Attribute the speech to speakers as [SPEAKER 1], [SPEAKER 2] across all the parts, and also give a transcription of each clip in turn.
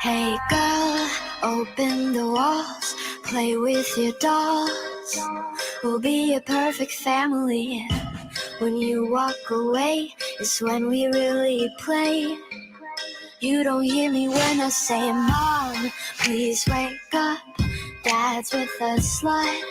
[SPEAKER 1] Hey girl, open the walls, play with your dolls. We'll be a perfect family. When you walk away, it's when we really play. You don't hear me when I say, Mom, please wake up. Dad's with a slut,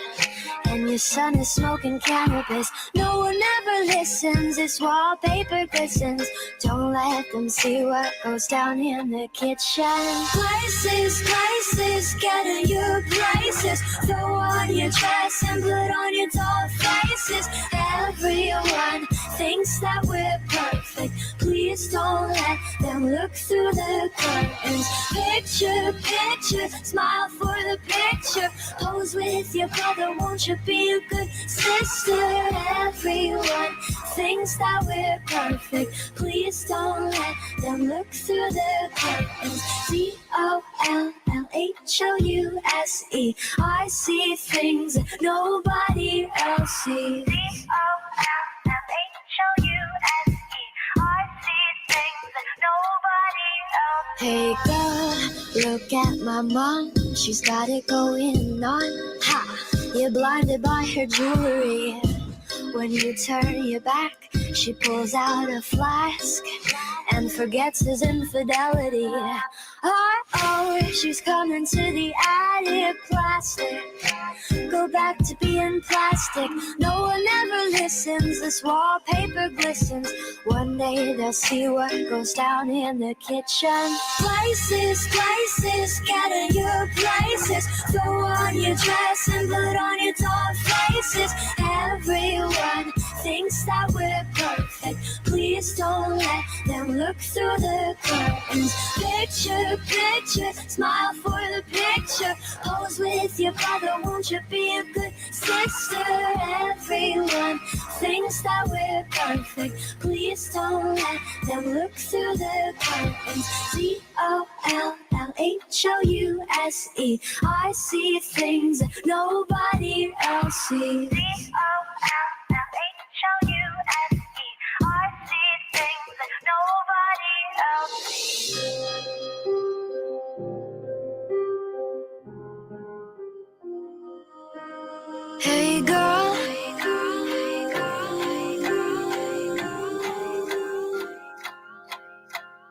[SPEAKER 1] and your son is smoking cannabis. No one ever listens, this wallpaper glistens. Don't let them see what goes down in the kitchen. Places, places, get in your places. Throw on your dress and put on your doll faces. Everyone thinks that we're perfect. Please don't let them look through the curtains. Picture, picture, smile for the picture. Pose with your brother, won't you be a good sister? Everyone thinks that we're perfect. Please don't let them look through the curtains. Dollhouse. I see things that nobody else sees. Dollhouse. I see things that nobody else sees. Hey girl, look at my mom. She's got it going on. Ha! You're blinded by her jewelry. When you turn your back, she pulls out a flask and forgets his infidelity. Oh, she's coming to the attic. Plastic, go back to being plastic. No one ever listens, this wallpaper glistens. One day they'll see what goes down in the kitchen. Places, places, get in your places. Throw on your dress and put on your doll faces. Everyone thinks that we're perfect. Please don't let them look through the curtains. Picture, picture, smile for the picture. Pose with your brother, won't you be a good sister? Everyone thinks that we're perfect. Please don't let them look through the curtains. Dollhouse. I see things that nobody else sees. Dollhouse. I see things that nobody else sees. Hey girl,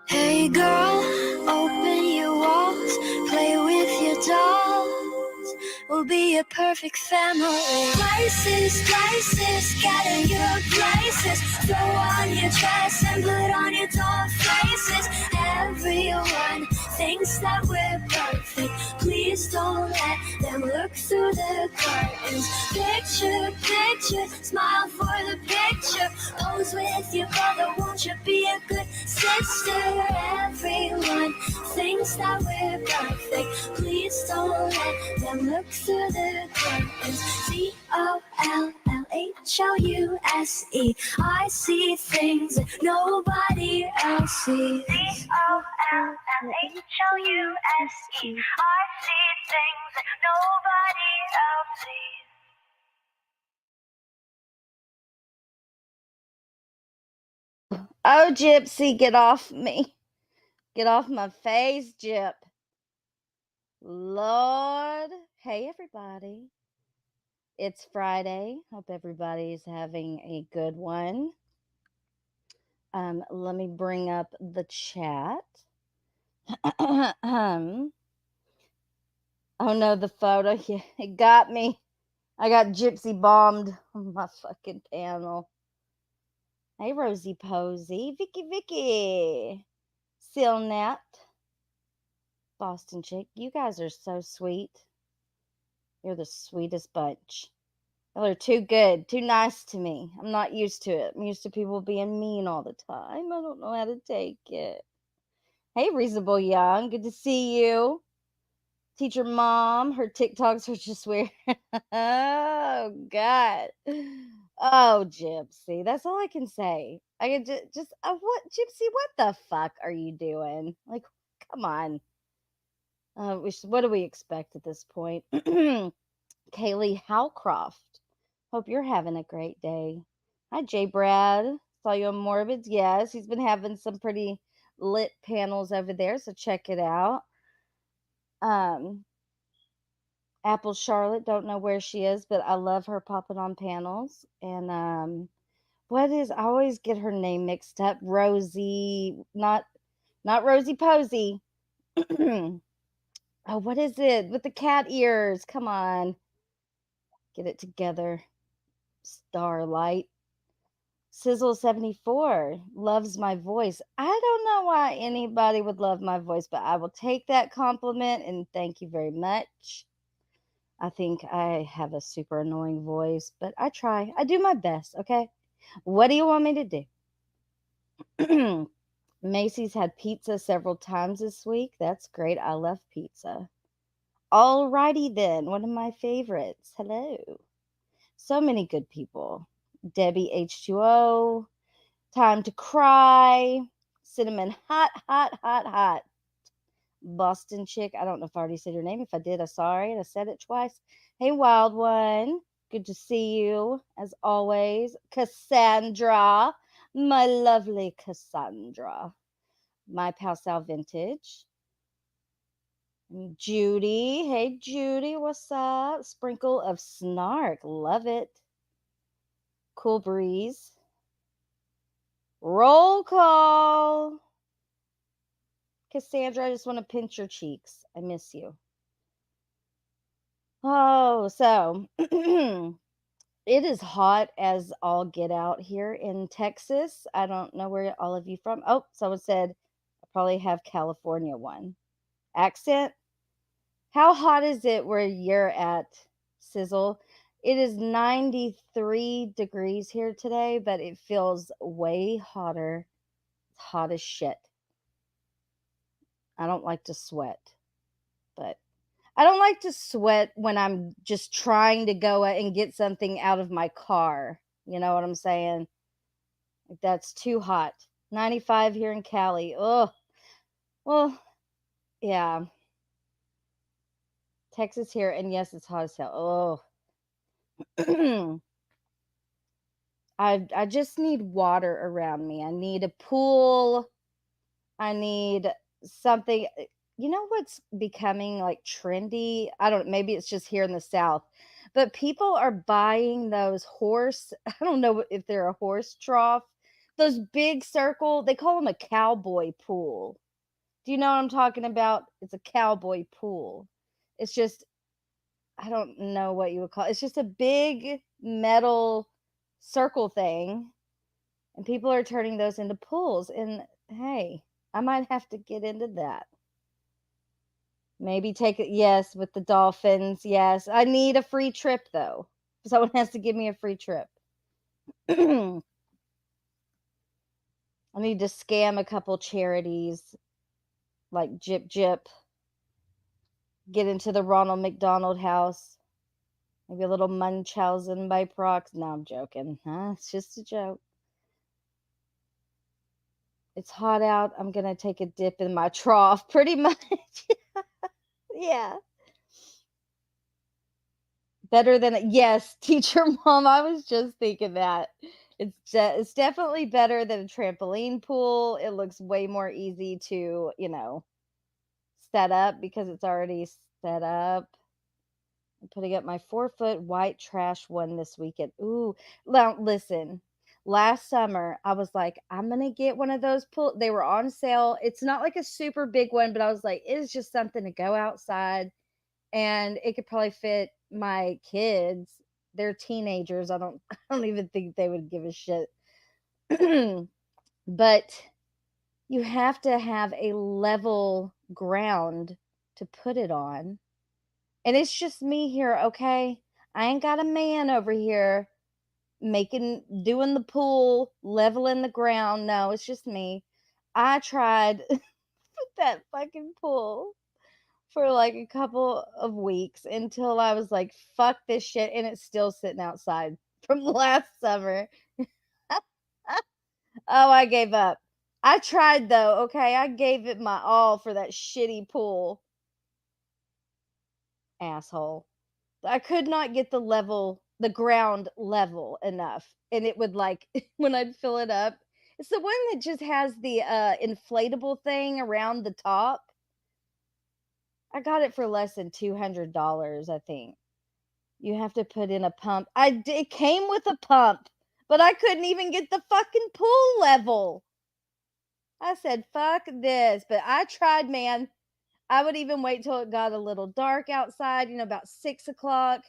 [SPEAKER 1] hey girl, open your walls, play with your dolls. We'll be a perfect family. Places, places, get in your places. Throw on your dress and put on your doll faces. Everyone thinks that we're perfect. Please don't let them look through the curtains. Picture, picture, smile for the picture. Pose with your brother, won't you be a good sister? Everyone thinks that we're perfect. Please don't let them look through the curtains. Dollhouse. I see things that nobody else sees. Dollhouse. I see things that nobody else sees.
[SPEAKER 2] Oh, Gypsy, get off me. Get off my face, Gyp. Lord. Hey, everybody. It's Friday. Hope everybody's having a good one. Let me bring up the chat. Oh, no, the photo. Yeah, it got me. I got Gypsy bombed on my fucking panel. Hey, Rosie Posey. Vicky. Silnat. Boston Chick. You guys are so sweet. You're the sweetest bunch. Y'all are too good, too nice to me. I'm not used to it. I'm used to people being mean all the time. I don't know how to take it. Hey, Reasonable Young. Good to see you. Teacher Mom. Her TikToks are just weird. Oh, God. Oh, Gypsy. That's all I can say. I can just what, Gypsy, what the fuck are you doing? Like, come on. What do we expect at this point? Kaylee Howcroft. Hope you're having a great day. Hi, J. Brad. Saw you on Morbids. Yes, he's been having some pretty lit panels over there, so check it out. Um, Apple Charlotte, don't know where she is, but I love her popping on panels. And I always get her name mixed up. Rosie, not Rosie Posey. Oh, what is it with the cat ears? Come on, get it together. Starlight. Sizzle 74 loves my voice. I don't know why anybody would love my voice, but I will take that compliment and thank you very much. I think I have a super annoying voice, but I try. I do my best, okay? What do you want me to do? Macy's had pizza several times this week. That's great. I love pizza. Alrighty then. One of my favorites. Hello. So many good people. Debbie H2O. Time to cry. Cinnamon hot, hot, hot, hot. Boston chick. I don't know if I already said your name. If I did, I'm sorry. And I said it twice. Hey, wild one. Good to see you as always. Cassandra. My lovely Cassandra. My pal Sal Vintage. Judy. Hey, Judy. What's up? Sprinkle of snark. Love it. Cool breeze. Roll call. Cassandra, I just want to pinch your cheeks. I miss you. Oh, so it is hot as all get out here in Texas. I don't know where all of you from. Oh, someone said I probably have California one. Accent? How hot is it where you're at, Sizzle? It is 93 degrees here today, but it feels way hotter. It's hot as shit. I don't like to sweat, but I don't like to sweat when I'm just trying to go and get something out of my car. You know what I'm saying? Like, that's too hot. 95 here in Cali. Oh, well, yeah. Texas here, and yes, it's hot as hell. Oh, I just need water around me. I need a pool. I need something. You know what's becoming like trendy? I don't, maybe it's just here in the South, but people are buying those horse, I don't know if they're a horse trough, those big circle, they call them a cowboy pool. Do you know what I'm talking about? It's a cowboy pool. It's just, I don't know what you would call it. It's just a big metal circle thing, and people are turning those into pools. And hey, I might have to get into that. Maybe take it, yes, with the dolphins. Yes, I need a free trip though. Someone has to give me a free trip. I need to scam a couple charities like Jip Jip, get into the Ronald McDonald House, maybe a little Munchausen by prox. No, I'm joking. Huh? It's just a joke. It's hot out. I'm going to take a dip in my trough, pretty much. Yeah. Better than, yes, teacher mom. I was just thinking that. It's definitely better than a trampoline pool. It looks way more easy to, set up because it's already set up. I'm putting up my 4-foot white trash one this weekend. Ooh, now listen. Last summer, I was like, I'm gonna get one of those pool. They were on sale. It's not like a super big one, but I was like, it is just something to go outside, and it could probably fit my kids. They're teenagers. I don't even think they would give a shit. But you have to have a level ground to put it on. And it's just me here, okay? I ain't got a man over here doing the pool, leveling the ground. No, it's just me. I tried that fucking pool for like a couple of weeks until I was like, fuck this shit. And it's still sitting outside from last summer. Oh, I gave up. I tried though, okay? I gave it my all for that shitty pool. asshole. I could not get the ground level enough. And it would like, when I'd fill it up, it's the one that just has the inflatable thing around the top. I got it for less than $200, I think. You have to put in a pump. It came with a pump, but I couldn't even get the fucking pool level. I said, fuck this. But I tried, man. I would even wait till it got a little dark outside, about 6 o'clock,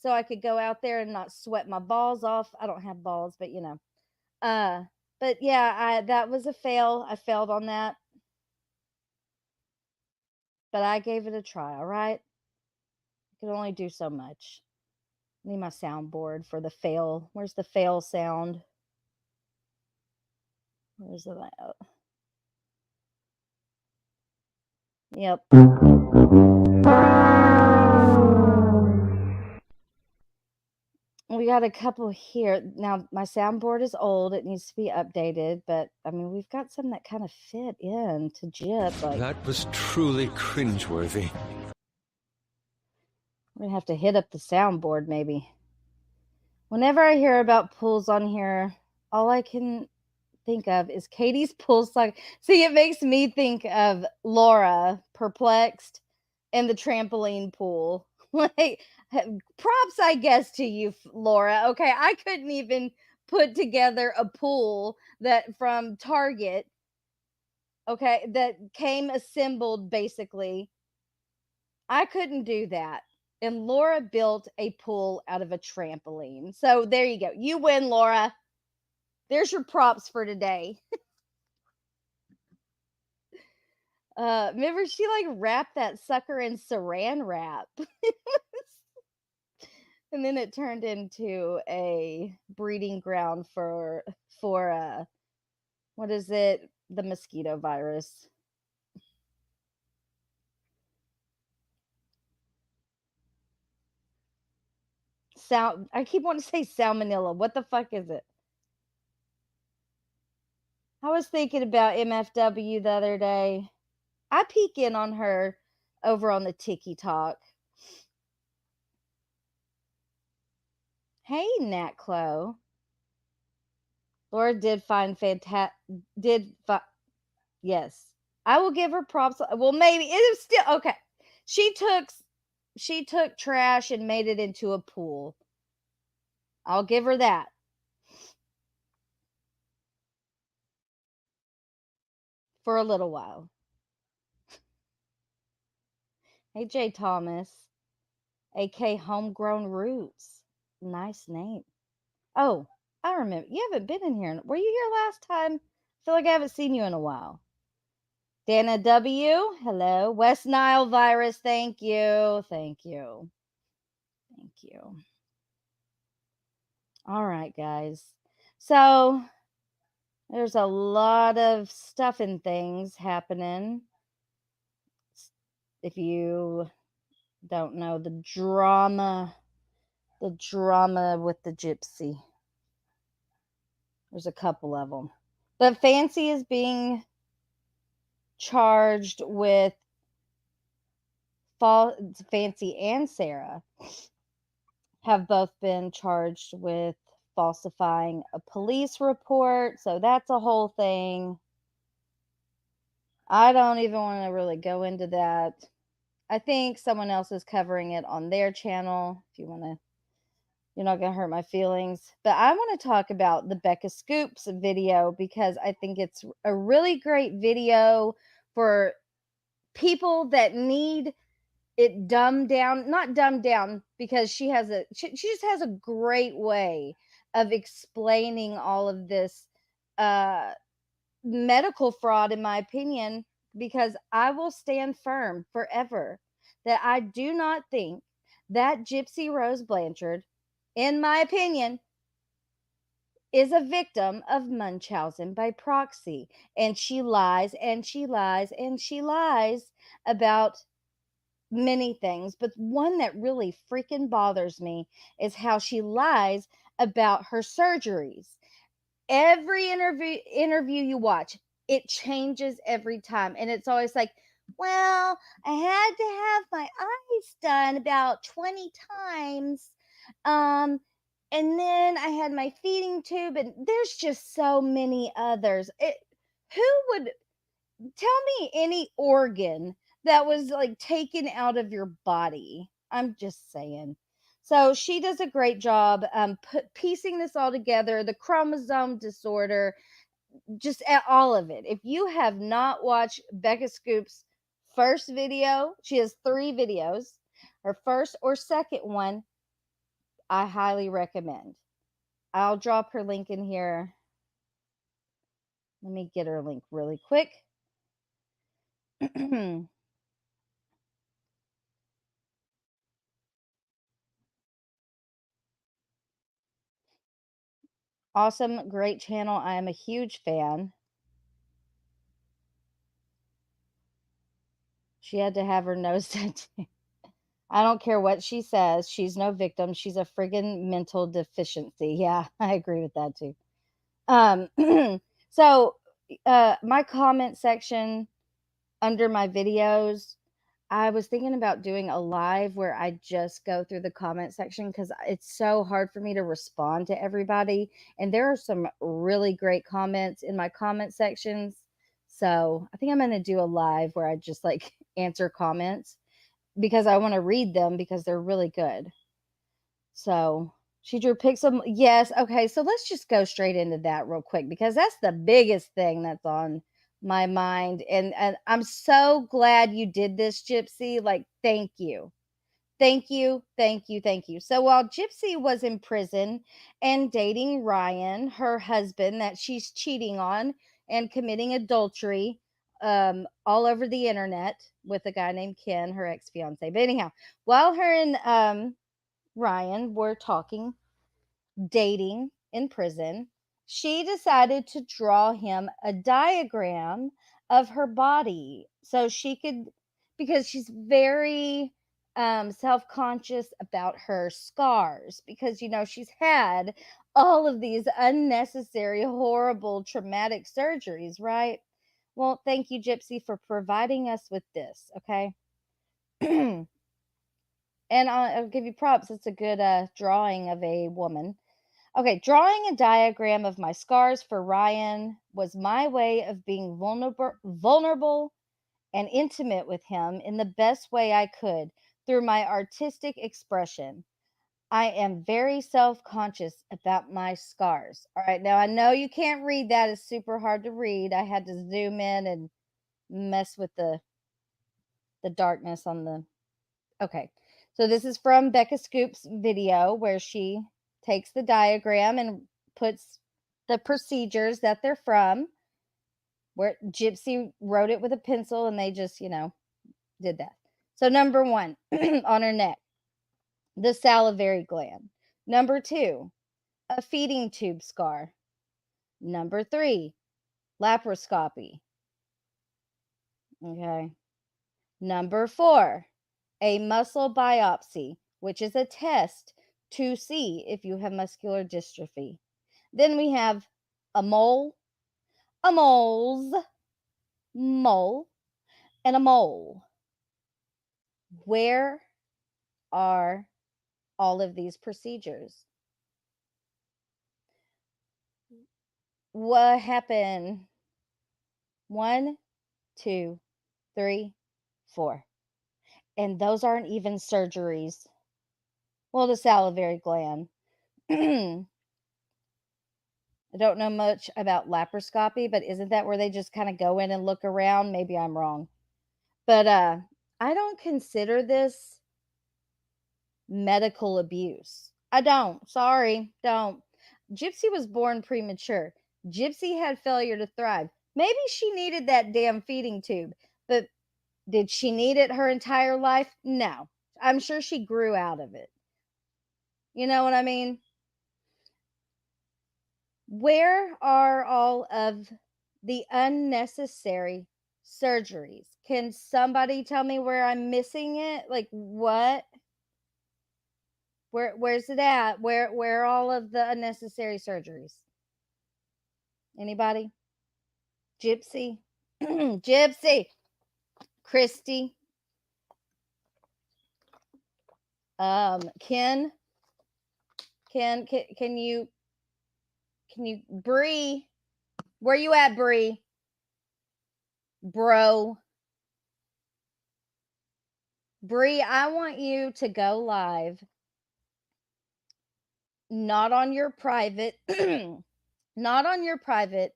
[SPEAKER 2] so I could go out there and not sweat my balls off. I don't have balls, but but yeah, that was a fail. I failed on that, but I gave it a try. All right, I could only do so much. I need my soundboard for the fail. Where's the fail sound? Where's the Yep. We got a couple here. Now, my soundboard is old. It needs to be updated, but I mean, we've got some that kind of fit in to Gyp. Like,
[SPEAKER 3] that was truly cringeworthy.
[SPEAKER 2] We're going to have to hit up the soundboard maybe. Whenever I hear about pools on here, all I can think of is Katie's pool song. See, it makes me think of Laura, perplexed, in the trampoline pool. Like, props, I guess, to you, Laura. Okay, I couldn't even put together a pool that from Target, okay, that came assembled basically. I couldn't do that. And Laura built a pool out of a trampoline. So there you go. You win, Laura. There's your props for today. Remember she like wrapped that sucker in saran wrap. And then it turned into a breeding ground for what is it? The mosquito virus. I keep wanting to say salmonella. What the fuck is it? I was thinking about MFW the other day. I peek in on her over on the TikTok. Hey, Nat Clo. Laura did find yes. I will give her props. Well, maybe it is still okay. She took trash and made it into a pool. I'll give her that. For a little while. Hey, Jay Thomas, aka Homegrown Roots. Nice name. Oh, I remember. You haven't been in here. Were you here last time? I feel like I haven't seen you in a while. Dana W, hello. West Nile virus, thank you. Thank you. Thank you. All right, guys. So there's a lot of stuff and things happening. If you don't know the drama with the Gypsy. There's a couple of them. But Fancy is being charged with Fancy and Sarah have both been charged with falsifying a police report. So that's a whole thing. I don't even want to really go into that. I think someone else is covering it on their channel. If you want to, you're not going to hurt my feelings. But I want to talk about the Becca Scoops video because I think it's a really great video for people that need it dumbed down, not dumbed down, because she just has a great way of explaining all of this medical fraud, in my opinion, because I will stand firm forever that I do not think that Gypsy Rose Blanchard, in my opinion, is a victim of Munchausen by proxy. And she lies and she lies and she lies about many things, but one that really freaking bothers me is how she lies about her surgeries. Every interview you watch, it changes every time, and it's always like, Well, I had to have my eyes done about 20 times. Um, and then I had my feeding tube, and there's just so many others. Who would tell me any organ that was like taken out of your body? I'm just saying. So she does a great job piecing this all together, the chromosome disorder, just all of it. If you have not watched Becca Scoop's first video, she has 3 videos. Her first or second one, I highly recommend. I'll drop her link in here. Let me get her link really quick. Awesome, great channel. I am a huge fan. She had to have her nose tattooed. I don't care what she says. She's no victim. She's a friggin' mental deficiency. Yeah, I agree with that too. Um, so my comment section under my videos, I was thinking about doing a live where I just go through the comment section because it's so hard for me to respond to everybody. And there are some really great comments in my comment sections. So I think I'm going to do a live where I just like answer comments because I want to read them because they're really good. So she drew Pixel. Yes. Okay. So let's just go straight into that real quick because that's the biggest thing that's on my mind. And I'm so glad you did this, Gypsy. Like, thank you. Thank you. Thank you. Thank you. So while Gypsy was in prison and dating Ryan, her husband that she's cheating on and committing adultery all over the internet with a guy named Ken, her ex fiance. But anyhow, while her and Ryan were talking, dating in prison, she decided to draw him a diagram of her body so she could, because she's very self-conscious about her scars because she's had all of these unnecessary horrible traumatic surgeries, right? Well, thank you, Gypsy, for providing us with this. Okay. And I'll give you props. It's a good drawing of a woman. Okay, drawing a diagram of my scars for Ryan was my way of being vulnerable and intimate with him in the best way I could through my artistic expression. I am very self conscious about my scars. All right, now I know you can't read that, it's super hard to read. I had to zoom in and mess with the darkness on the. Okay, so this is from Becca Scoop's video where she takes the diagram and puts the procedures that they're from, where Gypsy wrote it with a pencil and they just, did that. So, number 1 on her neck, the salivary gland. Number 2, a feeding tube scar. Number 3, laparoscopy. Okay. Number 4, a muscle biopsy, which is a test to see if you have muscular dystrophy. Then we have a mole, a mole's mole, and a mole. Where are all of these procedures? What happened? 1, 2, 3, 4. And those aren't even surgeries. Well, the salivary gland. I don't know much about laparoscopy, but isn't that where they just kind of go in and look around? Maybe I'm wrong. But I don't consider this medical abuse. I don't. Sorry, don't. Gypsy was born premature. Gypsy had failure to thrive. Maybe she needed that damn feeding tube, but did she need it her entire life? No. I'm sure she grew out of it. You know what I mean? Where are all of the unnecessary surgeries? Can somebody tell me where I'm missing it? Like what? Where's it at? Where are all of the unnecessary surgeries? Anybody? Gypsy? Gypsy. Christy. Ken, can you Bree? Where you at, Bree? Bro. Bree, I want you to go live. Not on your private not on your private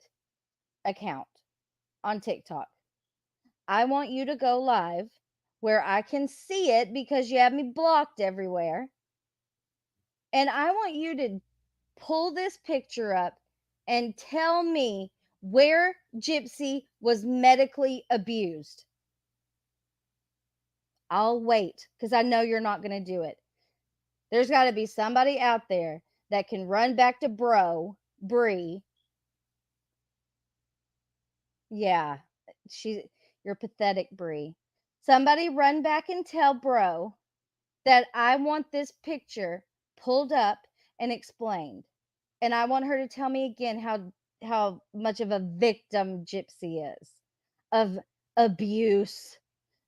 [SPEAKER 2] account on TikTok. I want you to go live where I can see it because you have me blocked everywhere. And I want you to pull this picture up and tell me where Gypsy was medically abused. I'll wait because I know you're not going to do it. There's got to be somebody out there that can run back to Bree. Yeah, you're pathetic, Bree. Somebody run back and tell Bro that I want this picture pulled up and explained. And I want her to tell me again how much of a victim Gypsy is of abuse,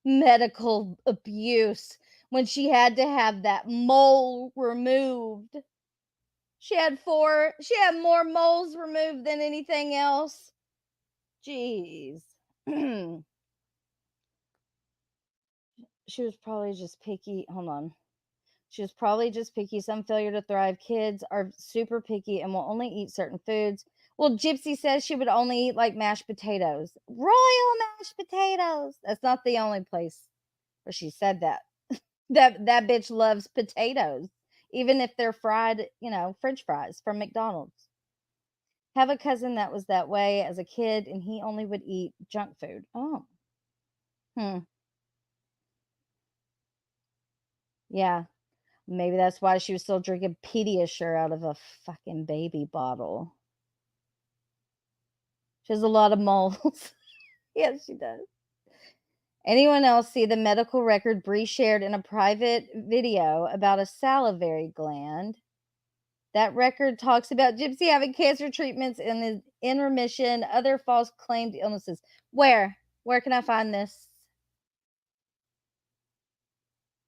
[SPEAKER 2] medical abuse, when she had to have that mole removed. She had more moles removed than anything else. Jeez. She was probably just picky. Hold on. She was probably just picky. Some failure to thrive. Kids are super picky and will only eat certain foods. Well, Gypsy says she would only eat like mashed potatoes. Royal mashed potatoes. That's not the only place where she said that. That bitch loves potatoes, even if they're fried, French fries from McDonald's. Have a cousin that was that way as a kid, and he only would eat junk food. Oh. Yeah. Maybe that's why she was still drinking Pediasure out of a fucking baby bottle. She has a lot of moles. Yes, she does. Anyone else see the medical record Bree shared in a private video about a salivary gland? That record talks about Gypsy having cancer treatments and is in remission, other false claimed illnesses. Where? Where can I find this?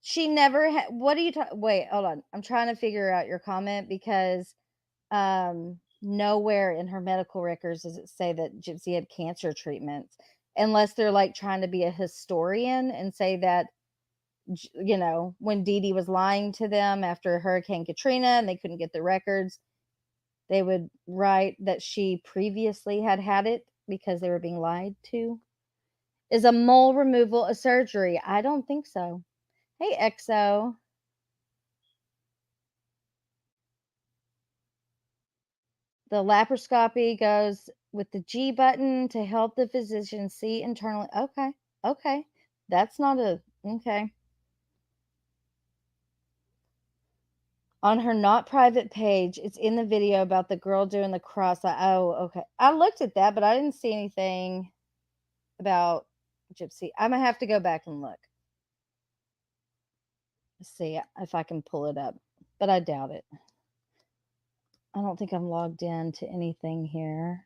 [SPEAKER 2] She never had. What are you talking? Wait, hold on. I'm trying to figure out your comment because nowhere in her medical records does it say that Gypsy had cancer treatments, unless they're like trying to be a historian and say that, when Dee Dee was lying to them after Hurricane Katrina and they couldn't get the records, they would write that she previously had it because they were being lied to. Is a mole removal a surgery? I don't think so. Hey, EXO. The laparoscopy goes with the G button to help the physician see internally. Okay. That's not okay. On her not private page, it's in the video about the girl doing the cross. Okay. I looked at that, but I didn't see anything about Gypsy. I'm going to have to go back and look. Let's see if I can pull it up, but I doubt it. I don't think I'm logged in to anything here.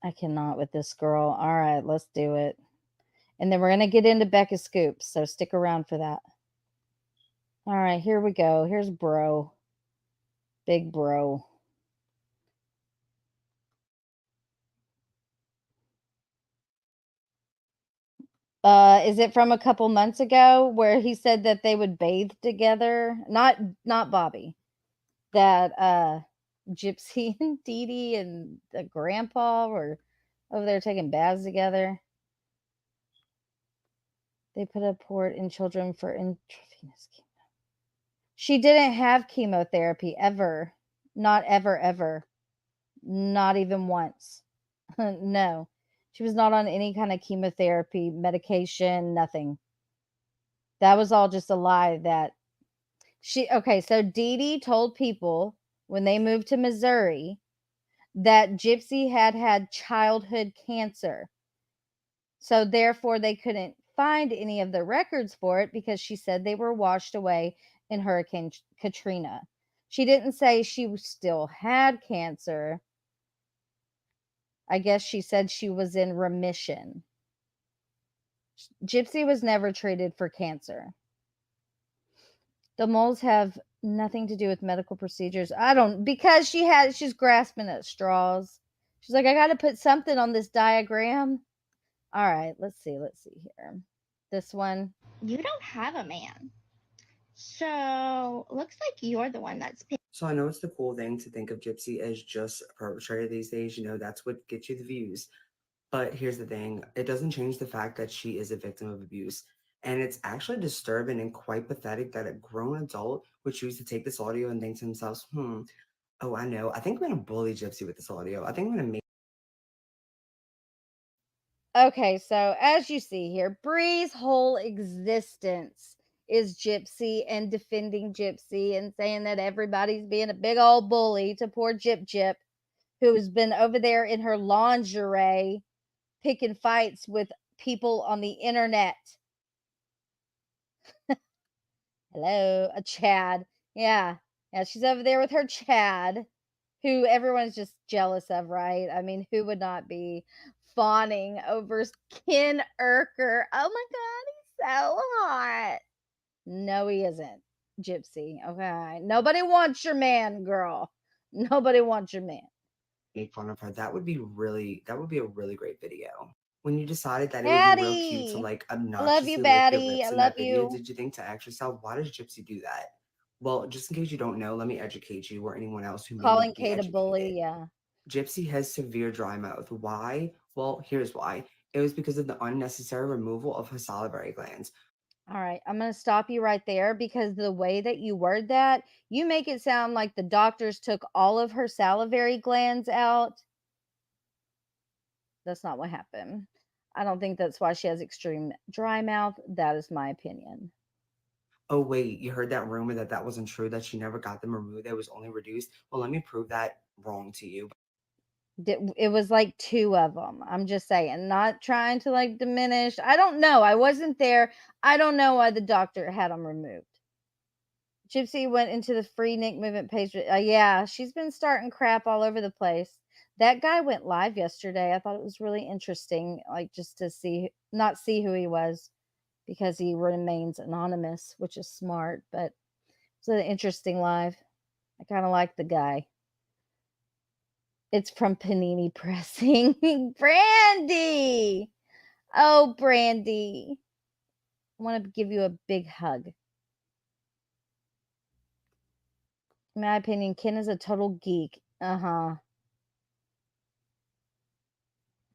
[SPEAKER 2] I cannot with this girl. All right, let's do it. And then we're going to get into Becca Scoops, so stick around for that. All right, here we go. Here's Bro. Big Bro. Is it from a couple months ago where he said that they would bathe together? Not Bobby. That Gypsy and Dee Dee and the grandpa were over there taking baths together. They put a port in children for intravenous chemo. She didn't have chemotherapy ever. Not ever. Not even once. No. She was not on any kind of chemotherapy, medication, nothing. That was all just a lie that so Dee Dee told people when they moved to Missouri that Gypsy had childhood cancer. So therefore they couldn't find any of the records for it because she said they were washed away in Hurricane Katrina. She didn't say she still had cancer. I guess she said she was in remission. Gypsy was never treated for cancer. The moles have nothing to do with medical procedures. Because she's grasping at straws. She's like, I got to put something on this diagram. All right, let's see here. This one.
[SPEAKER 4] You don't have a man. So, looks like you're the one that's paying.
[SPEAKER 5] So I know it's the cool thing to think of Gypsy as just a perpetrator these days. That's what gets you the views. But here's the thing. It doesn't change the fact that she is a victim of abuse. And it's actually disturbing and quite pathetic that a grown adult would choose to take this audio and think to themselves, oh, I know. I think I'm going to bully Gypsy with this audio. I think I'm going to make.
[SPEAKER 2] Okay, so as you see here, Bree's whole existence is Gypsy and defending Gypsy and saying that everybody's being a big old bully to poor Gyp, who's been over there in her lingerie picking fights with people on the internet. Hello, a Chad. Yeah, she's over there with her Chad, who everyone's just jealous of, right? I mean, who would not be fawning over Ken Urker? Oh my God, he's so hot. No, he isn't, Gypsy. Okay, nobody wants your man, girl. Nobody wants your man.
[SPEAKER 5] Make fun of her. That would be a really great video. When you decided that it would be real cute to like obnoxiously lick your lips in that video, did you think to ask yourself, why does Gypsy do that? Well, just in case you don't know, let me educate you or anyone else who may
[SPEAKER 2] Calling
[SPEAKER 5] need to be
[SPEAKER 2] Kate a bully,
[SPEAKER 5] educated.
[SPEAKER 2] yeah.
[SPEAKER 5] Gypsy has severe dry mouth. Why? Well, here's why. It was because of the unnecessary removal of her salivary glands.
[SPEAKER 2] All right, I'm going to stop you right there because the way that you word that, you make it sound like the doctors took all of her salivary glands out. That's not what happened. I don't think that's why she has extreme dry mouth. That is my opinion.
[SPEAKER 5] Oh, wait, you heard that rumor that wasn't true, that she never got them removed, that was only reduced? Well, let me prove that wrong to you.
[SPEAKER 2] It was like 2 of them. I'm just saying, not trying to like diminish. I don't know. I wasn't there. I don't know why the doctor had them removed. Gypsy went into the Free Nick movement page. Yeah, she's been starting crap all over the place. That guy went live yesterday. I thought it was really interesting, like just to not see who he was because he remains anonymous, which is smart, but it's an interesting live. I kind of like the guy. It's from Panini Pressing. Brandy! Oh, Brandy. I want to give you a big hug. In my opinion, Ken is a total geek. Uh-huh.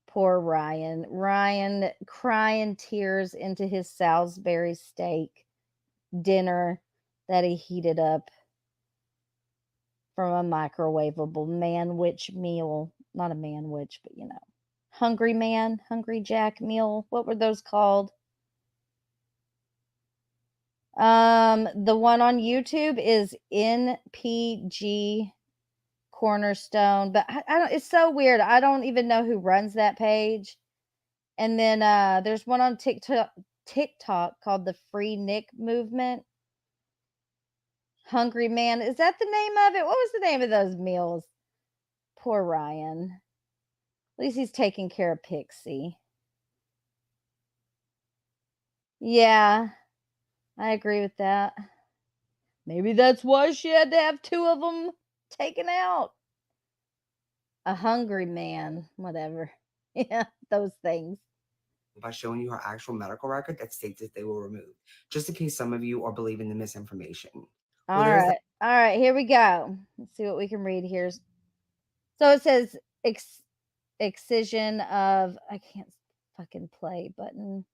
[SPEAKER 2] Poor Ryan. Ryan crying tears into his Salisbury steak dinner that he heated up from a microwavable man-witch meal. Not a man-witch, but Hungry Man, Hungry Jack meal. What were those called? The one on YouTube is NPG Cornerstone, but I don't. It's so weird. I don't even know who runs that page. And then there's one on TikTok called the Free Nick Movement. Hungry Man. Is that the name of it? What was the name of those meals? Poor Ryan. At least he's taking care of Pixie. Yeah, I agree with that. Maybe that's why she had to have 2 of them taken out. A hungry man, whatever. Yeah, those things.
[SPEAKER 5] By showing you her actual medical record that states that they were removed, just in case some of you are believing the misinformation.
[SPEAKER 2] All right, here we go. Let's see what we can read here. So it says excision of, I can't fucking play button,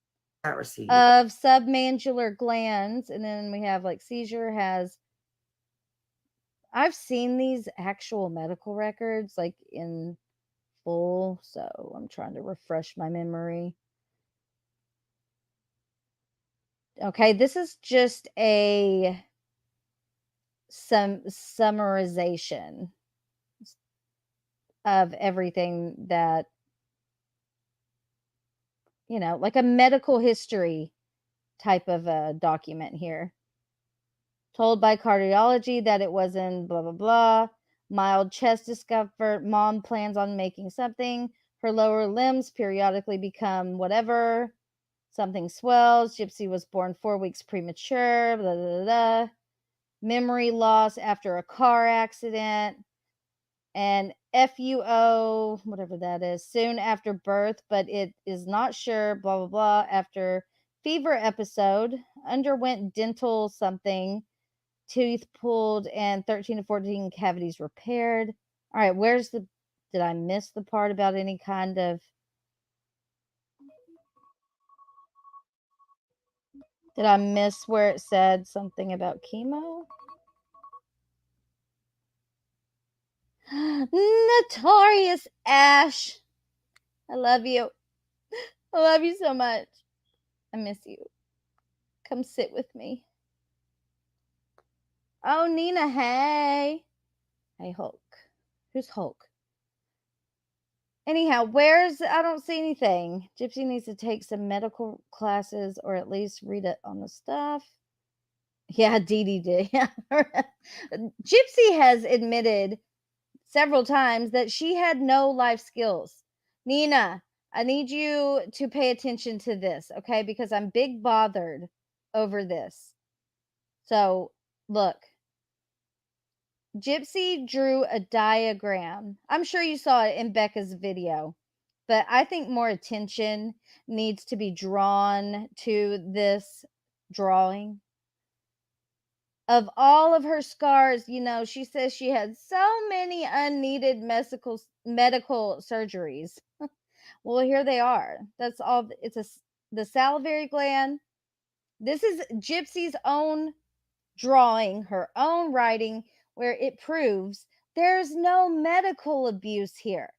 [SPEAKER 2] of submandibular glands, and then we have like seizure has. I've seen these actual medical records like in full, so I'm trying to refresh my memory. Okay, this is just some summarization of everything that, like a medical history type of a document here. Told by cardiology that it was in blah, blah, blah. Mild chest discomfort. Mom plans on making something. Her lower limbs periodically become whatever. Something swells. Gypsy was born 4 weeks premature. Blah, blah, blah. Memory loss after a car accident. And FUO, whatever that is, soon after birth, but it is not sure, blah, blah, blah, after fever episode, underwent dental something, tooth pulled, and 13 to 14 cavities repaired. All right, did I miss the part about any kind of, did I miss where it said something about chemo? Notorious Ash. I love you. I love you so much. I miss you. Come sit with me. Oh, Nina, hey. Hey, Hulk. Who's Hulk? Anyhow, I don't see anything. Gypsy needs to take some medical classes or at least read it on the stuff. Yeah, Dee Dee did. Gypsy has admitted several times that she had no life skills. Nina, I need you to pay attention to this, okay? Because I'm big bothered over this. So, look. Gypsy drew a diagram. I'm sure you saw it in Becca's video, but I think more attention needs to be drawn to this drawing. Of all of her scars, she says she had so many unneeded medical surgeries. Well, here they are. That's all. The salivary gland. This is Gypsy's own drawing, her own writing, where it proves there's no medical abuse here.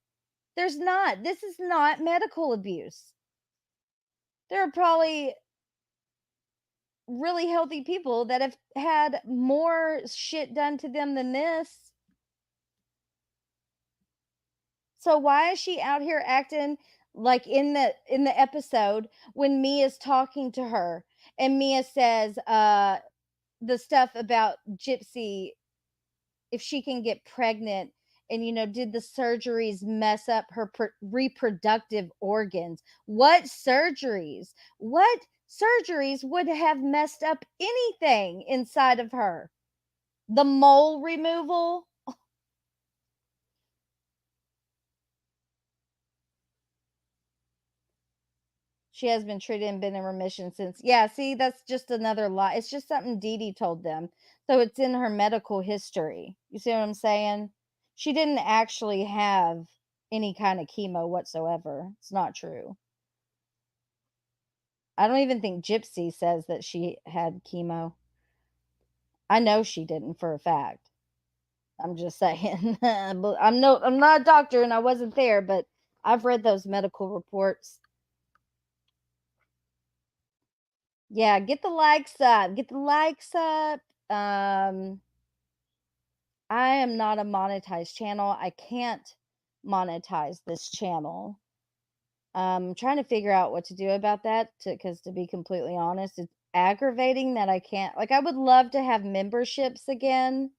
[SPEAKER 2] There's not. This is not medical abuse. There are probably really healthy people that have had more shit done to them than this. So why is she out here acting like in the episode when Mia's talking to her and Mia says the stuff about Gypsy, if she can get pregnant, and did the surgeries mess up her reproductive organs? What surgeries would have messed up anything inside of her? The mole removal? She has been treated and been in remission since. Yeah, see, that's just another lie. It's just something Dee Dee told them. So it's in her medical history. You see what I'm saying? She didn't actually have any kind of chemo whatsoever. It's not true. I don't even think Gypsy says that she had chemo. I know she didn't for a fact. I'm just saying. I'm not a doctor and I wasn't there, but I've read those medical reports. Yeah, get the likes up. Get the likes up. I am not a monetized channel. I can't monetize this channel. I'm trying to figure out what to do about that because to be completely honest, it's aggravating that I can't. Like, I would love to have memberships again.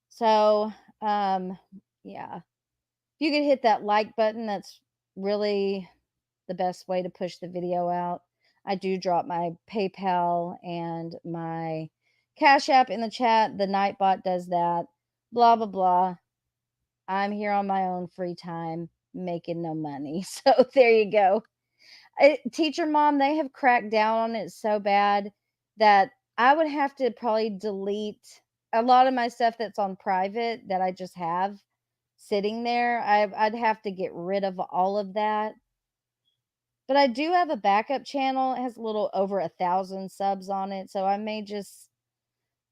[SPEAKER 2] So, yeah. If you could hit that like button, that's really the best way to push the video out. I do drop my PayPal and my Cash App in the chat. The Nightbot does that. Blah, blah, blah. I'm here on my own free time making no money. So there you go. Teacher Mom, they have cracked down on it so bad that I would have to probably delete a lot of my stuff that's on private that I just have sitting there. I'd have to get rid of all of that. But I do have a backup channel. It has a little over 1,000 subs on it. So I may just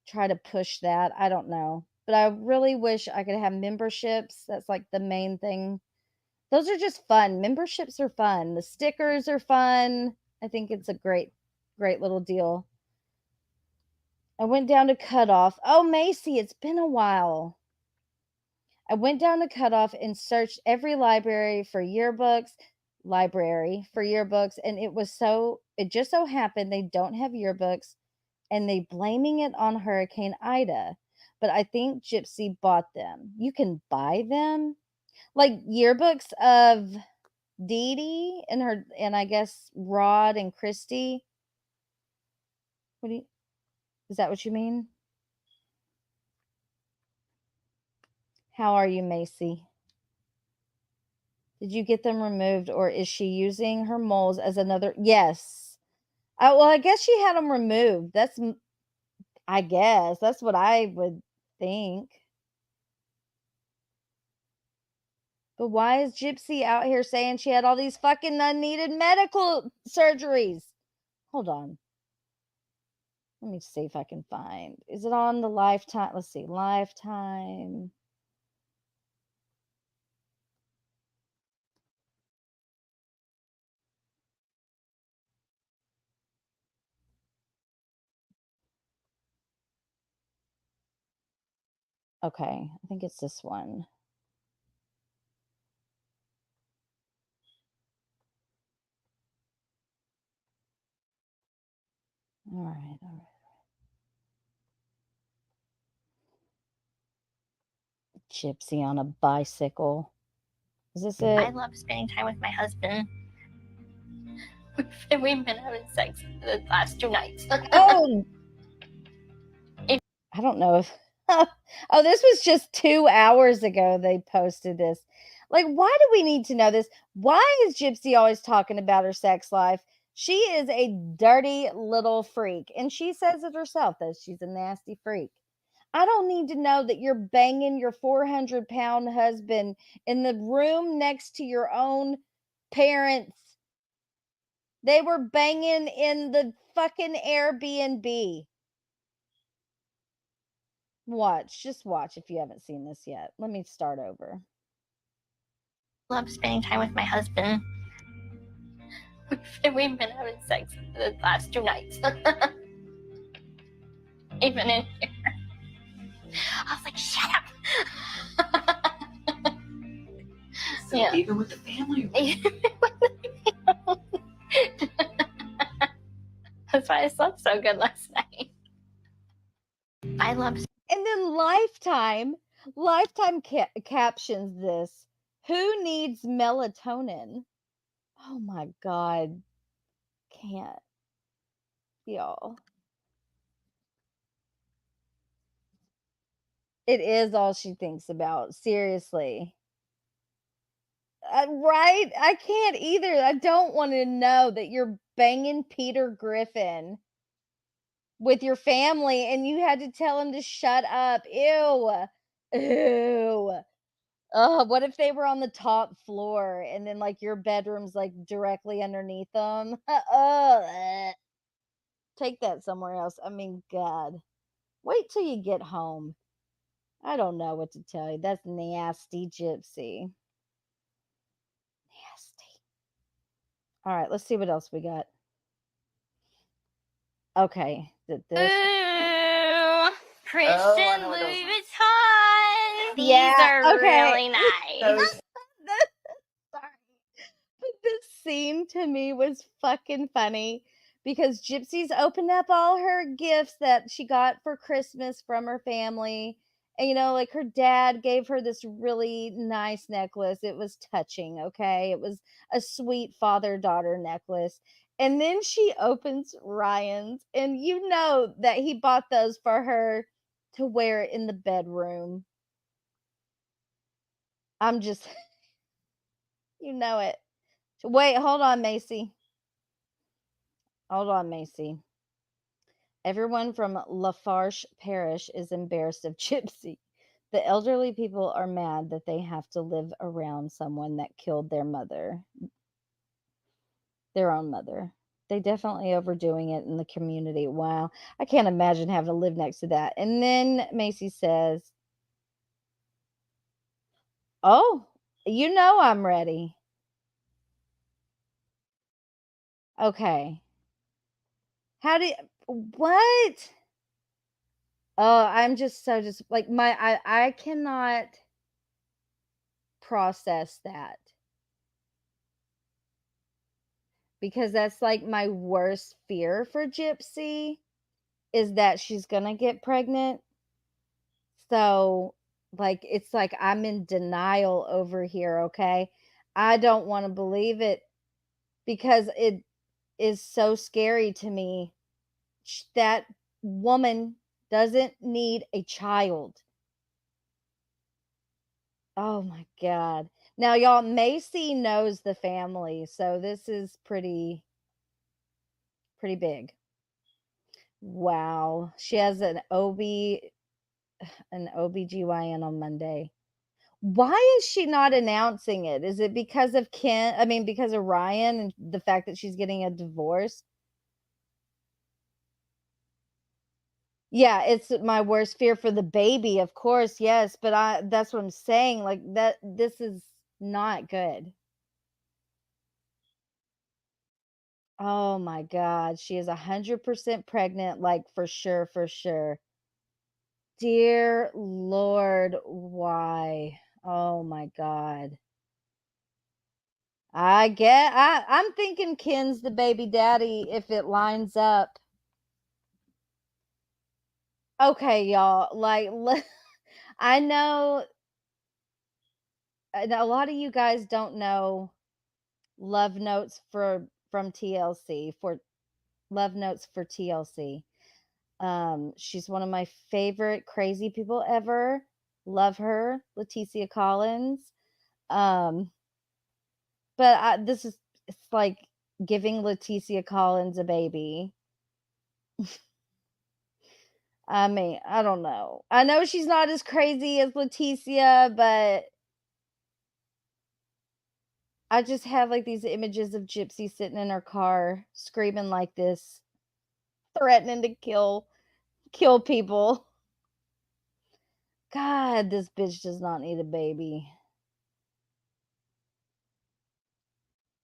[SPEAKER 2] try to push that. I don't know. But I really wish I could have memberships. That's like the main thing. Those are just fun. Memberships are fun. The stickers are fun. I think it's a great little deal. I went down to Cutoff. Oh, Macy, it's been a while. I went down to Cutoff and searched every library for yearbooks, and it just so happened they don't have yearbooks. and they blaming it on Hurricane Ida. But I think Gypsy bought them. You can buy them, like yearbooks of Dee Dee and her, and I guess Rod and Christy. What do you? Is that what you mean? How are you, Macy? Did you get them removed, or is she using her moles as another? Yes. Well, I guess she had them removed. I guess that's what I would think. But why is Gypsy out here saying she had all these fucking unneeded medical surgeries? Hold on. Let me see if I can find. Is it on the Lifetime? Let's see. Lifetime. Okay, I think it's this one. All right, all right. Gypsy on a bicycle. Is this it?
[SPEAKER 1] I love spending time with my husband. We've been having sex the last 2 nights.
[SPEAKER 2] Oh, I don't know if. Oh, this was just 2 hours ago they posted this. Like, why do we need to know this? Why is Gypsy always talking about her sex life? She is a dirty little freak, and she says it herself that she's a nasty freak. I don't need to know that you're banging your 400-pound husband in the room next to your own parents. They were banging in the fucking Airbnb. Watch, just watch if you haven't seen this yet. Let me start over.
[SPEAKER 1] Love spending time with my husband. We've been having sex the last 2 nights. Even in here. I was like, shut up.
[SPEAKER 6] So
[SPEAKER 1] Yeah.
[SPEAKER 6] even with the family.
[SPEAKER 1] That's why I slept so good last night. I love.
[SPEAKER 2] And then Lifetime captions this. Who needs melatonin? Oh my God. Can't. Y'all. It is all she thinks about. Seriously. Right? I can't either. I don't want to know that you're banging Peter Griffin with your family and you had to tell him to shut up. Ew. Ew. What if they were on the top floor and then like your bedroom's like directly underneath them? Take that somewhere else. I mean, God. Wait till you get home. I don't know what to tell you. That's nasty, Gypsy. Nasty. All right, let's see what else we got. Okay, this.
[SPEAKER 1] Ooh, Christian
[SPEAKER 6] know what those
[SPEAKER 1] Louis
[SPEAKER 6] are.
[SPEAKER 1] Vuitton. These
[SPEAKER 2] Yeah,
[SPEAKER 1] are
[SPEAKER 2] okay.
[SPEAKER 1] really nice.
[SPEAKER 2] Sorry. But this scene to me was fucking funny because Gypsy's opened up all her gifts that she got for Christmas from her family. And, you know, like her dad gave her this really nice necklace. It was touching, okay? It was a sweet father daughter necklace. And then she opens Ryan's, and you know that he bought those for her to wear in the bedroom. I'm just, you know it. Wait, hold on, Macy. Hold on, Macy. Everyone from Lafarge Parish is embarrassed of Gypsy. The elderly people are mad that they have to live around someone that killed their mother, their own mother. They definitely overdoing it in the community. Wow. I can't imagine having to live next to that. And then Macy says, "Oh, you know I'm ready." Okay. How do you, what? Oh, I'm just so just like I cannot process that because that's like my worst fear for Gypsy is that she's gonna get pregnant. So, like, it's like I'm in denial over here, okay? I don't want to believe it because it is so scary to me. That woman doesn't need a child. Oh my God. Now, y'all, Macy knows the family, so this is pretty big. Wow. She has an OBGYN on Monday. Why is she not announcing it? Is it because of because of Ryan and the fact that she's getting a divorce? Yeah, it's my worst fear for the baby, of course, yes, but that's what I'm saying, like, this is not good. Oh my God, she is 100% pregnant, like, for sure, for sure. Dear Lord, why? Oh my God. I'm thinking Ken's the baby daddy if it lines up. Okay, y'all, like, I know a lot of you guys don't know Love Notes from TLC for Love Notes for TLC. She's one of my favorite crazy people ever. Love her, Leticia Collins. Um, but it's like giving Leticia Collins a baby. I mean, I don't know. I know she's not as crazy as Leticia, but I just have like these images of Gypsy sitting in her car screaming like this, threatening to kill people. God, this bitch does not need a baby.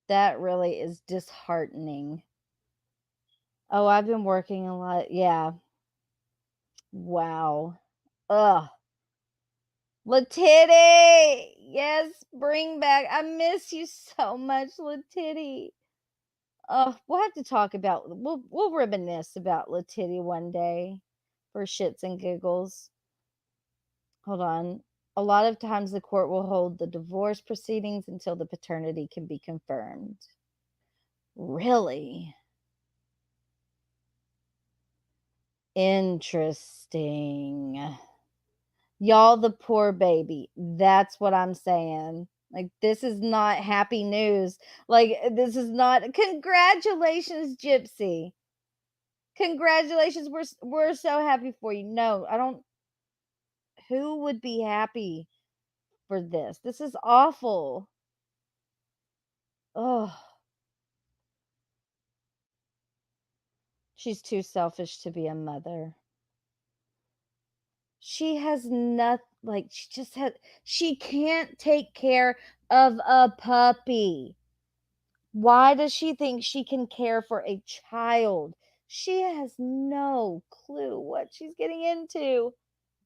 [SPEAKER 2] That really is disheartening. Oh, I've been working a lot. Yeah. Wow. Ugh. Latitty! Yes, bring back. I miss you so much, Latitty. We'll have to talk about we'll reminisce about Latitty one day for shits and giggles. Hold on. A lot of times the court will hold the divorce proceedings until the paternity can be confirmed. Really? Interesting. Y'all, the poor baby. That's what I'm saying. Like, this is not happy news. Like, this is not. Congratulations, Gypsy. Congratulations. We're so happy for you. No, I don't. Who would be happy for this? This is awful. Oh, she's too selfish to be a mother. She has nothing. Like, she can't take care of a puppy. Why does she think she can care for a child? She has no clue what she's getting into.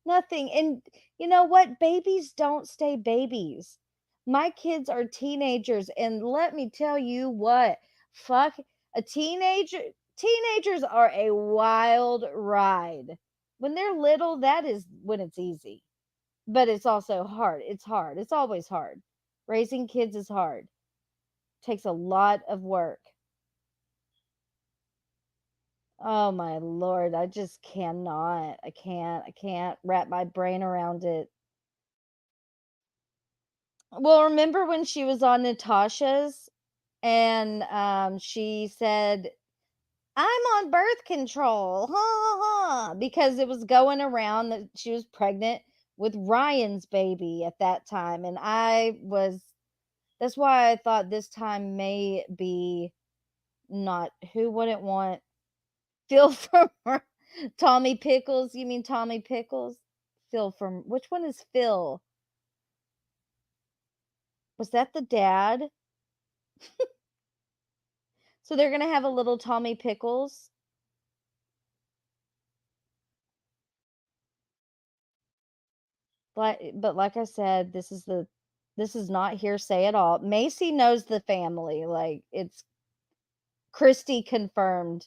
[SPEAKER 2] Nothing. And you know what? Babies don't stay babies. My kids are teenagers, and let me tell you what, fuck a teenager. Teenagers are a wild ride. When they're little, that is when it's easy. But it's also hard. It's hard. It's always hard. Raising kids is hard. Takes a lot of work. Oh my lord, I just cannot. I can't wrap my brain around it. Well, remember when she was on Natasha's and she said, "I'm on birth control." Ha ha ha, because it was going around that she was pregnant with Ryan's baby at that time, and that's why I thought this time may be not. Who wouldn't want Phil from Tommy Pickles? You mean Tommy Pickles? Phil from which one is Phil? Was that the dad? So they're gonna have a little Tommy Pickles. But like I said, this is not hearsay at all. Macy knows the family. Like, it's Christy confirmed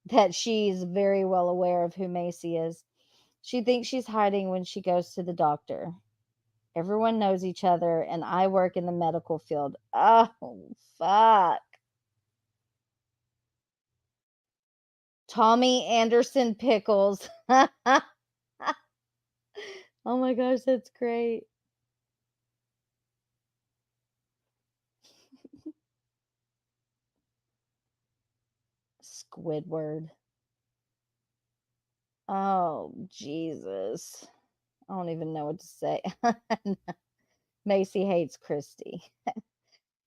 [SPEAKER 2] that she's very well aware of who Macy is. She thinks she's hiding when she goes to the doctor. Everyone knows each other, and I work in the medical field. Oh, fuck. Tommy Anderson Pickles. Oh my gosh, that's great. Squidward. Oh, Jesus. I don't even know what to say. Macy hates Christy.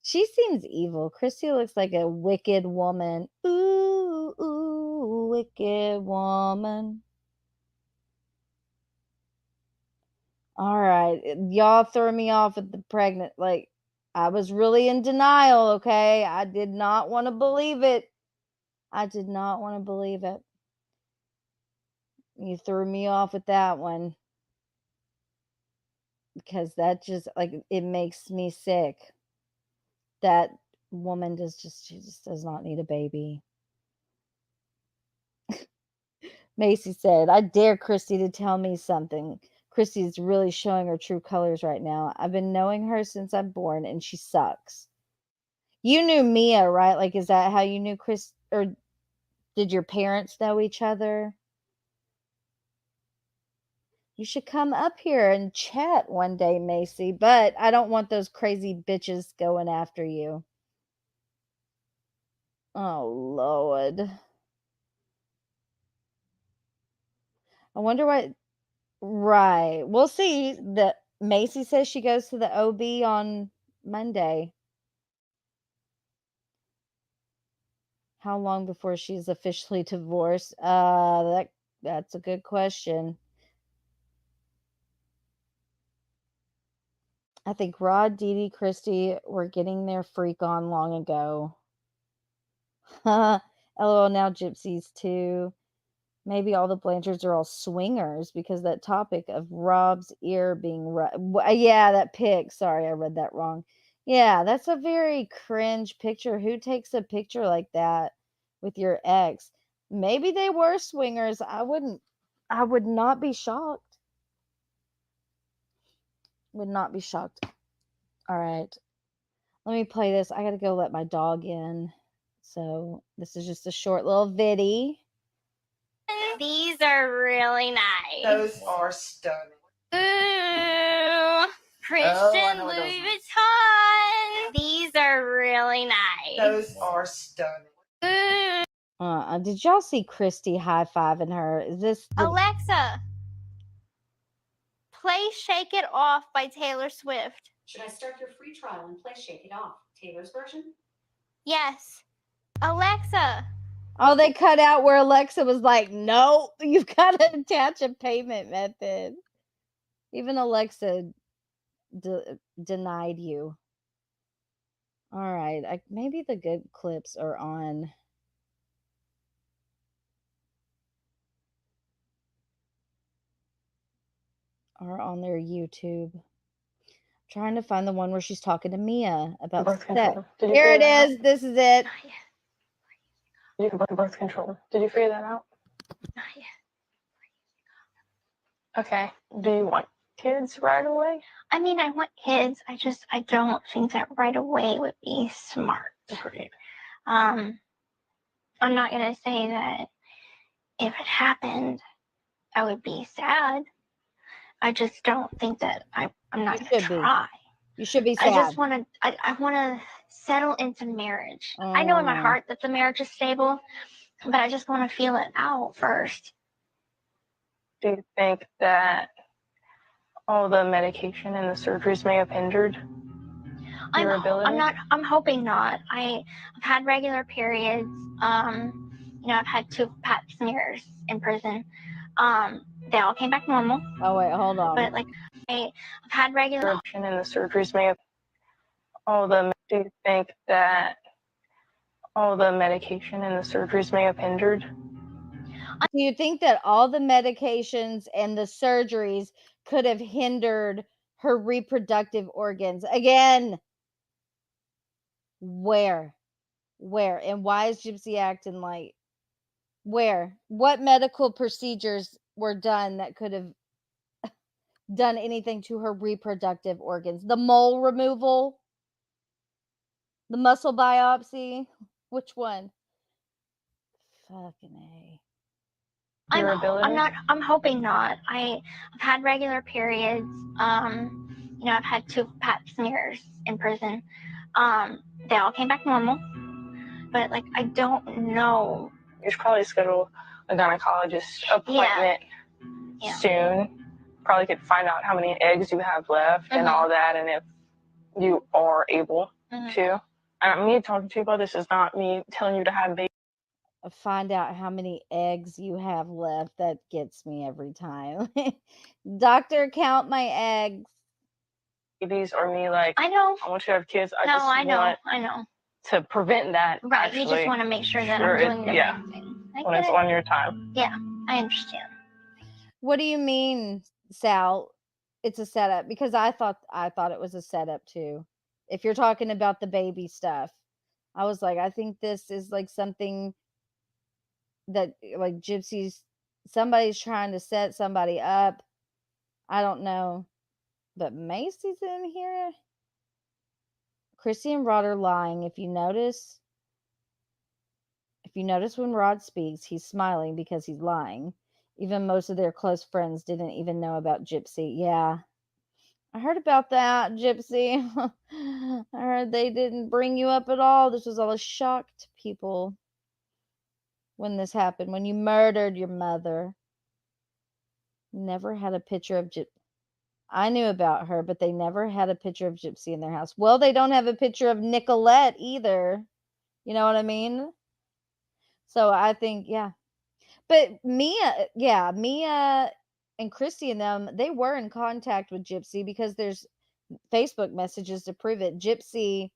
[SPEAKER 2] She seems evil. Christy looks like a wicked woman. Ooh, ooh, wicked woman. All right. Y'all throw me off with the pregnant. Like, I was really in denial, okay? I did not want to believe it. I did not want to believe it. You threw me off with that one. Because that just, like, it makes me sick. That woman she just does not need a baby. Macy said, I dare Christy to tell me something. Christy's really showing her true colors right now. I've been knowing her since I'm born, and she sucks. You knew Mia, right? Like, is that how you knew Chris? Or did your parents know each other? You should come up here and chat one day, Macy. But I don't want those crazy bitches going after you. Oh, Lord. I wonder what. Right. We'll see. The Macy says she goes to the OB on Monday. How long before she's officially divorced? That's a good question. I think Rod, Dee Dee, Christy were getting their freak on long ago. LOL, now gypsies too. Maybe all the Blanchards are all swingers because that topic of Rob's ear being yeah, that pic. Sorry, I read that wrong. Yeah, that's a very cringe picture. Who takes a picture like that with your ex? Maybe they were swingers. I would not be shocked. Would not be shocked. All right. Let me play this. I got to go let my dog in. So, this is just a short little viddy.
[SPEAKER 7] These are really nice.
[SPEAKER 5] Those are stunning.
[SPEAKER 7] Ooh, Christian Louis Vuitton. These are really nice.
[SPEAKER 5] Those are stunning.
[SPEAKER 7] Ooh.
[SPEAKER 2] Did y'all see Christy high-fiving her? Is this
[SPEAKER 7] Alexa, play Shake It Off by Taylor Swift.
[SPEAKER 8] Should I start your free trial and play Shake It Off, Taylor's version?
[SPEAKER 7] Yes. Alexa.
[SPEAKER 2] Oh, they cut out where Alexa was like, no, you've got to attach a payment method. Even Alexa denied you. All right. Maybe the good clips are on their YouTube. Trying to find the one where she's talking to Mia about
[SPEAKER 9] birth
[SPEAKER 2] sex.
[SPEAKER 9] control.
[SPEAKER 2] Here it is. This is it.
[SPEAKER 9] You can birth control. Did you figure that out?
[SPEAKER 7] Not yet.
[SPEAKER 9] Okay. Do you want kids right away?
[SPEAKER 4] I mean, I want kids. I don't think that right away would be smart.
[SPEAKER 9] Agreed.
[SPEAKER 4] I'm not gonna say that if it happened, I would be sad. I just don't think that I'm not gonna try.
[SPEAKER 2] You should be sad.
[SPEAKER 4] I wanna settle into marriage. I know in my heart that the marriage is stable, but I just want to feel it out first.
[SPEAKER 9] Do you think that all the medication and the surgeries may have hindered your ability?
[SPEAKER 4] I'm hoping not. I've had regular periods. I've had 2 pap smears in prison. They all came back normal.
[SPEAKER 2] Oh wait, hold on.
[SPEAKER 4] But I've had regular
[SPEAKER 9] and the surgeries may have do you think that all the medication and the surgeries may have hindered?
[SPEAKER 2] Do you think that all the medications and the surgeries could have hindered her reproductive organs? Again, where? And why is Gypsy acting like Where? What medical procedures were done that could have done anything to her reproductive organs? The mole removal? The muscle biopsy? Which one? Fucking A.
[SPEAKER 4] I'm hoping not. I've had regular periods. You know, I've had 2 pap smears in prison. They all came back normal. But like, I don't know.
[SPEAKER 9] You should probably schedule a gynecologist appointment soon. Probably could find out how many eggs you have left and all that, and if you are able to. And me talking to you about this is not me telling you to have babies.
[SPEAKER 2] Find out how many eggs you have left. That gets me every time. Doctor, count my eggs.
[SPEAKER 9] Babies or me like,
[SPEAKER 4] I know.
[SPEAKER 9] I want you to have kids.
[SPEAKER 4] I know.
[SPEAKER 9] To prevent that.
[SPEAKER 4] Right.
[SPEAKER 9] Actually,
[SPEAKER 4] you just want to make sure that I'm doing the right thing.
[SPEAKER 9] When it's on your time.
[SPEAKER 4] Yeah, I understand.
[SPEAKER 2] What do you mean, Sal? It's a setup? Because I thought it was a setup too. If you're talking about the baby stuff, I was like, I think this is like something that like somebody's trying to set somebody up. I don't know. But Macy's in here. Chrissy and Rod are lying. If you notice when Rod speaks, he's smiling because he's lying. Even most of their close friends didn't even know about Gypsy. Yeah. I heard about that, Gypsy. I heard they didn't bring you up at all. This was all a shock to people when this happened, when you murdered your mother. Never had a picture of Gypsy. I knew about her, but they never had a picture of Gypsy in their house. Well, they don't have a picture of Nicolette either. You know what I mean? So I think, yeah. But Mia and Christy and them, they were in contact with Gypsy because there's Facebook messages to prove it. Gypsy,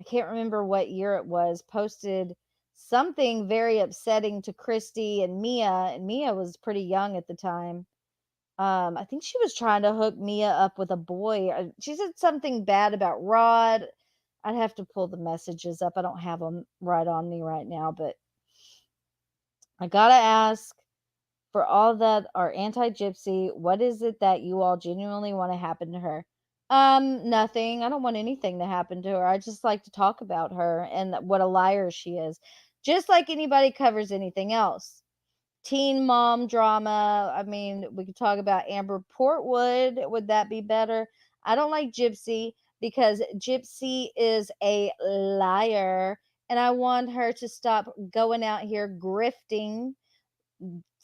[SPEAKER 2] I can't remember what year it was, posted something very upsetting to Christy and Mia was pretty young at the time. I think she was trying to hook Mia up with a boy. She said something bad about Rod. I'd have to pull the messages up. I don't have them right on me right now, but I gotta ask, for all that are anti-Gypsy, what is it that you all genuinely want to happen to her? Nothing. I don't want anything to happen to her. I just like to talk about her and what a liar she is. Just like anybody covers anything else. Teen mom drama. I mean, we could talk about Amber Portwood. Would that be better? I don't like Gypsy because Gypsy is a liar, and I want her to stop going out here grifting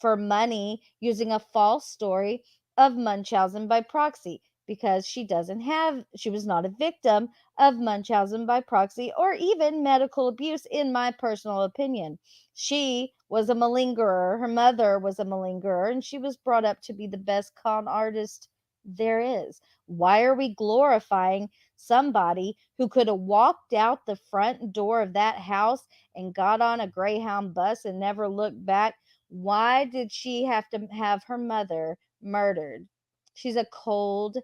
[SPEAKER 2] for money using a false story of Munchausen by proxy, because she was not a victim of Munchausen by proxy or even medical abuse, in my personal opinion. She was a malingerer. Her mother was a malingerer, and she was brought up to be the best con artist there is. Why are we glorifying somebody who could have walked out the front door of that house and got on a Greyhound bus and never looked back? Why did she have to have her mother murdered? She's a cold,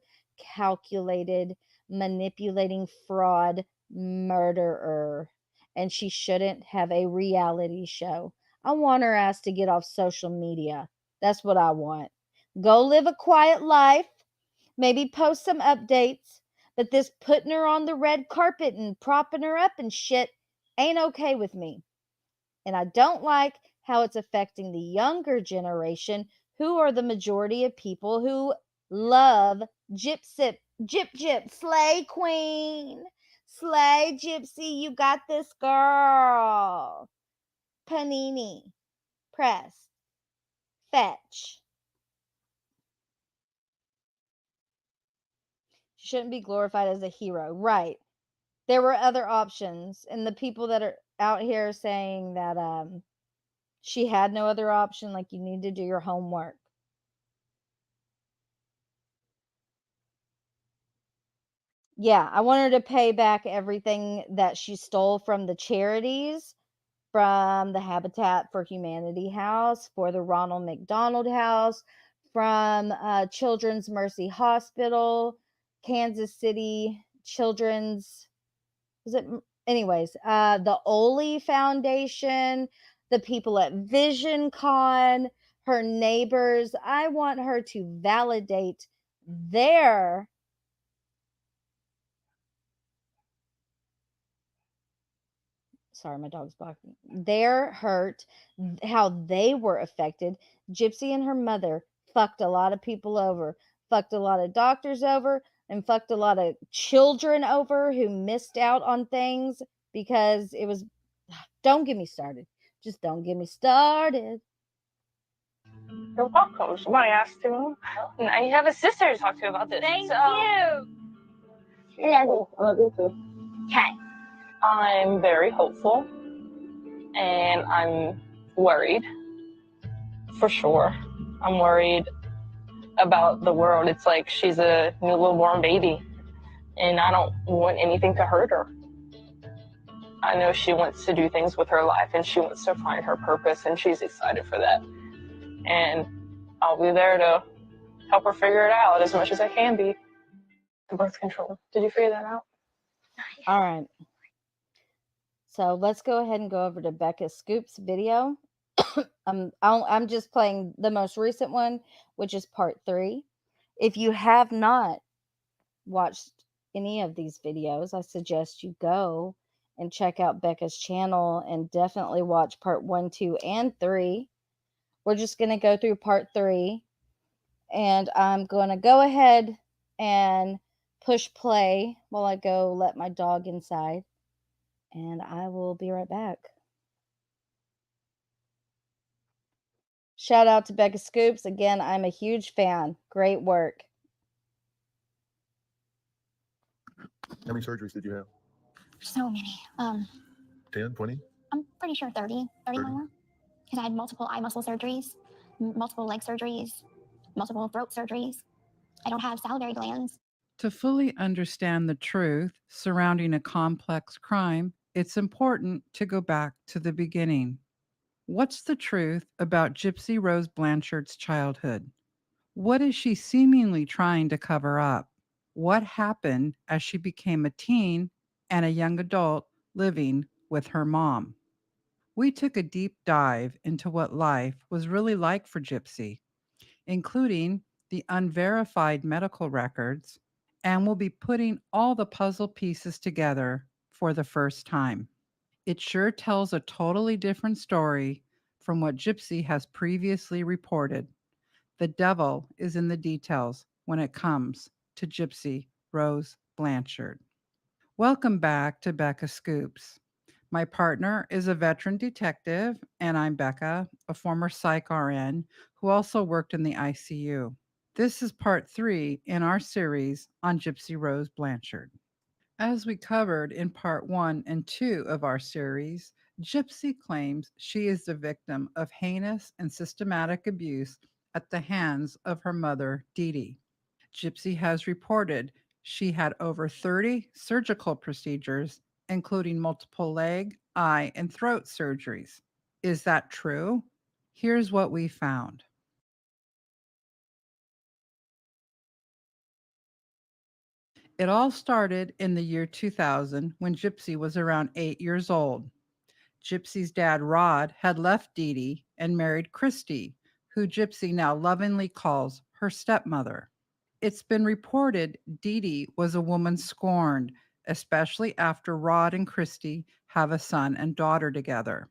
[SPEAKER 2] calculated, manipulating fraud murderer, and she shouldn't have a reality show. I want her ass to get off social media. That's what I want. Go live a quiet life, maybe post some updates, but this putting her on the red carpet and propping her up and shit ain't okay with me. And I don't like how it's affecting the younger generation, who are the majority of people who love Gyp, slay queen, slay Gypsy, you got this, girl. Panini, press, fetch. She shouldn't be glorified as a hero, right? There were other options, and the people that are out here saying that she had no other option, like, you need to do your homework. Yeah, I want her to pay back everything that she stole from the charities, from the Habitat for Humanity House, for the Ronald McDonald House, from Children's Mercy Hospital, Kansas City Children's, was it? Anyways, the Oli Foundation, the people at VisionCon, her neighbors. I want her to validate their sorry, my dog's barking. Their hurt, how they were affected. Gypsy and her mother fucked a lot of people over, fucked a lot of doctors over, and fucked a lot of children over who missed out on things because it was. Don't get me started. Just don't get me started.
[SPEAKER 9] You're welcome. Somebody asked to. Now you have a sister to talk to about this.
[SPEAKER 7] Thank
[SPEAKER 9] so.
[SPEAKER 7] you.
[SPEAKER 9] I love you too.
[SPEAKER 7] Okay.
[SPEAKER 9] I'm very hopeful, and I'm worried, for sure. I'm worried about the world. It's like she's a new little born baby, and I don't want anything to hurt her. I know she wants to do things with her life, and she wants to find her purpose, and she's excited for that. And I'll be there to help her figure it out as much as I can be. Birth control. Did you figure that out?
[SPEAKER 2] All right. So let's go ahead and go over to Becca Scoop's video. I'm just playing the most recent one, which is part 3. If you have not watched any of these videos, I suggest you go and check out Becca's channel and definitely watch part 1, 2, and 3. We're just going to go through part 3, and I'm going to go ahead and push play while I go let my dog inside, and I will be right back. Shout out to Becca Scoops. Again, I'm a huge fan. Great work.
[SPEAKER 10] How many surgeries did you have?
[SPEAKER 4] So many.
[SPEAKER 10] 10, 20?
[SPEAKER 4] I'm pretty sure 30 more. Because I had multiple eye muscle surgeries, multiple leg surgeries, multiple throat surgeries. I don't have salivary glands.
[SPEAKER 11] To fully understand the truth surrounding a complex crime, it's important to go back to the beginning. What's the truth about Gypsy Rose Blanchard's childhood? What is she seemingly trying to cover up? What happened as she became a teen and a young adult living with her mom? We took a deep dive into what life was really like for Gypsy, including the unverified medical records, and we'll be putting all the puzzle pieces together for the first time. It sure tells a totally different story from what Gypsy has previously reported. The devil is in the details when it comes to Gypsy Rose Blanchard. Welcome back to Becca Scoops. My partner is a veteran detective, and I'm Becca, a former psych RN who also worked in the ICU. This is part 3 in our series on Gypsy Rose Blanchard. As we covered in part 1 and 2 of our series, Gypsy claims she is the victim of heinous and systematic abuse at the hands of her mother, Dee Dee. Gypsy has reported she had over 30 surgical procedures, including multiple leg, eye, and throat surgeries. Is that true? Here's what we found. It all started in the year 2000 when Gypsy was around 8 years old. Gypsy's dad, Rod, had left Dee Dee and married Christy, who Gypsy now lovingly calls her stepmother. It's been reported Dee Dee was a woman scorned, especially after Rod and Christy have a son and daughter together.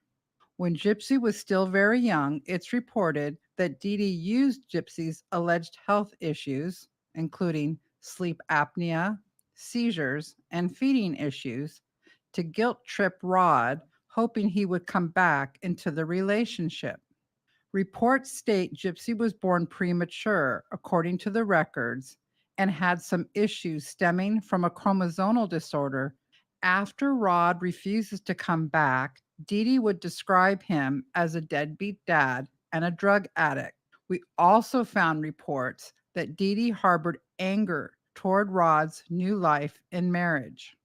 [SPEAKER 11] When Gypsy was still very young, it's reported that Dee Dee used Gypsy's alleged health issues, including sleep apnea, seizures, and feeding issues, to guilt trip Rod, hoping he would come back into the relationship. Reports state Gypsy was born premature, according to the records, and had some issues stemming from a chromosomal disorder. After Rod refuses to come back, Dee Dee would describe him as a deadbeat dad and a drug addict. We also found reports that Dee Dee harbored anger toward Rod's new life in marriage.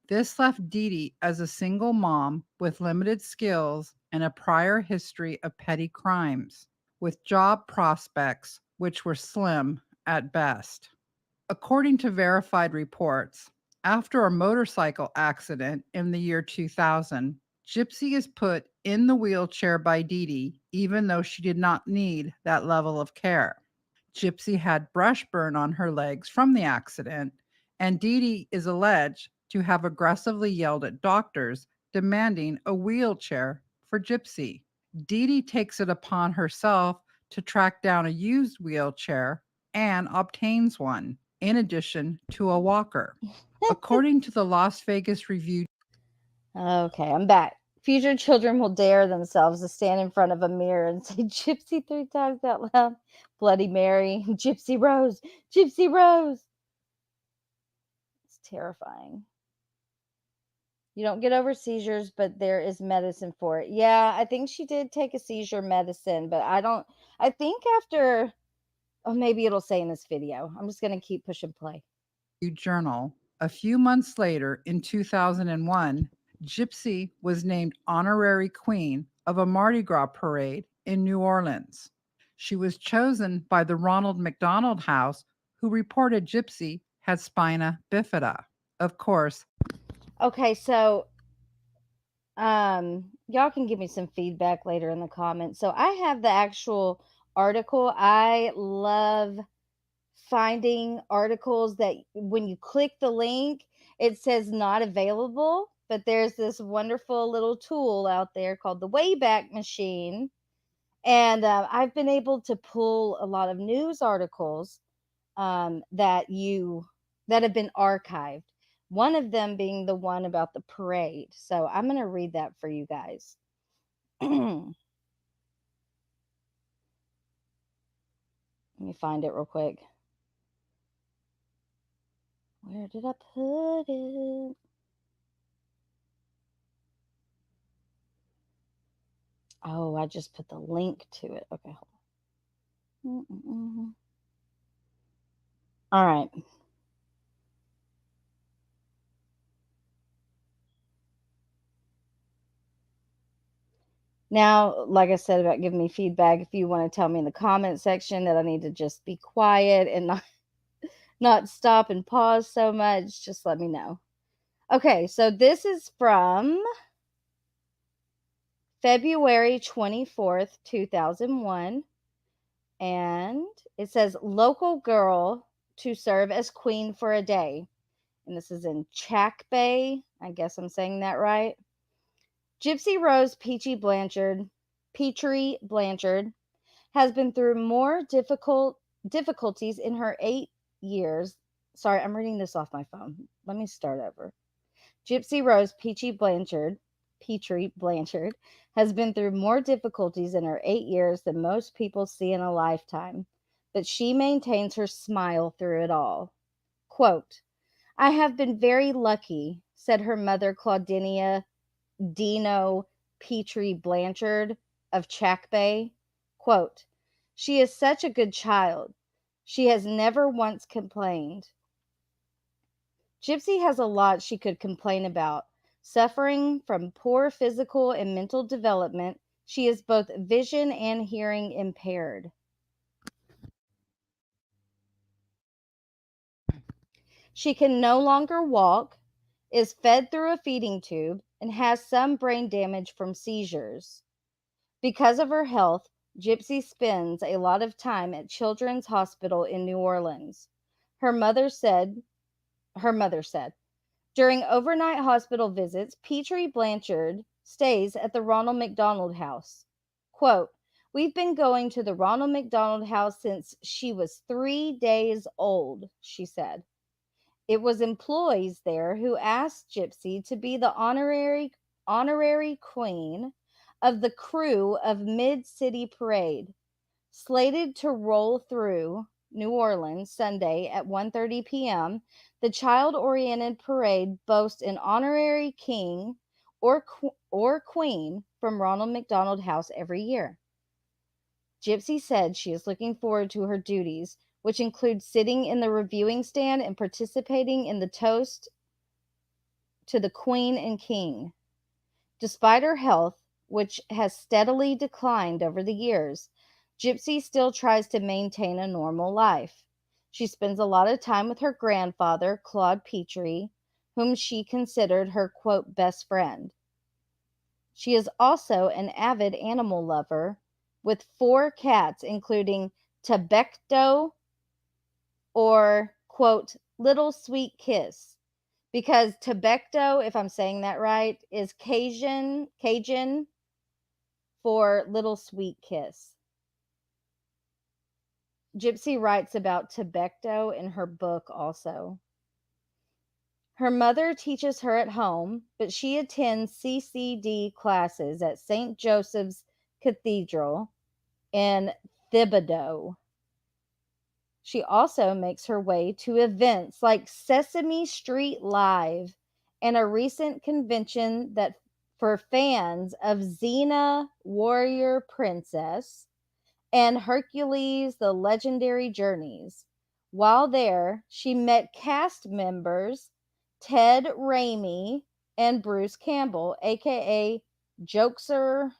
[SPEAKER 11] This left Dee Dee as a single mom with limited skills and a prior history of petty crimes, with job prospects which were slim at best. According to verified reports, after a motorcycle accident in the year 2000, Gypsy is put in the wheelchair by Dee Dee, even though she did not need that level of care. Gypsy had brush burn on her legs from the accident, and Dee Dee is alleged to have aggressively yelled at doctors demanding a wheelchair for Gypsy. Dee Dee takes it upon herself to track down a used wheelchair and obtains one, in addition to a walker. According to the Las Vegas Review.
[SPEAKER 2] Okay, I'm back. Future children will dare themselves to stand in front of a mirror and say Gypsy 3 times out loud. Bloody Mary, Gypsy Rose, Gypsy Rose. It's terrifying. You don't get over seizures, but there is medicine for it. Yeah, I think she did take a seizure medicine, but I think after, oh, maybe it'll say in this video. I'm just going to keep pushing play.
[SPEAKER 11] Journal. A few months later, in 2001, Gypsy was named honorary queen of a Mardi Gras parade in New Orleans. She was chosen by the Ronald McDonald House, who reported Gypsy had spina bifida. Of course.
[SPEAKER 2] Okay, so y'all can give me some feedback later in the comments. So I have the actual article. I love finding articles that when you click the link, it says not available, but there's this wonderful little tool out there called the Wayback Machine. And I've been able to pull a lot of news articles that have been archived. One of them being the one about the parade. So I'm going to read that for you guys. Let me find it real quick. Where did I put it? Oh, I just put the link to it. Okay, hold on. All right. Now, like I said about giving me feedback, if you want to tell me in the comment section that I need to just be quiet and not stop and pause so much, just let me know. Okay, so this is from February 24th, 2001. And it says, local girl to serve as queen for a day. And this is in Chack Bay. I guess I'm saying that right. Gypsy Rose Petrie Blanchard has been through more difficulties in her 8 years. Sorry, I'm reading this off my phone. Let me start over. Gypsy Rose Petrie Blanchard has been through more difficulties in her 8 years than most people see in a lifetime, but she maintains her smile through it all. Quote, I have been very lucky, said her mother, Claudinia Dino Petrie Blanchard of Chack Bay. Quote, she is such a good child. She has never once complained. Gypsy has a lot she could complain about. Suffering from poor physical and mental development, she is both vision and hearing impaired. She can no longer walk, is fed through a feeding tube, and has some brain damage from seizures. Because of her health, Gypsy spends a lot of time at Children's Hospital in New Orleans. Her mother said, during overnight hospital visits, Petrie Blanchard stays at the Ronald McDonald House. Quote, we've been going to the Ronald McDonald House since she was 3 days old, she said. It was employees there who asked Gypsy to be the honorary queen of the crew of Mid-City Parade, slated to roll through New Orleans Sunday at 1:30 p.m. The child-oriented parade boasts an honorary king or queen from Ronald McDonald House every year. Gypsy said she is looking forward to her duties, which include sitting in the reviewing stand and participating in the toast to the Queen and King. Despite her health, which has steadily declined over the years, Gypsy still tries to maintain a normal life. She spends a lot of time with her grandfather, Claude Petrie, whom she considered her, quote, best friend. She is also an avid animal lover with 4 cats, including Tebecto or, quote, Little Sweet Kiss. Because Tebecto, if I'm saying that right, is Cajun for Little Sweet Kiss. Gypsy writes about Tebecto in her book also. Her mother teaches her at home, but she attends CCD classes at St. Joseph's Cathedral in Thibodeau. She also makes her way to events like Sesame Street Live and a recent convention that for fans of Xena Warrior Princess and Hercules the Legendary Journeys. While there, she met cast members Ted Raimi and Bruce Campbell, aka Jokester,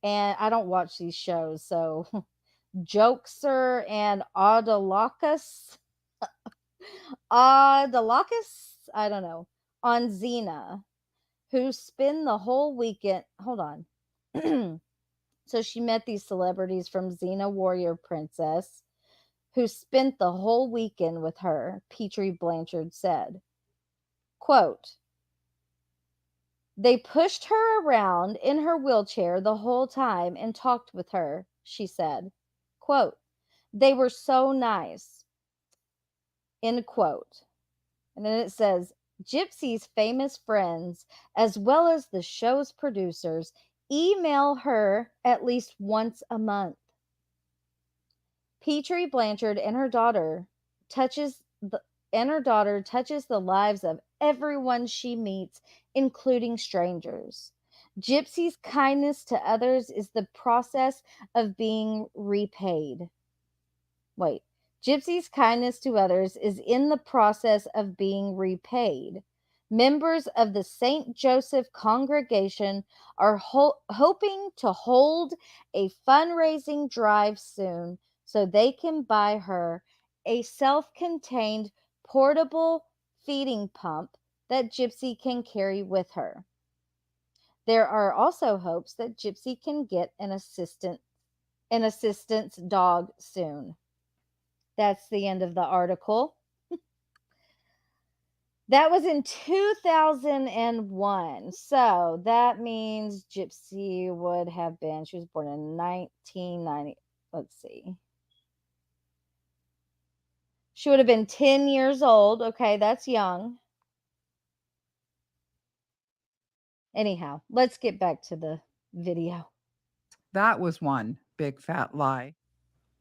[SPEAKER 2] and I don't watch these shows, so Jokester and Audalacus, I don't know, on Xena, who spend the whole weekend. Hold on. So she met these celebrities from Xena Warrior Princess who spent the whole weekend with her, Petrie Blanchard said. Quote, they pushed her around in her wheelchair the whole time and talked with her, she said. Quote, they were so nice. End quote. And then it says, Gypsy's famous friends, as well as the show's producers, email her at least once a month. Petrie Blanchard and her daughter touches the lives of everyone she meets, including strangers. Gypsy's kindness to others is the process of being repaid. Wait. Gypsy's kindness to others is in the process of being repaid. Members of the St. Joseph congregation are hoping to hold a fundraising drive soon so they can buy her a self-contained portable feeding pump that Gypsy can carry with her. There are also hopes that Gypsy can get an assistance dog soon. That's the end of the article. That was in 2001. So that means Gypsy would have been, she was born in 1990. Let's see. She would have been 10 years old. Okay, that's young. Anyhow, let's get back to the video.
[SPEAKER 11] That was one big fat lie.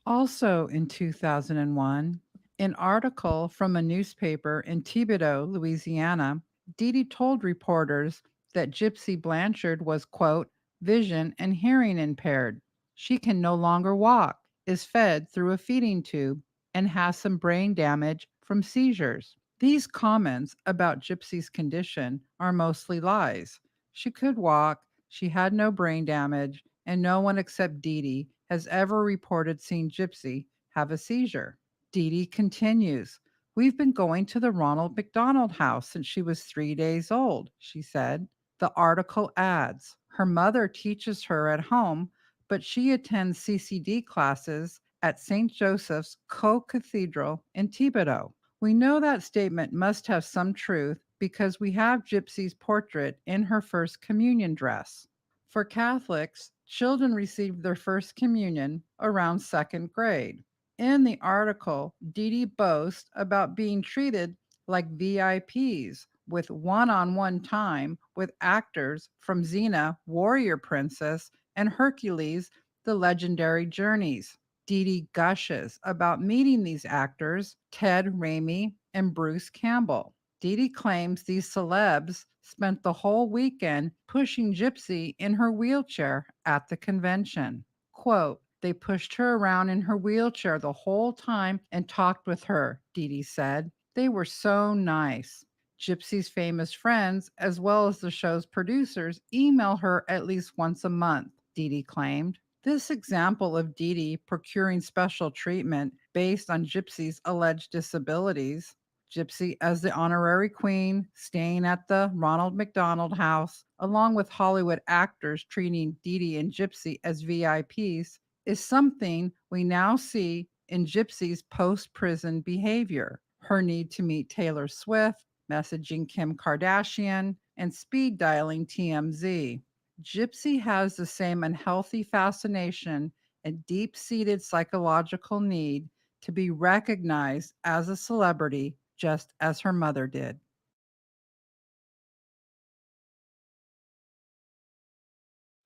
[SPEAKER 11] Also in 2001, an article from a newspaper in Thibodaux, Louisiana, Dee Dee told reporters that Gypsy Blanchard was, quote, vision and hearing impaired. She can no longer walk, is fed through a feeding tube, and has some brain damage from seizures. These comments about Gypsy's condition are mostly lies. She could walk, she had no brain damage, and no one except Dee Dee has ever reported seeing Gypsy have a seizure. Dee Dee continues, we've been going to the Ronald McDonald House since she was 3 days old, she said. The article adds, her mother teaches her at home, but she attends CCD classes at St. Joseph's Co-Cathedral in Thibodaux. We know that statement must have some truth because we have Gypsy's portrait in her first communion dress. For Catholics, children received their first communion around second grade. In the article, Dee Dee boasts about being treated like VIPs with one-on-one time with actors from Xena, Warrior Princess, and Hercules, the Legendary Journeys. Dee Dee gushes about meeting these actors, Ted Raimi and Bruce Campbell. Dee Dee claims these celebs spent the whole weekend pushing Gypsy in her wheelchair at the convention. Quote, they pushed her around in her wheelchair the whole time and talked with her, Dee Dee said. They were so nice. Gypsy's famous friends, as well as the show's producers, email her at least once a month, Dee Dee claimed. This example of Dee Dee procuring special treatment based on Gypsy's alleged disabilities Gypsy as the honorary queen, staying at the Ronald McDonald House, along with Hollywood actors treating Dee Dee and Gypsy as VIPs, is something we now see in Gypsy's post prison behavior. Her need to meet Taylor Swift, messaging Kim Kardashian, and speed dialing TMZ. Gypsy has the same unhealthy fascination and deep seated psychological need to be recognized as a celebrity, just as her mother did.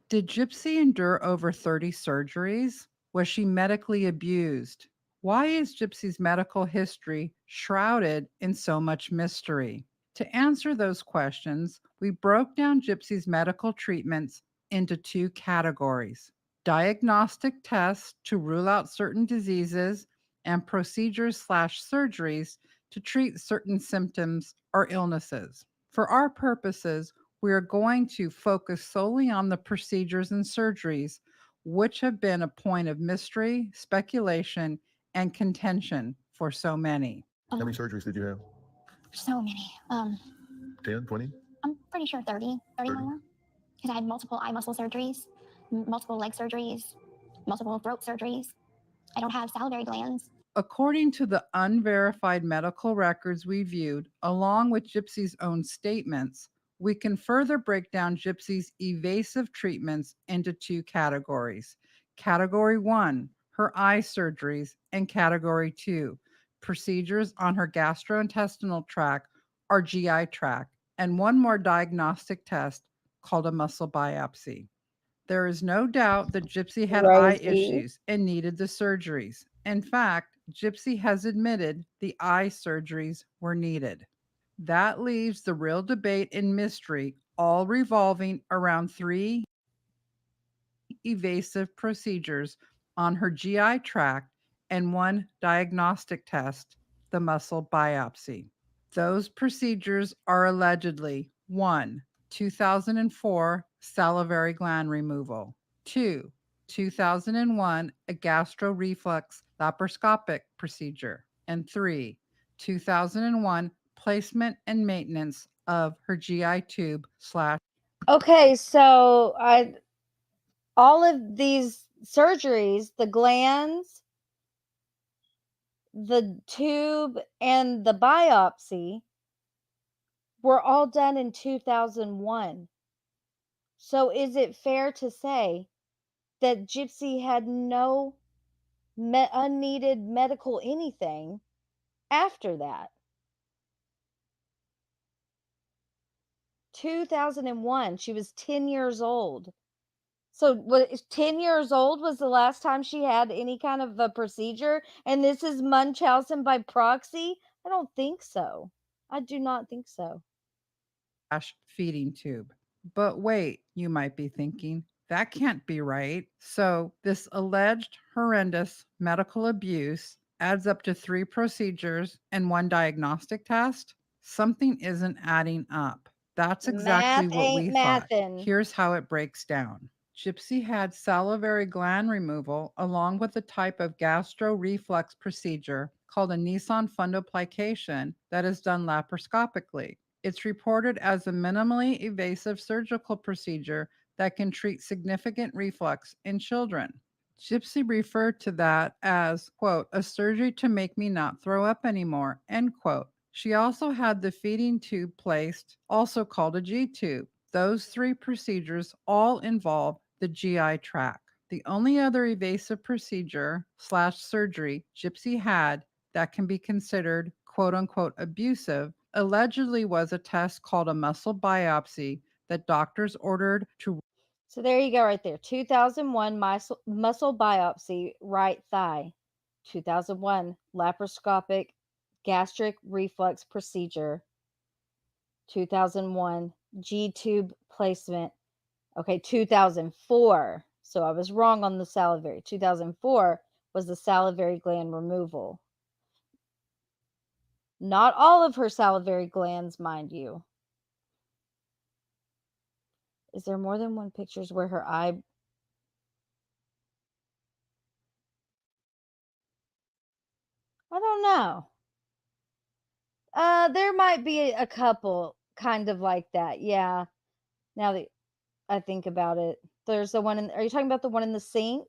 [SPEAKER 11] Did Gypsy endure over 30 surgeries? Was she medically abused? Why is Gypsy's medical history shrouded in so much mystery? To answer those questions, we broke down Gypsy's medical treatments into two categories: diagnostic tests to rule out certain diseases, and procedures/surgeries to treat certain symptoms or illnesses. For our purposes, we are going to focus solely on the procedures and surgeries, which have been a point of mystery, speculation, and contention for so many.
[SPEAKER 10] How many surgeries did you have?
[SPEAKER 4] So many.
[SPEAKER 10] 10, 20?
[SPEAKER 4] I'm pretty sure 30 more. Because I had multiple eye muscle surgeries, multiple leg surgeries, multiple throat surgeries. I don't have salivary glands.
[SPEAKER 11] According to the unverified medical records we viewed, along with Gypsy's own statements, we can further break down Gypsy's evasive treatments into two categories. Category 1, her eye surgeries, and Category 2, procedures on her gastrointestinal tract or GI tract, and one more diagnostic test called a muscle biopsy. There is no doubt that Gypsy had eye issues and needed the surgeries. In fact, Gypsy has admitted the eye surgeries were needed. That leaves the real debate and mystery, all revolving around three evasive procedures on her GI tract and one diagnostic test, the muscle biopsy. Those procedures are allegedly 1. 2004 salivary gland removal, 2. 2001 a gastroreflex laparoscopic procedure, and 3. 2001 placement and maintenance of her GI tube slash.
[SPEAKER 2] Okay, so all of these surgeries, the glands, the tube, and the biopsy were all done in 2001. So is it fair to say that Gypsy had no unneeded medical anything after that? 2001, she was 10 years old. So what, 10 years old was the last time she had any kind of a procedure, and this is Munchausen by proxy? I don't think so. I do not think so.
[SPEAKER 11] Feeding tube. But wait, you might be thinking, that can't be right. So, this alleged horrendous medical abuse adds up to 3 procedures and 1 diagnostic test? Something isn't adding up. That's exactly
[SPEAKER 2] Math
[SPEAKER 11] what we
[SPEAKER 2] ain't
[SPEAKER 11] thought.
[SPEAKER 2] mathin'.
[SPEAKER 11] Here's how it breaks down. Gypsy had salivary gland removal along with a type of gastroreflex procedure called a Nissen fundoplication that is done laparoscopically. It's reported as a minimally invasive surgical procedure that can treat significant reflux in children. Gypsy referred to that as, quote, a surgery to make me not throw up anymore, end quote. She also had the feeding tube placed, also called a G tube. Those 3 procedures all involve the GI tract. The only other evasive procedure/surgery Gypsy had that can be considered quote unquote abusive allegedly was a test called a muscle biopsy that doctors ordered to.
[SPEAKER 2] So there you go, right there. 2001 muscle biopsy, right thigh. 2001 laparoscopic gastric reflux procedure. 2001 G tube placement. Okay, 2004. So I was wrong on the salivary. 2004 was the salivary gland removal. Not all of her salivary glands, mind you. Is there more than one pictures where her eye? I don't know. There might be a couple kind of like that. Yeah. Now that I think about it, there's the one in. Are you talking about the one in the sink?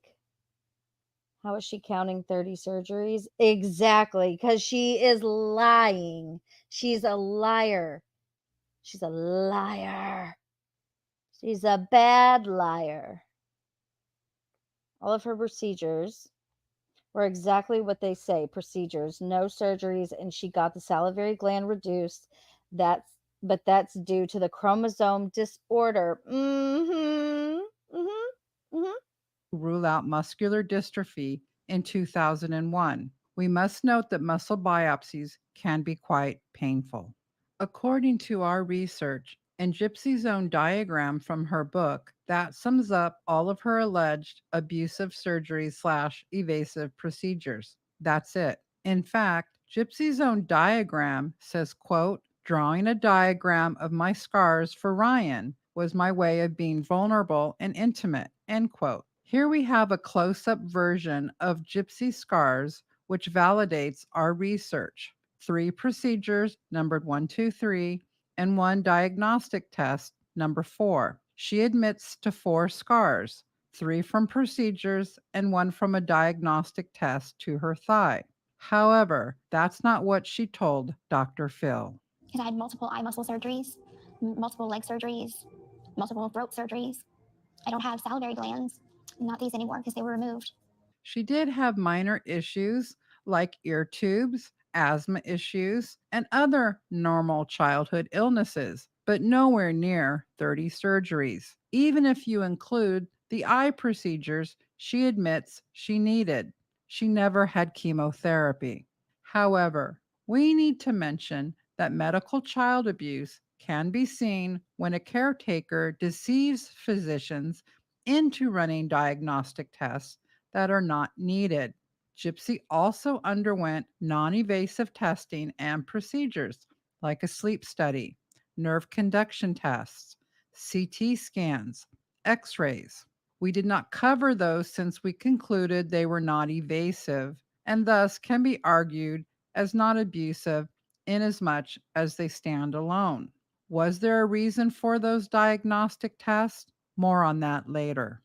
[SPEAKER 2] How is she counting 30 surgeries? Exactly, because she is lying. She's a liar. She's a liar. She's a bad liar. All of her procedures were exactly what they say, procedures, no surgeries, and she got the salivary gland reduced. That's due to the chromosome disorder.
[SPEAKER 11] Rule out muscular dystrophy in 2001. We must note that muscle biopsies can be quite painful. According to our research and Gypsy's own diagram from her book, that sums up all of her alleged abusive surgeries/evasive procedures. That's it. In fact, Gypsy's own diagram says, quote, drawing a diagram of my scars for Ryan was my way of being vulnerable and intimate, end quote. Here we have a close-up version of Gypsy's scars, which validates our research. 3 procedures, numbered 1, 2, 3, and 1 diagnostic test, number 4. She admits to 4 scars, 3 from procedures and 1 from a diagnostic test to her thigh. However, that's not what she told Dr. Phil.
[SPEAKER 12] Because I had multiple eye muscle surgeries, multiple leg surgeries, multiple throat surgeries. I don't have salivary glands, not these anymore because they were removed.
[SPEAKER 11] She did have minor issues like ear tubes, asthma issues, and other normal childhood illnesses, but nowhere near 30 surgeries, even if you include the eye procedures she admits she needed. She never had chemotherapy. However, we need to mention that medical child abuse can be seen when a caretaker deceives physicians into running diagnostic tests that are not needed. Gypsy also underwent non invasive testing and procedures like a sleep study, nerve conduction tests, CT scans, x rays. We did not cover those since we concluded they were not evasive and thus can be argued as not abusive inasmuch as they stand alone. Was there a reason for those diagnostic tests? More on that later.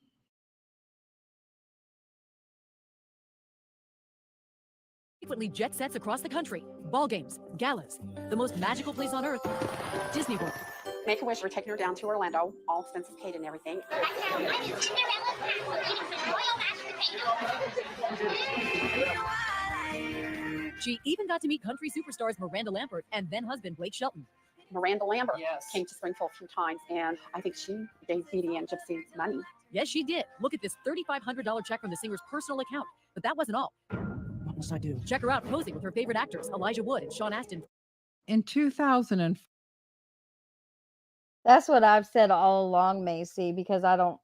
[SPEAKER 13] Frequently jet sets across the country, ball games, galas, the most magical place on earth, Disney World.
[SPEAKER 14] Make-A-Wish, we're taking her down to Orlando, all expenses paid and everything.
[SPEAKER 13] She even got to meet country superstars Miranda Lambert and then husband Blake Shelton.
[SPEAKER 14] Miranda Lambert came to Springfield a few times, and I think she gave Dee Dee and Gypsy money.
[SPEAKER 13] Yes, she did. Look at this $3,500 check from the singer's personal account. But that wasn't all. What must I do? Check her out posing with her favorite actors, Elijah Wood and Sean Astin.
[SPEAKER 11] In 2004,
[SPEAKER 2] That's what I've said all along, Macy, because I don't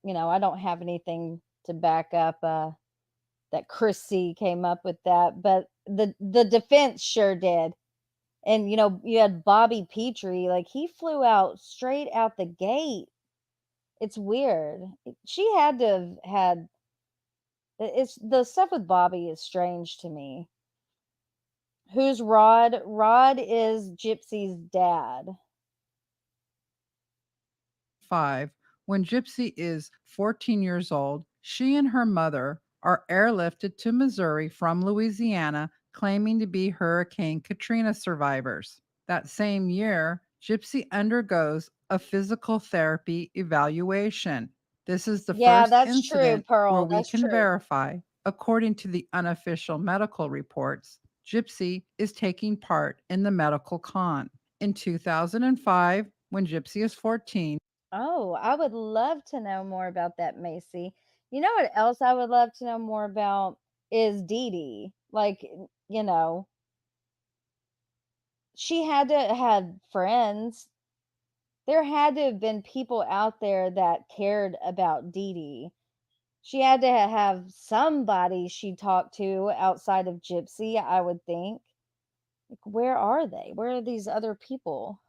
[SPEAKER 2] have anything to back up that Chris C came up with that, but the defense sure did. And you had Bobby Petrie, like he flew out straight out the gate. It's weird. She had to have had it's the stuff with Bobby is strange to me. Who's Rod? Rod is Gypsy's dad.
[SPEAKER 11] 5, when Gypsy is 14 years old, she and her mother are airlifted to Missouri from Louisiana, claiming to be Hurricane Katrina survivors. That same year, Gypsy undergoes a physical therapy evaluation. This is the first
[SPEAKER 2] that's true,
[SPEAKER 11] incident
[SPEAKER 2] Pearl.
[SPEAKER 11] where we
[SPEAKER 2] That's
[SPEAKER 11] can
[SPEAKER 2] true.
[SPEAKER 11] verify, according to the unofficial medical reports, Gypsy is taking part in the medical con. In 2005, when Gypsy is 14,
[SPEAKER 2] Oh, I would love to know more about that, Macy. You know what else I would love to know more about is Dee Dee. Like, she had to have friends. There had to have been people out there that cared about Dee Dee. She had to have somebody she talked to outside of Gypsy, I would think. Like, where are they? Where are these other people?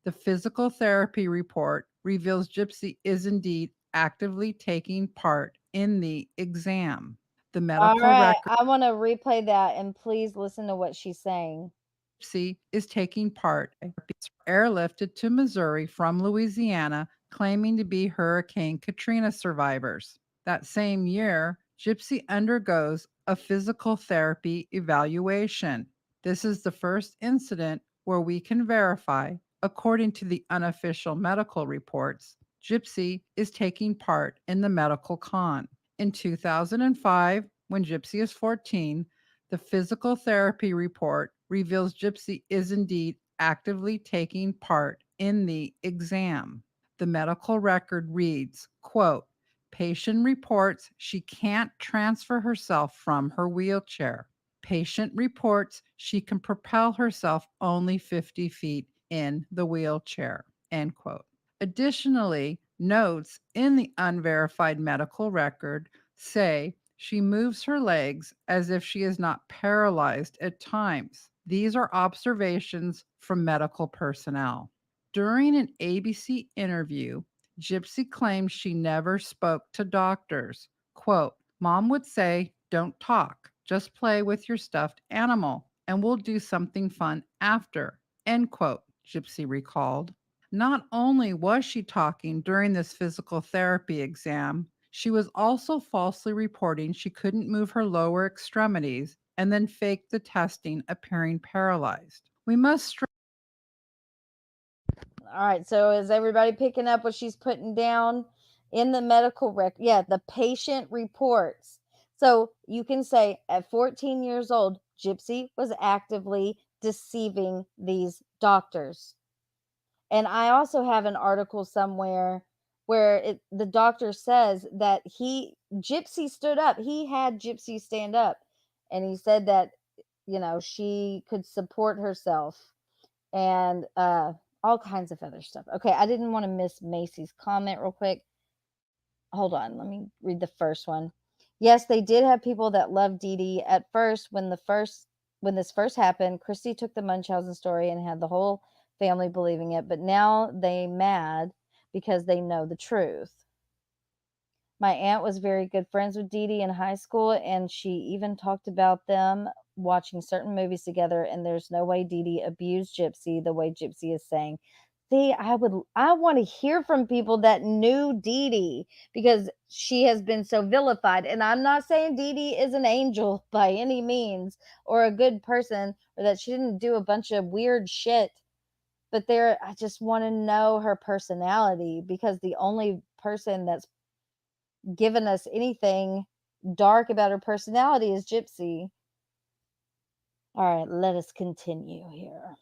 [SPEAKER 11] the physical therapy report reveals Gypsy is indeed actively taking part in the exam. The
[SPEAKER 2] All
[SPEAKER 11] medical
[SPEAKER 2] right,
[SPEAKER 11] record
[SPEAKER 2] I want to replay that and please listen to what she's saying.
[SPEAKER 11] Gypsy is taking part airlifted to Missouri from Louisiana, claiming to be Hurricane Katrina survivors. That same year, Gypsy undergoes a physical therapy evaluation. This is the first incident where we can verify, according to the unofficial medical reports, Gypsy is taking part in the medical con. In 2005, when Gypsy is 14, the physical therapy report reveals Gypsy is indeed actively taking part in the exam. The medical record reads, quote, patient reports she can't transfer herself from her wheelchair. Patient reports she can propel herself only 50 feet in the wheelchair, end quote. Additionally, notes in the unverified medical record say she moves her legs as if she is not paralyzed at times. These are observations from medical personnel. During an ABC interview, Gypsy claimed she never spoke to doctors. Quote, Mom would say, don't talk, just play with your stuffed animal, and we'll do something fun after, end quote, Gypsy recalled. Not only was she talking during this physical therapy exam, she was also falsely reporting she couldn't move her lower extremities and then faked the testing appearing paralyzed. We must
[SPEAKER 2] All right, so is everybody picking up what she's putting down in the medical record? Yeah, the patient reports. So you can say at 14 years old, Gypsy was actively deceiving these doctors. And I also have an article somewhere where the doctor says that Gypsy stood up. He had Gypsy stand up, and he said that, she could support herself and all kinds of other stuff. Okay, I didn't want to miss Macy's comment real quick. Hold on, let me read the first one. Yes, they did have people that loved Dee Dee at first. When this first happened, Christy took the Munchausen story and had the whole family believing it, but now they mad because they know the truth. My aunt was very good friends with Dee Dee in high school, and she even talked about them watching certain movies together, and there's no way Dee Dee abused Gypsy the way Gypsy is saying. See, I want to hear from people that knew Dee Dee because she has been so vilified. And I'm not saying Dee Dee is an angel by any means or a good person or that she didn't do a bunch of weird shit. But I just want to know her personality because the only person that's given us anything dark about her personality is Gypsy. All right, let us continue here.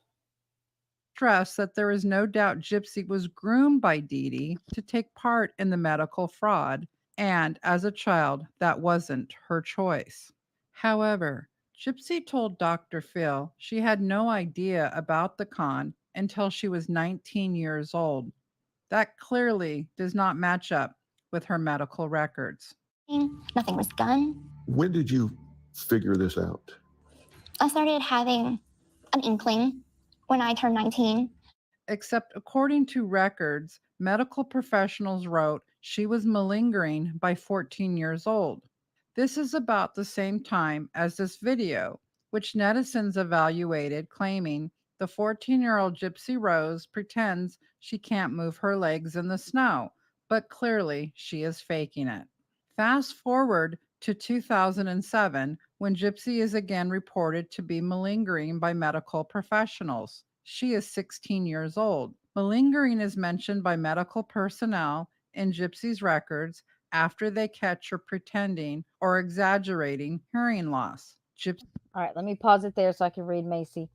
[SPEAKER 11] stress that there is no doubt Gypsy was groomed by Dee Dee to take part in the medical fraud, and as a child, that wasn't her choice. However, Gypsy told Dr. Phil she had no idea about the con until she was 19 years old. That clearly does not match up with her medical records.
[SPEAKER 12] Nothing was done.
[SPEAKER 10] When did you figure this out?
[SPEAKER 12] I started having an inkling when I turned 19.
[SPEAKER 11] Except according to records, medical professionals wrote she was malingering by 14 years old. This is about the same time as this video, which netizens evaluated, claiming the 14-year-old Gypsy Rose pretends she can't move her legs in the snow, but clearly she is faking it. Fast forward to 2007, when Gypsy is again reported to be malingering by medical professionals. She is 16 years old. Malingering is mentioned by medical personnel in Gypsy's records after they catch her pretending or exaggerating hearing loss.
[SPEAKER 2] All right, let me pause it there so I can read Macy.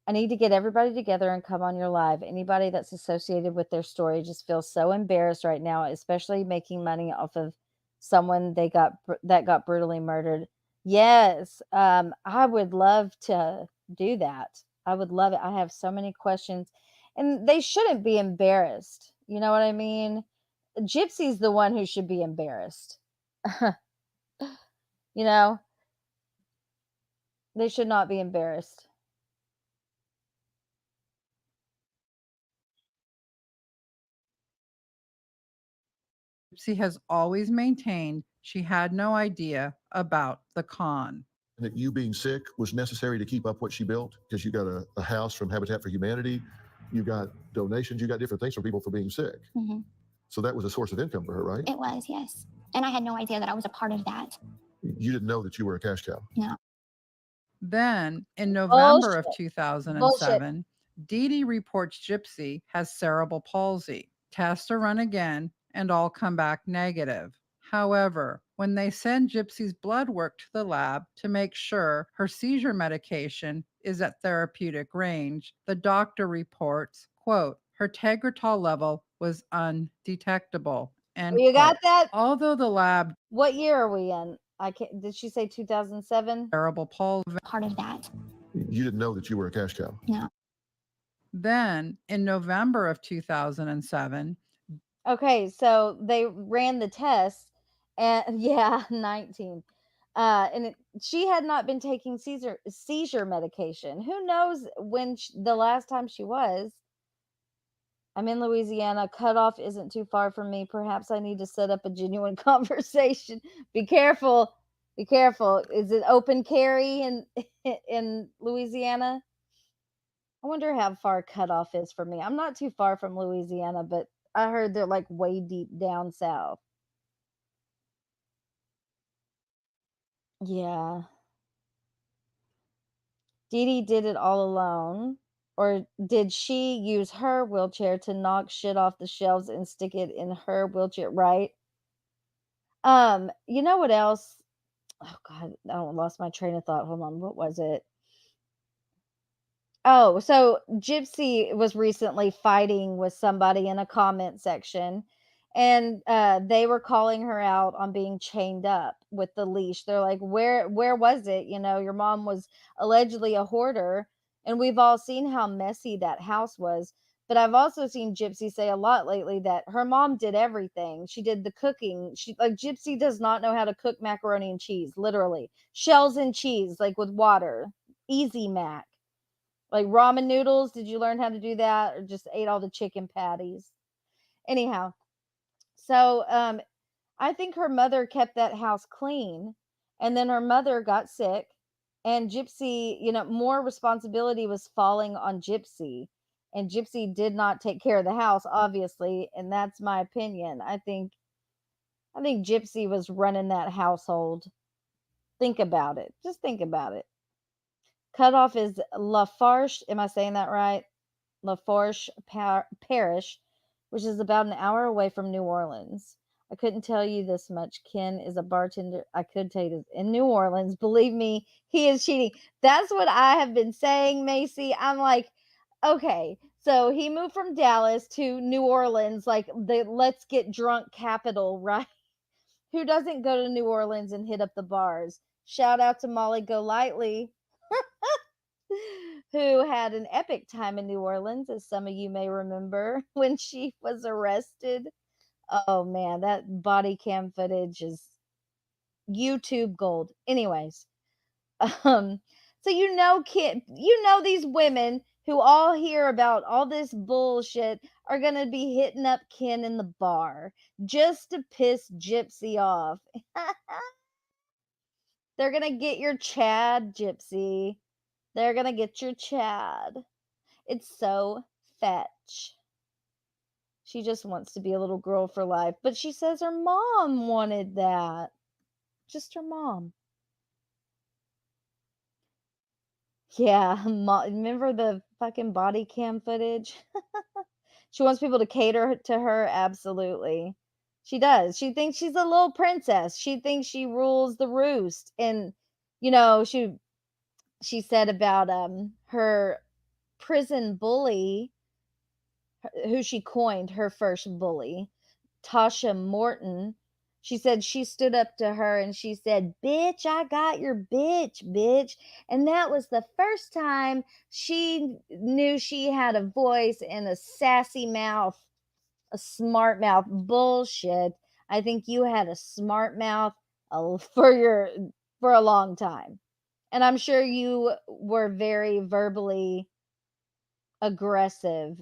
[SPEAKER 2] I need to get everybody together and come on your live. Anybody that's associated with their story just feels so embarrassed right now, especially making money off of someone that got brutally murdered. Yes, I would love to do that. I would love it. I have so many questions, and they shouldn't be embarrassed. You know what I mean? Gypsy's the one who should be embarrassed. You know, they should not be embarrassed.
[SPEAKER 11] Gypsy has always maintained she had no idea about the con.
[SPEAKER 10] That you being sick was necessary to keep up what she built, because you got a house from Habitat for Humanity, you got donations, you got different things from people for being sick.
[SPEAKER 12] Mm-hmm.
[SPEAKER 10] So that was a source of income for her, right?
[SPEAKER 12] It was, yes. And I had no idea that I was a part of that.
[SPEAKER 10] You didn't know that you were a cash cow.
[SPEAKER 12] No.
[SPEAKER 11] Then, in November of
[SPEAKER 2] Bullshit.
[SPEAKER 11] 2007, Dee Dee reports Gypsy has cerebral palsy. Tests are run again and all come back negative. However, when they send Gypsy's blood work to the lab to make sure her seizure medication is at therapeutic range, the doctor reports, quote, her Tegretol level was undetectable. End
[SPEAKER 2] You got
[SPEAKER 11] quote.
[SPEAKER 2] that?
[SPEAKER 11] Although the lab
[SPEAKER 2] What year are we in? I can't. Did she say 2007?
[SPEAKER 11] cerebral palsy.
[SPEAKER 12] Part of that.
[SPEAKER 10] You didn't know that you were a cash cow.
[SPEAKER 12] No.
[SPEAKER 11] Then, in November of 2007,
[SPEAKER 2] Okay, so they ran the test, and yeah, 19. She had not been taking seizure medication. Who knows when the last time she was? I'm in Louisiana. Cutoff isn't too far from me. Perhaps I need to set up a genuine conversation. Be careful. Be careful. Is it open carry in in Louisiana? I wonder how far cutoff is for me. I'm not too far from Louisiana, but I heard they're like way deep down south. Yeah. Dee Dee did it all alone. Or did she use her wheelchair to knock shit off the shelves and stick it in her wheelchair? Right. You know what else? Oh God, I lost my train of thought. Hold on. What was it? Oh, so Gypsy was recently fighting with somebody in a comment section, and they were calling her out on being chained up with the leash. They're like, where was it? You know, your mom was allegedly a hoarder, and we've all seen how messy that house was. But I've also seen Gypsy say a lot lately that her mom did everything. She did the cooking. She like Gypsy does not know how to cook macaroni and cheese, literally. Shells and cheese, like with water. Easy Mac. Like ramen noodles, did you learn how to do that or just ate all the chicken patties? Anyhow, so I think her mother kept that house clean, and then her mother got sick, and Gypsy, you know, more responsibility was falling on Gypsy, and Gypsy did not take care of the house, obviously, and that's my opinion. I think Gypsy was running that household. Think about it. Just think about it. Cutoff is Lafarge. Am I saying that right? Lafarge Parish, which is about an hour away from New Orleans. I couldn't tell you this much. Ken is a bartender. I could tell you this in New Orleans. Believe me, he is cheating. That's what I have been saying, Macy. I'm like, okay, so he moved from Dallas to New Orleans, like the let's get drunk capital, right? Who doesn't go to New Orleans and hit up the bars? Shout out to Molly Golightly, who had an epic time in New Orleans, as some of you may remember, when she was arrested. Oh man, that body cam footage is YouTube gold. Anyways, so you know these women who all hear about all this bullshit are gonna be hitting up Ken in the bar just to piss Gypsy off. They're gonna get your Chad, Gypsy. They're gonna get your Chad. It's so fetch. She just wants to be a little girl for life. But she says her mom wanted that. Just her mom. Yeah, remember the fucking body cam footage? She wants people to cater to her. Absolutely. She does. She thinks she's a little princess. She thinks she rules the roost. And, you know, she said about her prison bully, who she coined her first bully, Tasha Morton. She said she stood up to her and she said, "Bitch, I got your bitch, bitch." And that was the first time she knew she had a voice and a sassy mouth, a smart mouth. Bullshit. I think you had a smart mouth for a long time. And I'm sure you were very verbally aggressive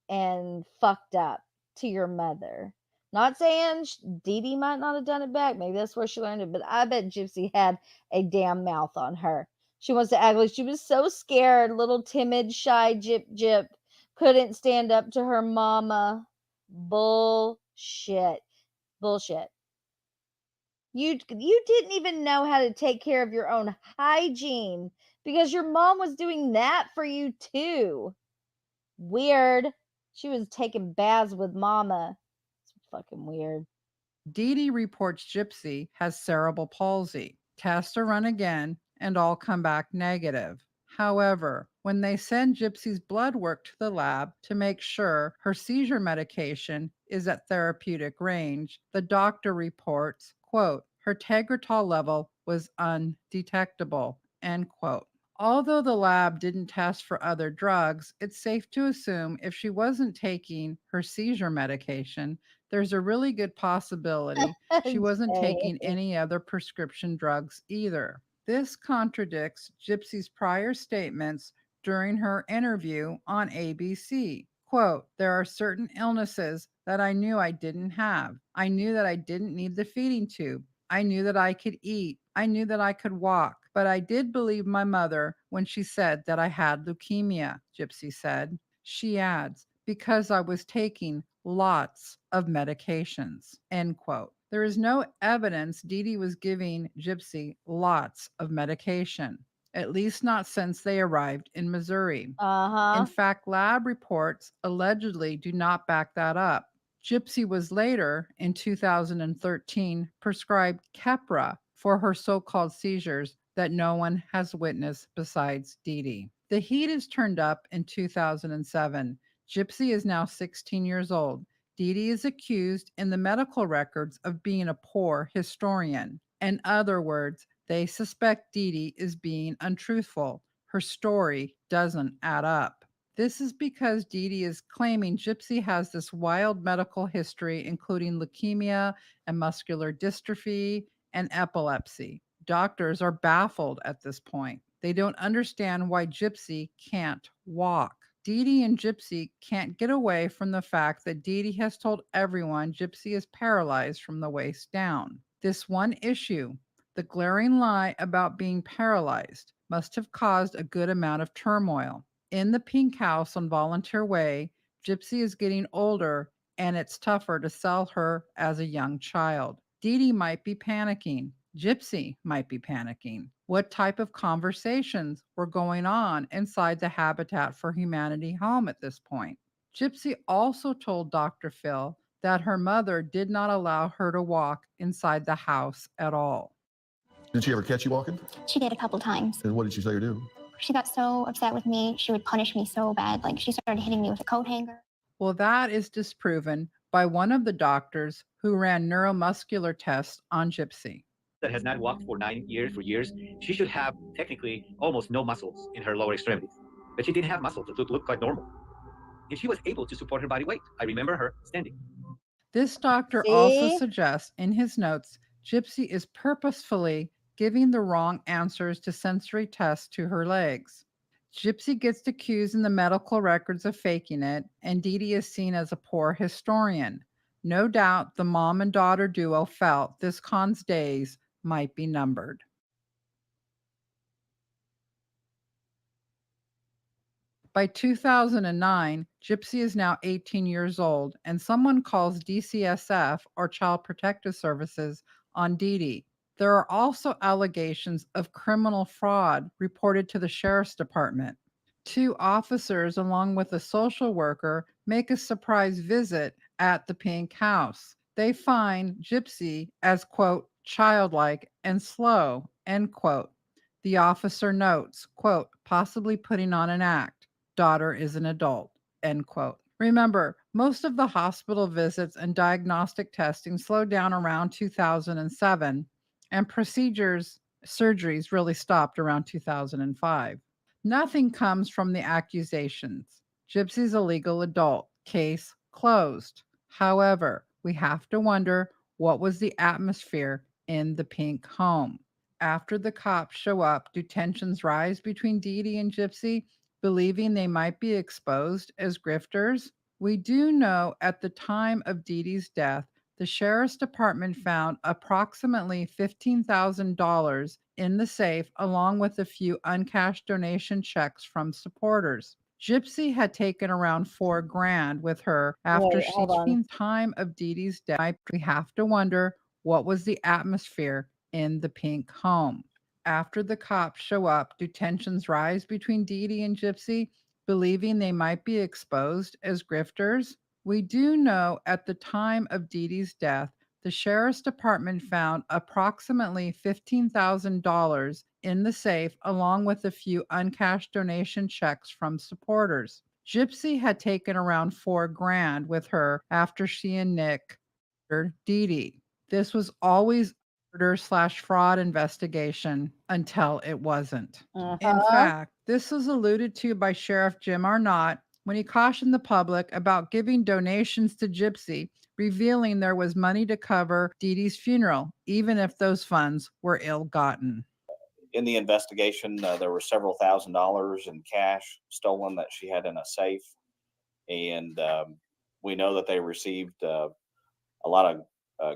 [SPEAKER 2] and fucked up to your mother. Not saying Dee Dee might not have done it back. Maybe that's where she learned it. But I bet Gypsy had a damn mouth on her. She wants to act like she was so scared. Little timid, shy Gyp couldn't stand up to her mama. Bullshit. Bullshit. You didn't even know how to take care of your own hygiene because your mom was doing that for you too. Weird. She was taking baths with mama. It's fucking weird.
[SPEAKER 11] Dee Dee reports Gypsy has cerebral palsy. Tests are run again and all come back negative. However, when they send Gypsy's blood work to the lab to make sure her seizure medication is at therapeutic range, the doctor reports, quote, her Tegretol level was undetectable, end quote. Although the lab didn't test for other drugs, it's safe to assume if she wasn't taking her seizure medication, there's a really good possibility she wasn't taking any other prescription drugs either. This contradicts Gypsy's prior statements during her interview on ABC. Quote, there are certain illnesses that I knew I didn't have. I knew that I didn't need the feeding tube. I knew that I could eat. I knew that I could walk. But I did believe my mother when she said that I had leukemia, Gypsy said. She adds, because I was taking lots of medications, end quote. There is no evidence Dee Dee was giving Gypsy lots of medication, at least not since they arrived in Missouri. In fact, lab reports allegedly do not back that up. Gypsy was later, in 2013, prescribed Keppra for her so-called seizures that no one has witnessed besides Dee Dee. The heat is turned up in 2007. Gypsy is now 16 years old. Dee Dee is accused in the medical records of being a poor historian. In other words, they suspect Dee Dee is being untruthful. Her story doesn't add up. This is because Dee Dee is claiming Gypsy has this wild medical history, including leukemia and muscular dystrophy and epilepsy. Doctors are baffled at this point. They don't understand why Gypsy can't walk. Dee Dee and Gypsy can't get away from the fact that Dee Dee has told everyone Gypsy is paralyzed from the waist down. This one issue, the glaring lie about being paralyzed, must have caused a good amount of turmoil. In the Pink House on Volunteer Way, Gypsy is getting older and it's tougher to sell her as a young child. Dee Dee might be panicking. Gypsy might be panicking. What type of conversations were going on inside the Habitat for Humanity home at this point? Gypsy also told Dr. Phil that her mother did not allow her to walk inside the house at all.
[SPEAKER 10] Did she ever catch you walking?
[SPEAKER 12] She did a couple times.
[SPEAKER 10] And what did she say or do?
[SPEAKER 12] She got so upset with me, she would punish me so bad. Like, she started hitting me with a coat hanger.
[SPEAKER 11] Well, that is disproven by one of the doctors who ran neuromuscular tests on Gypsy.
[SPEAKER 15] That has not walked for 9 years, she should have technically almost no muscles in her lower extremities. But she didn't have muscles that looked quite normal. And she was able to support her body weight. I remember her standing.
[SPEAKER 11] This doctor also suggests in his notes Gypsy is purposefully giving the wrong answers to sensory tests to her legs. Gypsy gets accused in the medical records of faking it, and Dee Dee is seen as a poor historian. No doubt the mom and daughter duo felt this con's days might be numbered. By 2009, Gypsy is now 18 years old, and someone calls DCSF, or Child Protective Services, on Dee Dee. There are also allegations of criminal fraud reported to the Sheriff's Department. 2 officers, along with a social worker, make a surprise visit at the Pink House. They find Gypsy as, quote, childlike and slow, end quote. The officer notes, quote, possibly putting on an act. Daughter is an adult, end quote. Remember, most of the hospital visits and diagnostic testing slowed down around 2007, and surgeries really stopped around 2005. Nothing comes from the accusations. Gypsy's a legal adult. Case closed. However, we have to wonder what was the atmosphere in the Pink home. After the cops show up, do tensions rise between Dee Dee and Gypsy, believing they might be exposed as grifters? We do know at the time of Dee Dee's death, the sheriff's department found approximately $15,000 in the safe, along with a few uncashed donation checks from supporters. Gypsy had taken around $4,000 with her after
[SPEAKER 2] Wait, hold on.
[SPEAKER 11] time of Dee Dee's death. We have to wonder, what was the atmosphere in the pink home? After the cops show up, do tensions rise between Dee Dee and Gypsy, believing they might be exposed as grifters? We do know at the time of Dee Dee's death, the sheriff's department found approximately $15,000 in the safe, along with a few uncashed donation checks from supporters. Gypsy had taken around $4,000 with her after she and Nick murdered Dee Dee. This was always murder/fraud investigation until it wasn't. In fact, this was alluded to by Sheriff Jim Arnott when he cautioned the public about giving donations to Gypsy, revealing there was money to cover Dee Dee's funeral, even if those funds were ill-gotten.
[SPEAKER 16] In the investigation, there were several $1,000s in cash stolen that she had in a safe. And we know that they received a lot of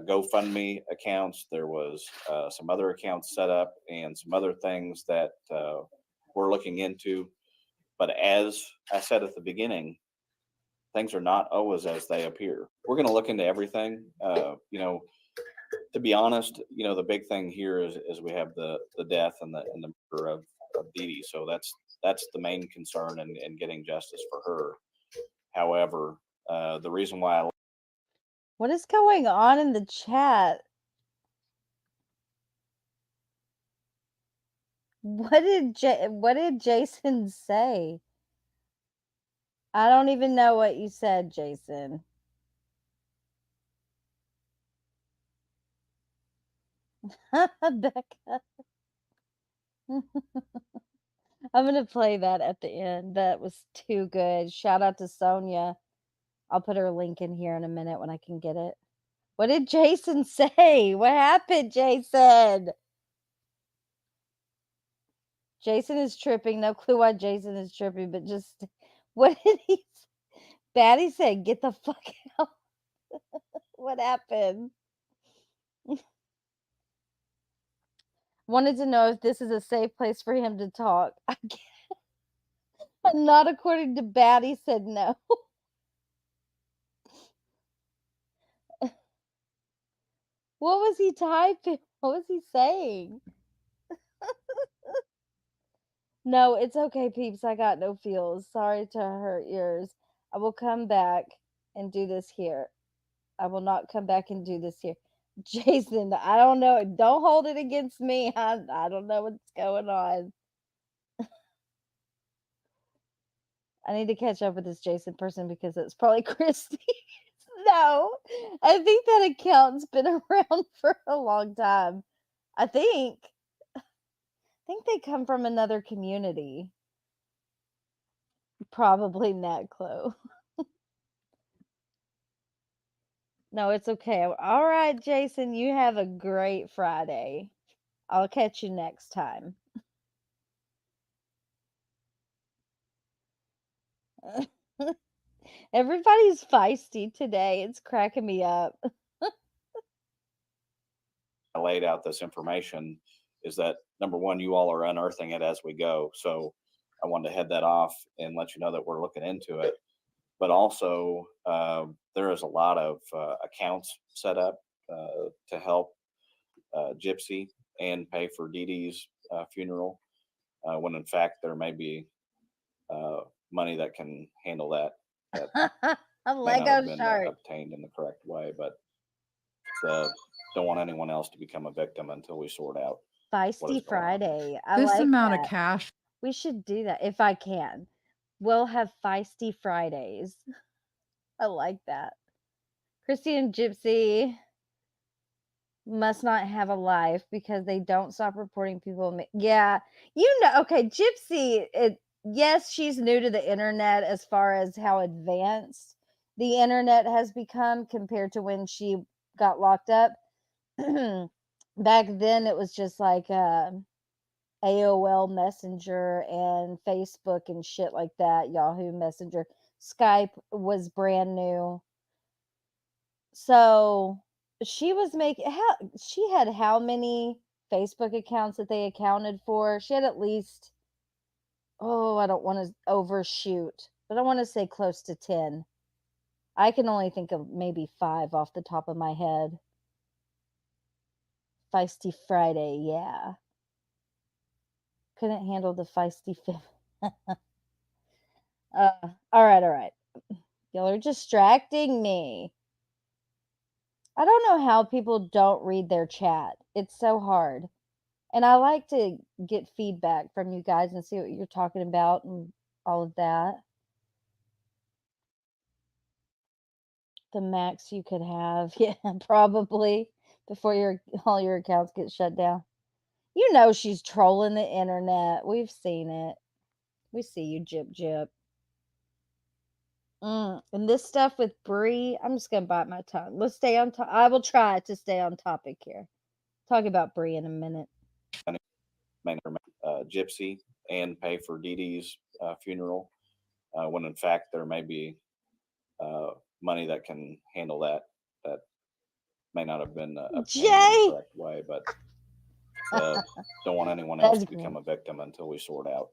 [SPEAKER 16] GoFundMe accounts. There was some other accounts set up and some other things that we're looking into. But as I said at the beginning, things are not always as they appear. We're going to look into everything. To be honest, the big thing here is we have the death and the murder of Dee Dee. So that's the main concern in getting justice for her. However, the reason why
[SPEAKER 2] What is going on in the chat? What did Jason say? I don't even know what you said, Jason. Becca. I'm going to play that at the end. That was too good. Shout out to Sonia. I'll put her link in here in a minute when I can get it. What did Jason say? What happened, Jason? Jason is tripping. No clue why Jason is tripping, but just what did he say? Batty said, get the fuck out. What happened? Wanted to know if this is a safe place for him to talk. Not according to Batty said no. What was he typing? What was he saying? No, it's okay, peeps. I got no feels. Sorry to hurt yours. I will come back and do this here. I will not come back and do this here. Jason, I don't know. Don't hold it against me. I don't know what's going on. I need to catch up with this Jason person because it's probably Christy. No, I think that account's been around for a long time. I think they come from another community. Probably Netclo. No, it's okay. All right, Jason, you have a great Friday. I'll catch you next time. Everybody's feisty today. It's cracking me up.
[SPEAKER 16] I laid out this information is that, number one, you all are unearthing it as we go. So I wanted to head that off and let you know that we're looking into it. But also, there is a lot of accounts set up to help Gypsy and pay for Dee Dee's funeral, when in fact there may be money that can handle that.
[SPEAKER 2] A
[SPEAKER 16] may not have
[SPEAKER 2] Lego
[SPEAKER 16] been
[SPEAKER 2] shark.
[SPEAKER 16] obtained in the correct way, but don't want anyone else to become a victim until we sort out
[SPEAKER 2] Feisty Friday. I
[SPEAKER 11] This
[SPEAKER 2] like
[SPEAKER 11] amount
[SPEAKER 2] that.
[SPEAKER 11] of cash.
[SPEAKER 2] We should do that if I can. We'll have Feisty Fridays. I like that. Christy and Gypsy must not have a life because they don't stop reporting people. Yeah, okay, Gypsy, yes, she's new to the internet as far as how advanced the internet has become compared to when she got locked up. Back then, it was just like AOL Messenger and Facebook and shit like that, Yahoo Messenger. Skype was brand new. So she was making she had how many Facebook accounts that they accounted for? She had at least, oh, I don't want to overshoot, but I want to say close to 10. I can only think of maybe 5 off the top of my head. Feisty Friday, yeah. Couldn't handle the feisty all right. Y'all are distracting me. I don't know how people don't read their chat. It's so hard. And I like to get feedback from you guys and see what you're talking about and all of that. The max you could have, yeah, probably before all your accounts get shut down. You know she's trolling the internet. We've seen it. We see you, Jip. And this stuff with Brie, I'm just gonna bite my tongue. Let's stay on top. I will try to stay on topic here. Talk about Brie in a minute.
[SPEAKER 16] Gypsy and pay for Dee Dee's funeral, when in fact there may be money that can handle that. That may not have been obtained in the correct way, but don't want anyone else to become a victim until we sort out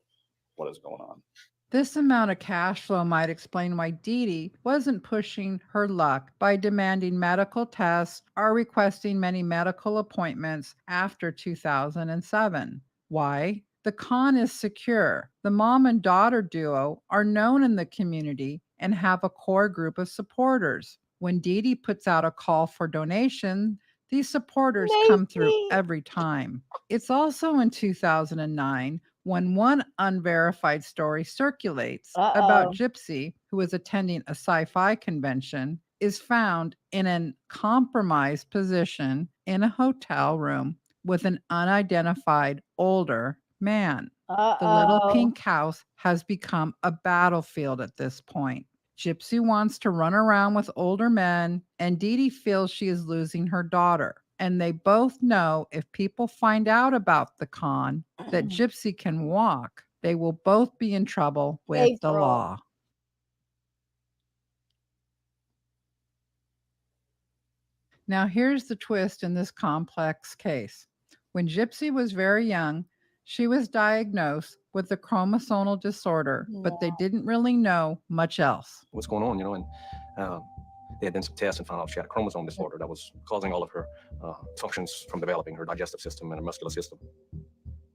[SPEAKER 16] what is going on.
[SPEAKER 11] This amount of cash flow might explain why Dee Dee wasn't pushing her luck by demanding medical tests or requesting many medical appointments after 2007. Why? The con is secure. The mom and daughter duo are known in the community and have a core group of supporters. When Dee Dee puts out a call for donation, these supporters come through every time. It's also in 2009 when one unverified story circulates about Gypsy, who is attending a sci-fi convention, is found in a compromised position in a hotel room with an unidentified older man. The little pink house has become a battlefield at this point. Gypsy wants to run around with older men, and Dee Dee feels she is losing her daughter. And they both know if people find out about the con that Gypsy can walk, they will both be in trouble with the law. Now, here's the twist in this complex case. When Gypsy was very young, she was diagnosed with a chromosomal disorder, but they didn't really know much else.
[SPEAKER 17] What's going on, and they had done some tests and found out she had a chromosome disorder that was causing all of her functions from developing, her digestive system and her muscular system.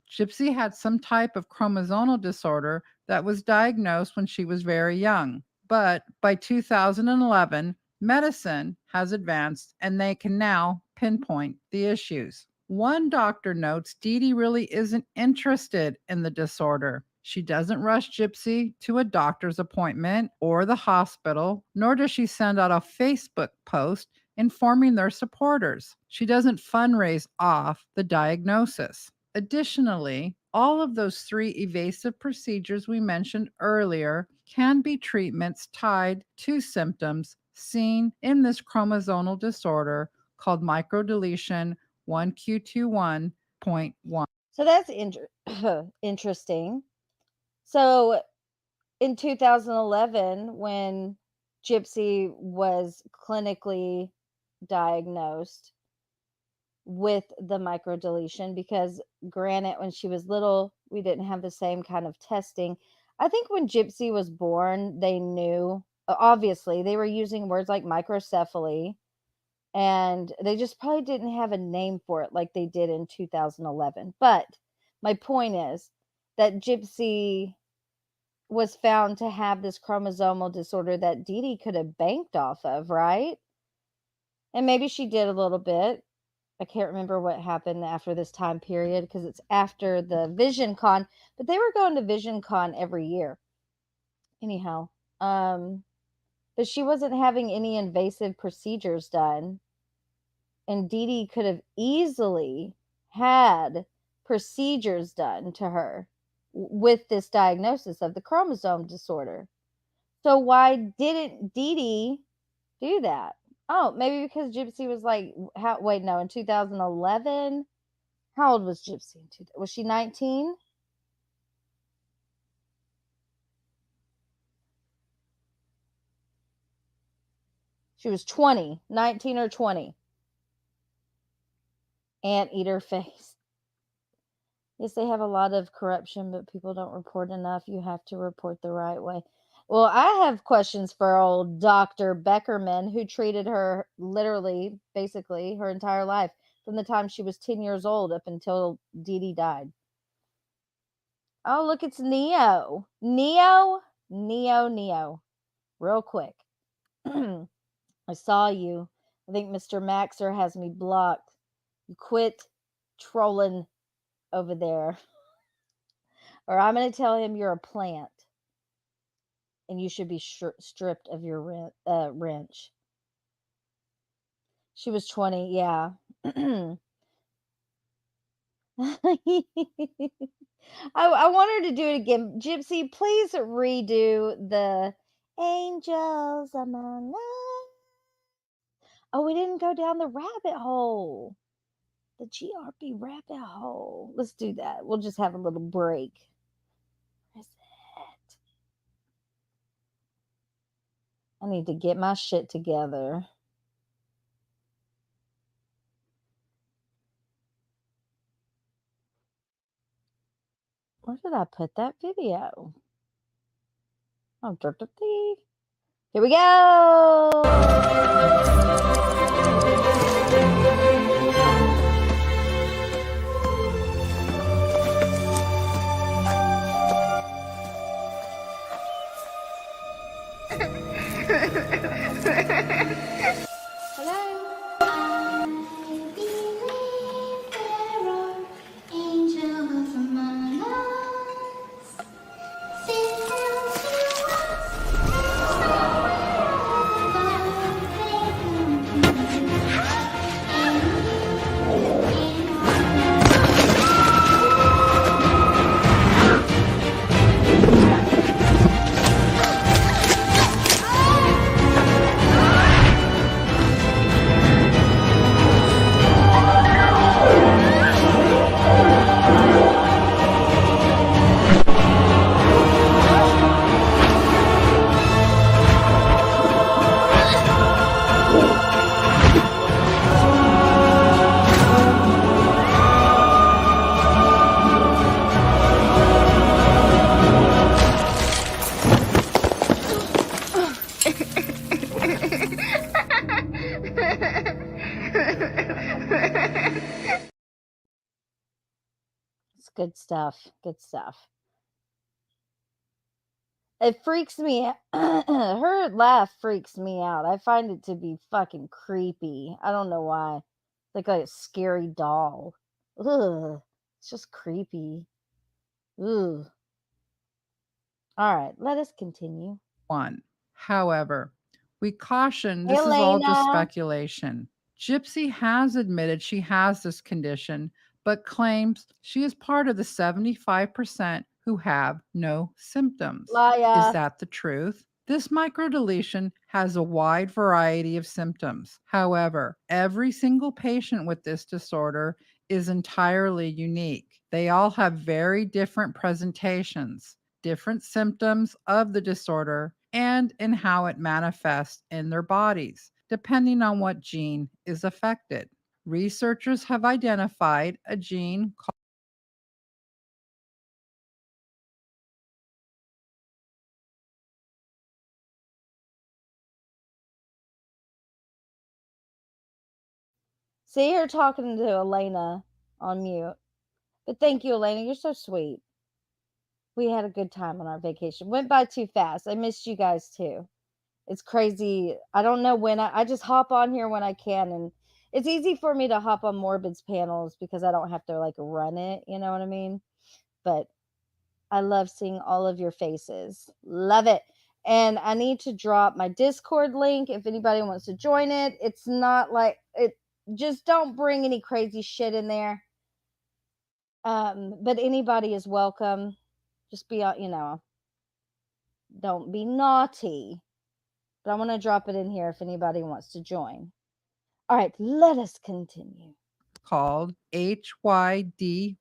[SPEAKER 11] Gypsy had some type of chromosomal disorder that was diagnosed when she was very young. But by 2011, medicine has advanced and they can now pinpoint the issues. One doctor notes Dee Dee really isn't interested in the disorder. She doesn't rush Gypsy to a doctor's appointment or the hospital, nor does she send out a Facebook post informing their supporters. She doesn't fundraise off the diagnosis. Additionally, all of those 3 evasive procedures we mentioned earlier can be treatments tied to symptoms seen in this chromosomal disorder called microdeletion 1q21.1.
[SPEAKER 2] So that's interesting. So in 2011, when Gypsy was clinically diagnosed with the microdeletion, because granted, when she was little, we didn't have the same kind of testing. I think when Gypsy was born, they knew, obviously, they were using words like microcephaly, and they just probably didn't have a name for it like they did in 2011. But my point is that Gypsy was found to have this chromosomal disorder that Dee Dee could have banked off of, right? And maybe she did a little bit. I can't remember what happened after this time period because it's after the Vision Con, but they were going to Vision Con every year. Anyhow, but she wasn't having any invasive procedures done. And Dee Dee could have easily had procedures done to her with this diagnosis of the chromosome disorder. So why didn't Dee Dee do that? Oh, maybe because Gypsy was like, in 2011? How old was Gypsy? Was she 19? She was 20, 19 or 20. Anteater face. Yes, they have a lot of corruption, but people don't report enough. You have to report the right way. Well, I have questions for old Dr. Beckerman, who treated her literally, basically, her entire life from the time she was 10 years old up until Dee Dee died. Oh, look, it's Neo. Neo. Real quick. I saw you. I think Mr. Maxer has me blocked. You quit trolling over there. Or I'm going to tell him you're a plant. And you should be stripped of your wrench. She was 20, yeah. I want her to do it again. Gypsy, please redo the Angels Among Us. Oh, we didn't go down the rabbit hole. The GRP rabbit hole. Let's do that. We'll just have a little break. Where's it? I need to get my shit together. Where did I put that video? Oh, here we go. It's good stuff. Good stuff. It freaks me out. Her laugh freaks me out. I find it to be fucking creepy. I don't know why. Like a scary doll. Ugh. It's just creepy. Ugh. All right, let us continue.
[SPEAKER 11] One. However, we caution this is all just
[SPEAKER 2] Elena.
[SPEAKER 11] speculation. Gypsy has admitted she has this condition, but claims she is part of the 75% who have no symptoms.
[SPEAKER 2] Liar.
[SPEAKER 11] Is that the truth? This microdeletion has a wide variety of symptoms. However, every single patient with this disorder is entirely unique. They all have very different presentations, different symptoms of the disorder, and in how it manifests in their bodies, depending on what gene is affected. Researchers have identified a gene called
[SPEAKER 2] See her talking to Elena on mute. But thank you, Elena. You're so sweet. We had a good time on our vacation. Went by too fast. I missed you guys too. It's crazy. I don't know when I just hop on here when I can, and it's easy for me to hop on Morbid's panels because I don't have to like run it, you know what I mean? But I love seeing all of your faces. Love it. And I need to drop my Discord link if anybody wants to join it. It's not like it, just don't bring any crazy shit in there. But anybody is welcome. Just be, don't be naughty. But I want to drop it in here if anybody wants to join. All right, let us continue.
[SPEAKER 11] Called HYD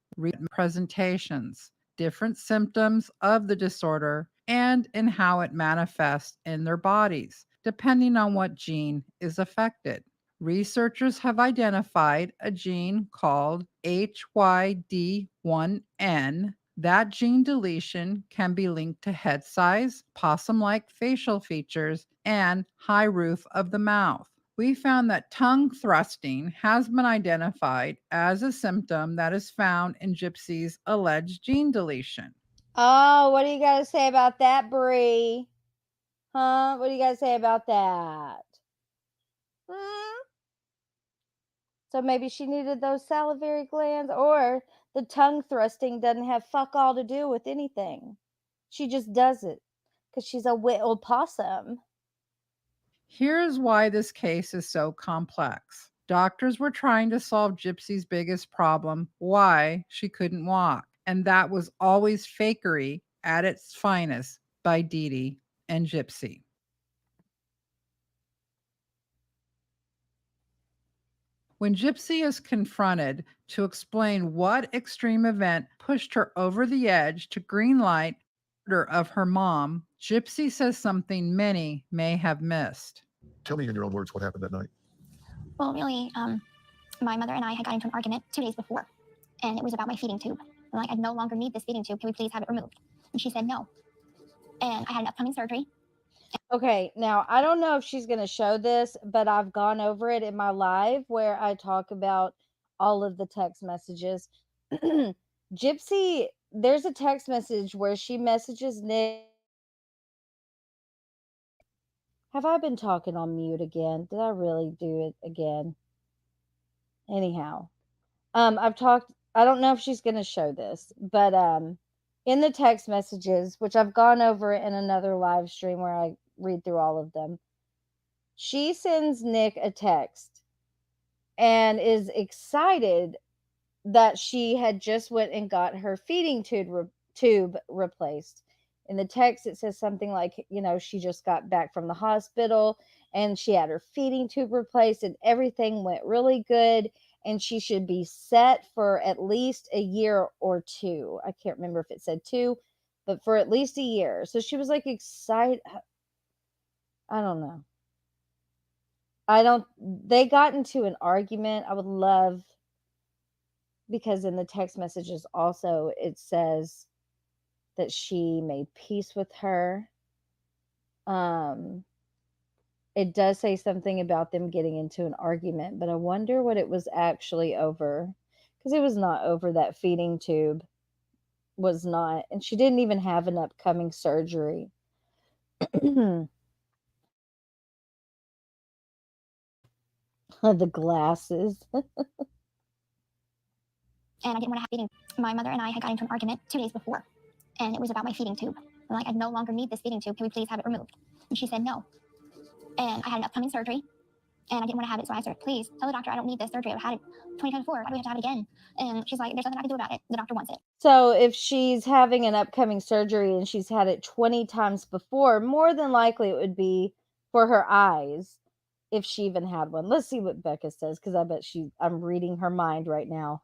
[SPEAKER 11] presentations, different symptoms of the disorder, and in how it manifests in their bodies, depending on what gene is affected. Researchers have identified a gene called HYD1N. That gene deletion can be linked to head size, possum-like facial features, and high roof of the mouth. We found that tongue thrusting has been identified as a symptom that is found in Gypsy's alleged gene deletion.
[SPEAKER 2] Oh, what do you got to say about that, Bree? Huh? What do you got to say about that? So maybe she needed those salivary glands, or the tongue thrusting doesn't have fuck all to do with anything. She just does it because she's a old possum.
[SPEAKER 11] Here's why this case is so complex. Doctors were trying to solve Gypsy's biggest problem, why she couldn't walk. And that was always fakery at its finest by Dee Dee and Gypsy. When Gypsy is confronted to explain what extreme event pushed her over the edge to greenlight the murder of her mom, Gypsy says something many may have missed.
[SPEAKER 10] Tell me in your own words what happened that night.
[SPEAKER 12] Well, really, my mother and I had got into an argument 2 days before, and it was about my feeding tube. I'm like, I no longer need this feeding tube. Can we please have it removed? And she said no. And I had an upcoming surgery.
[SPEAKER 2] Okay, now I don't know if she's going to show this, but I've gone over it in my live where I talk about all of the text messages. Gypsy, there's a text message where she messages Nick. Have I been talking on mute again? Did I really do it again? Anyhow, I've talked, I don't know if she's going to show this, but in the text messages, which I've gone over in another live stream where I read through all of them, she sends Nick a text and is excited that she had just went and got her feeding tube replaced. In the text, it says something like, you know, she just got back from the hospital and she had her feeding tube replaced and everything went really good. And she should be set for at least a year or two. I can't remember if it said 2, but for at least a year. So she was like excited. I don't know. They got into an argument. I would love, because in the text messages also, it says that she made peace with her. It does say something about them getting into an argument, but I wonder what it was actually over, because it was not over. That feeding tube was not, and she didn't even have an upcoming surgery. The glasses.
[SPEAKER 12] And I didn't want to have feeding. My mother and I had got into an argument 2 days before, and it was about my feeding tube. I'm like, I no longer need this feeding tube. Can we please have it removed? And she said no. And I had an upcoming surgery, and I didn't want to have it, so I said, please tell the doctor I don't need this surgery. I've had it 20 times before. Why do we have to have it again? And she's like, there's nothing I can do about it. The doctor wants it.
[SPEAKER 2] So if she's having an upcoming surgery and she's had it 20 times before, more than likely it would be for her eyes, if she even had one. Let's see what Becca says, because I bet I'm reading her mind right now.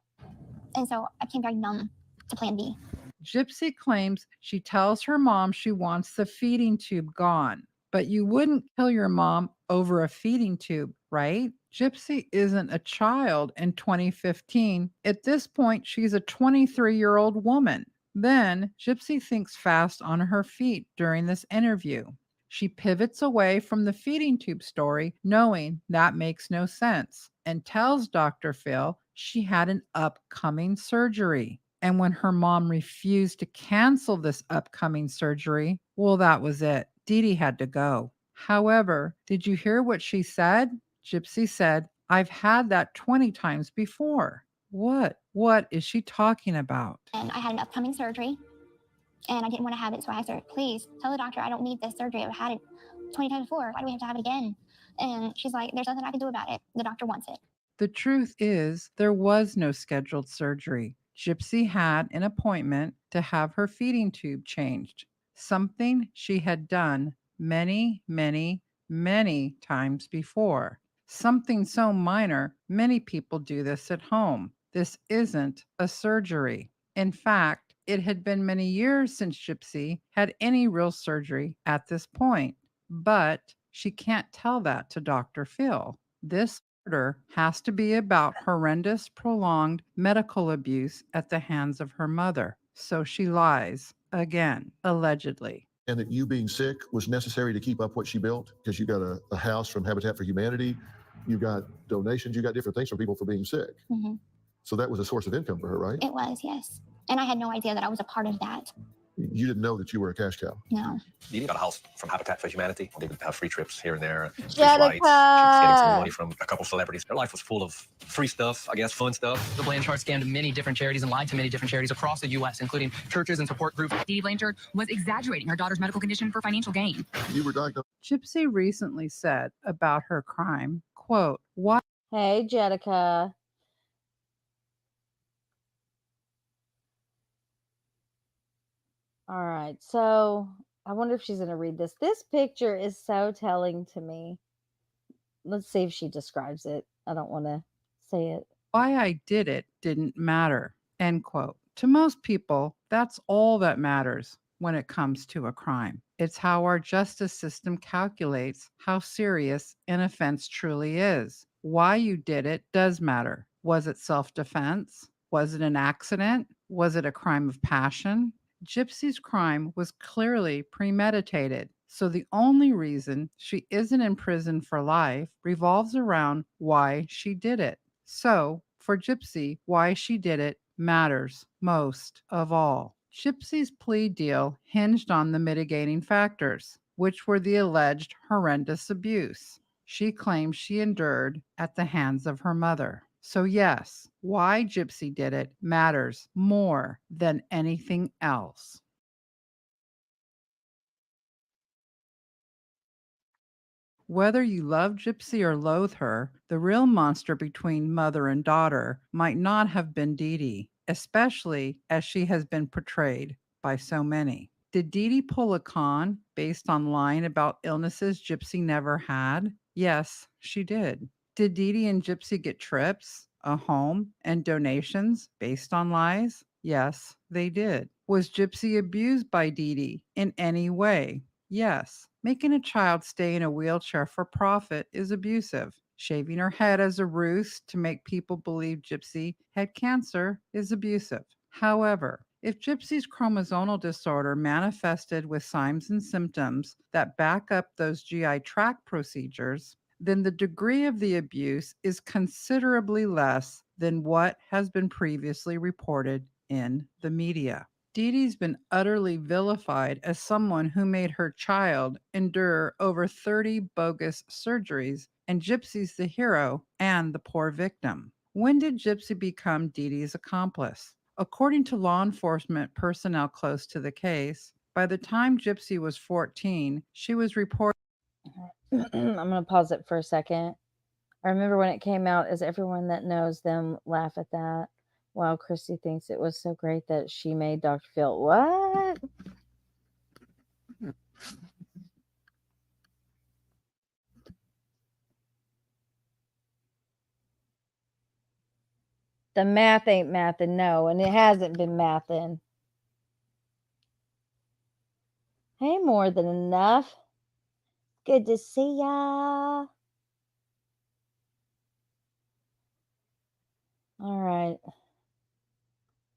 [SPEAKER 12] And so I became very numb to plan B.
[SPEAKER 11] Gypsy claims she tells her mom she wants the feeding tube gone. But you wouldn't kill your mom over a feeding tube, right? Gypsy isn't a child in 2015. At this point, she's a 23-year-old woman. Then Gypsy thinks fast on her feet during this interview. She pivots away from the feeding tube story, knowing that makes no sense, and tells Dr. Phil she had an upcoming surgery. And when her mom refused to cancel this upcoming surgery, well, that was it. Dee Dee had to go. However, did you hear what she said? Gypsy said, I've had that 20 times before. What? What is she talking about?
[SPEAKER 12] And I had an upcoming surgery, and I didn't want to have it, so I said, please tell the doctor I don't need this surgery. I've had it 20 times before. Why do we have to have it again? And she's like, there's nothing I can do about it. The doctor wants it.
[SPEAKER 11] The truth is, there was no scheduled surgery. Gypsy had an appointment to have her feeding tube changed, something she had done many, many, many times before. Something so minor, many people do this at home. This isn't a surgery. In fact, it had been many years since Gypsy had any real surgery at this point, but she can't tell that to Dr. Phil. This Murder has to be about horrendous, prolonged medical abuse at the hands of her mother. So she lies again, allegedly.
[SPEAKER 10] And that you being sick was necessary to keep up what she built because you got a house from Habitat for Humanity, you got donations, you got different things from people for being sick.
[SPEAKER 12] Mm-hmm.
[SPEAKER 10] So that was a source of income for her, right?
[SPEAKER 12] It was, yes. And I had no idea that I was a part of that.
[SPEAKER 10] You didn't know that you were a cash cow.
[SPEAKER 12] No.
[SPEAKER 17] Dee Dee got a house from Habitat for Humanity. They would have free trips here and there, free flights. She was getting some money from a couple celebrities. Her life was full of free stuff, I guess, fun stuff.
[SPEAKER 18] The Blanchard scammed many different charities and lied to many different charities across the U.S., including churches and support groups. Dee Dee Blanchard was exaggerating her daughter's medical condition for financial gain.
[SPEAKER 10] You were diagnosed.
[SPEAKER 11] Gypsy recently said about her crime, quote, "Why?"
[SPEAKER 2] Hey, Jedica. All right, so I wonder if she's going to read this. This picture is so telling to me. Let's see if she describes it. I don't want to say it.
[SPEAKER 11] Why I did it didn't matter, end quote. To most people, that's all that matters when it comes to a crime. It's how our justice system calculates how serious an offense truly is. Why you did it does matter. Was it self-defense? Was it an accident? Was it a crime of passion? Gypsy's crime was clearly premeditated. So the only reason she isn't in prison for life revolves around why she did it. So, for Gypsy, why she did it matters most of all. Gypsy's plea deal hinged on the mitigating factors, which were the alleged horrendous abuse she claims she endured at the hands of her mother. So, yes, why Gypsy did it matters more than anything else. Whether you love Gypsy or loathe her, the real monster between mother and daughter might not have been Dee Dee, especially as she has been portrayed by so many. Did Dee Dee pull a con based on lying about illnesses Gypsy never had? Yes, she did. Did Dee Dee and Gypsy get trips, a home, and donations based on lies? Yes, they did. Was Gypsy abused by Dee Dee in any way? Yes. Making a child stay in a wheelchair for profit is abusive. Shaving her head as a ruse to make people believe Gypsy had cancer is abusive. However, if Gypsy's chromosomal disorder manifested with signs and symptoms that back up those GI tract procedures, then the degree of the abuse is considerably less than what has been previously reported in the media. Dee Dee's been utterly vilified as someone who made her child endure over 30 bogus surgeries, and Gypsy's the hero and the poor victim. When did Gypsy become Dee Dee's accomplice? According to law enforcement personnel close to the case, by the time Gypsy was 14, she was reported.
[SPEAKER 2] I'm going to pause it for a second. I remember when it came out, as everyone that knows them laugh at that. Wow, Christy thinks it was so great that she made Dr. Phil. What? The math ain't mathin', no, and it hasn't been mathin'. Hey, more than enough. Good to see ya. All right.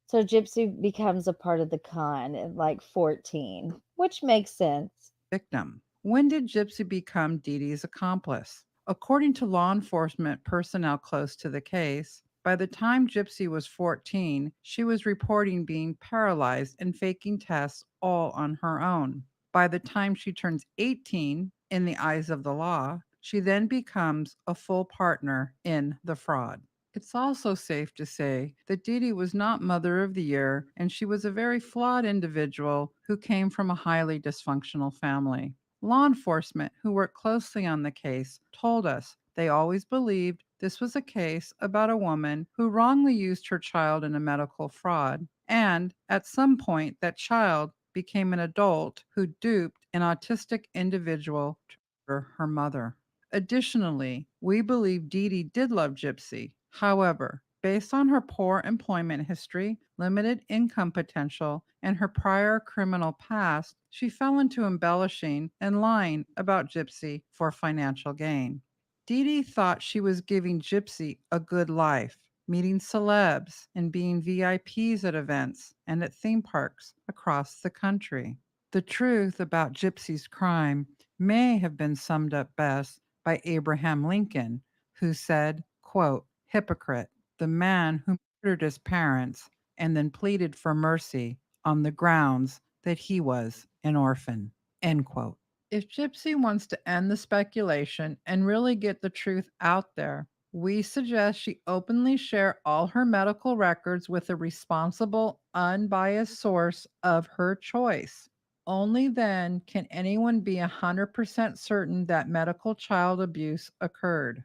[SPEAKER 2] So Gypsy becomes a part of the con at like 14, which makes sense.
[SPEAKER 11] Victim. When did Gypsy become Dee Dee's accomplice? According to law enforcement personnel close to the case, by the time Gypsy was 14, she was reporting being paralyzed and faking tests all on her own. By the time she turns 18, in the eyes of the law, she then becomes a full partner in the fraud. It's also safe to say that Dee Dee was not Mother of the Year, and she was a very flawed individual who came from a highly dysfunctional family. Law enforcement who worked closely on the case told us they always believed this was a case about a woman who wrongly used her child in a medical fraud, and at some point that child became an adult who duped an autistic individual to murder her mother. Additionally, we believe Dee Dee did love Gypsy. However, based on her poor employment history, limited income potential, and her prior criminal past, she fell into embellishing and lying about Gypsy for financial gain. Dee Dee thought she was giving Gypsy a good life, meeting celebs and being VIPs at events and at theme parks across the country. The truth about Gypsy's crime may have been summed up best by Abraham Lincoln, who said, quote, "Hypocrite, the man who murdered his parents and then pleaded for mercy on the grounds that he was an orphan," end quote. If Gypsy wants to end the speculation and really get the truth out there, we suggest she openly share all her medical records with a responsible, unbiased source of her choice. Only then can anyone be 100% certain that medical child abuse occurred.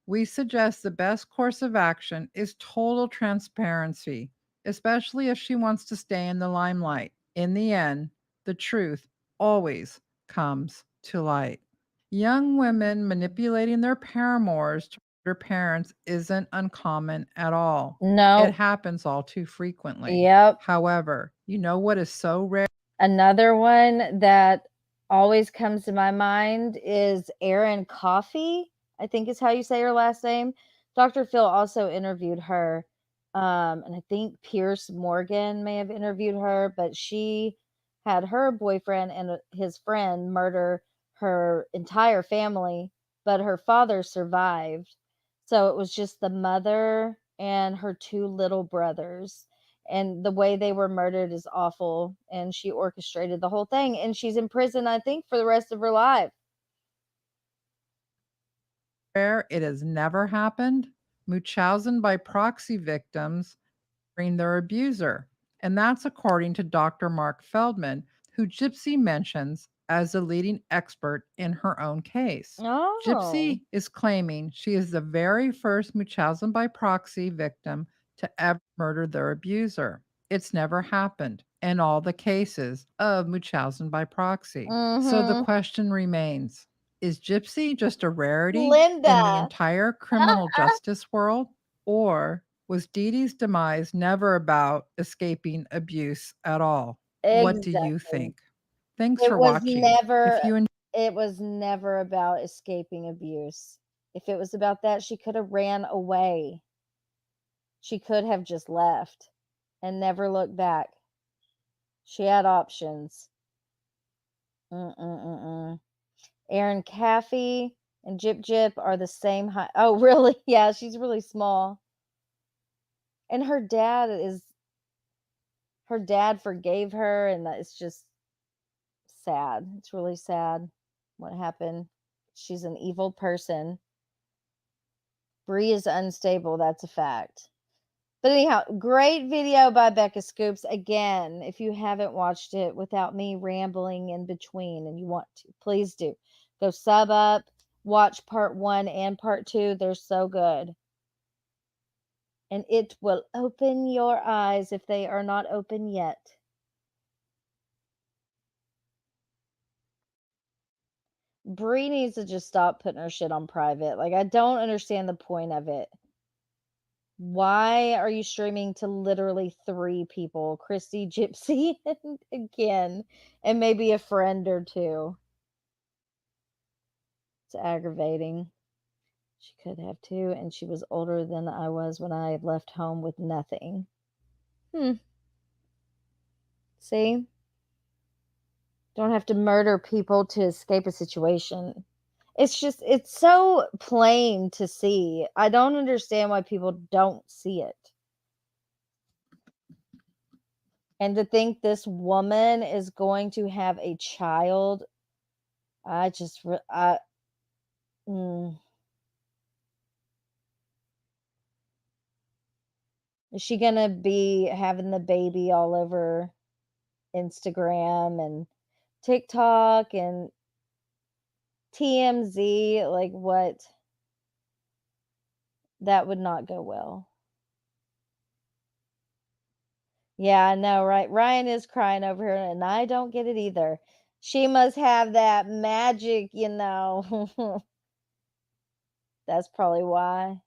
[SPEAKER 11] We suggest the best course of action is total transparency, especially if she wants to stay in the limelight. In the end, the truth always comes to light. Young women manipulating their paramours to murder parents isn't uncommon at all.
[SPEAKER 2] No.
[SPEAKER 11] It happens all too frequently.
[SPEAKER 2] Yep.
[SPEAKER 11] However, you know what is so rare?
[SPEAKER 2] Another one that always comes to my mind is Erin Coffey, I think is how you say her last name. Dr. Phil also interviewed her. And I think Pierce Morgan may have interviewed her, but she had her boyfriend and his friend murder her entire family, but her father survived. So it was just the mother and her two little brothers. And the way they were murdered is awful. And she orchestrated the whole thing. And she's in prison, I think, for the rest of her life.
[SPEAKER 11] Rare, it has never happened. Munchausen by proxy victims bring their abuser. And that's according to Dr. Mark Feldman, who Gypsy mentions as a leading expert in her own case.
[SPEAKER 2] Oh.
[SPEAKER 11] Gypsy is claiming she is the very first Munchausen by proxy victim to ever murder their abuser. It's never happened in all the cases of Munchausen by proxy. So the
[SPEAKER 2] Mhm.
[SPEAKER 11] question remains, is Gypsy just a rarity in
[SPEAKER 2] Linda.
[SPEAKER 11] the entire criminal justice world? Or was Dee Dee's demise never about escaping abuse at all? What do you
[SPEAKER 2] Exactly.
[SPEAKER 11] think? Thanks
[SPEAKER 2] It
[SPEAKER 11] for
[SPEAKER 2] was
[SPEAKER 11] watching.
[SPEAKER 2] never
[SPEAKER 11] If you
[SPEAKER 2] it was never about escaping abuse. If it was about that, she could have ran away. She could have just left and never looked back. She had options. Erin Caffey and Jip Jip are the same height. Oh, really? Yeah, she's really small. And her dad forgave her, and it's just sad. It's really sad what happened. She's an evil person. Bree is unstable, that's a fact. But anyhow, great video by Becca Scoops. Again, if you haven't watched it without me rambling in between and you want to, please do. Go sub up, watch part 1 and part 2. They're so good. And it will open your eyes if they are not open yet. Bree needs to just stop putting her shit on private. Like, I don't understand the point of it. Why are you streaming to literally 3 people? Christy, Gypsy, and Ken, and maybe a friend or 2. It's aggravating. She could have 2, and she was older than I was when I left home with nothing. See? Don't have to murder people to escape a situation. It's so plain to see. I don't understand why people don't see it. And to think this woman is going to have a child, I just, Is she gonna be having the baby all over Instagram and TikTok and TMZ? Like, what? That would not go well. Yeah, I know, right? Ryan is crying over her, and I don't get it either. She must have that magic, you know. That's probably why.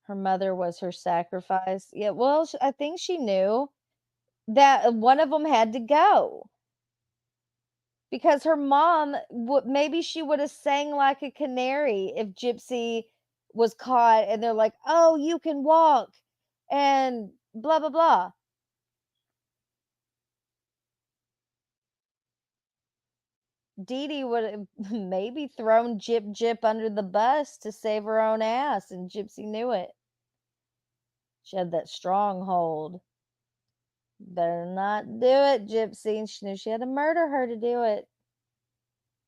[SPEAKER 2] Her mother was her sacrifice. Yeah, well, I think she knew. that one of them had to go. Because her mom, maybe she would have sang like a canary if Gypsy was caught and they're like, oh, you can walk and blah, blah, blah. Dee Dee would have maybe thrown Jip under the bus to save her own ass, and Gypsy knew it. She had that stronghold. Better not do it, Gypsy. And she knew she had to murder her to do it.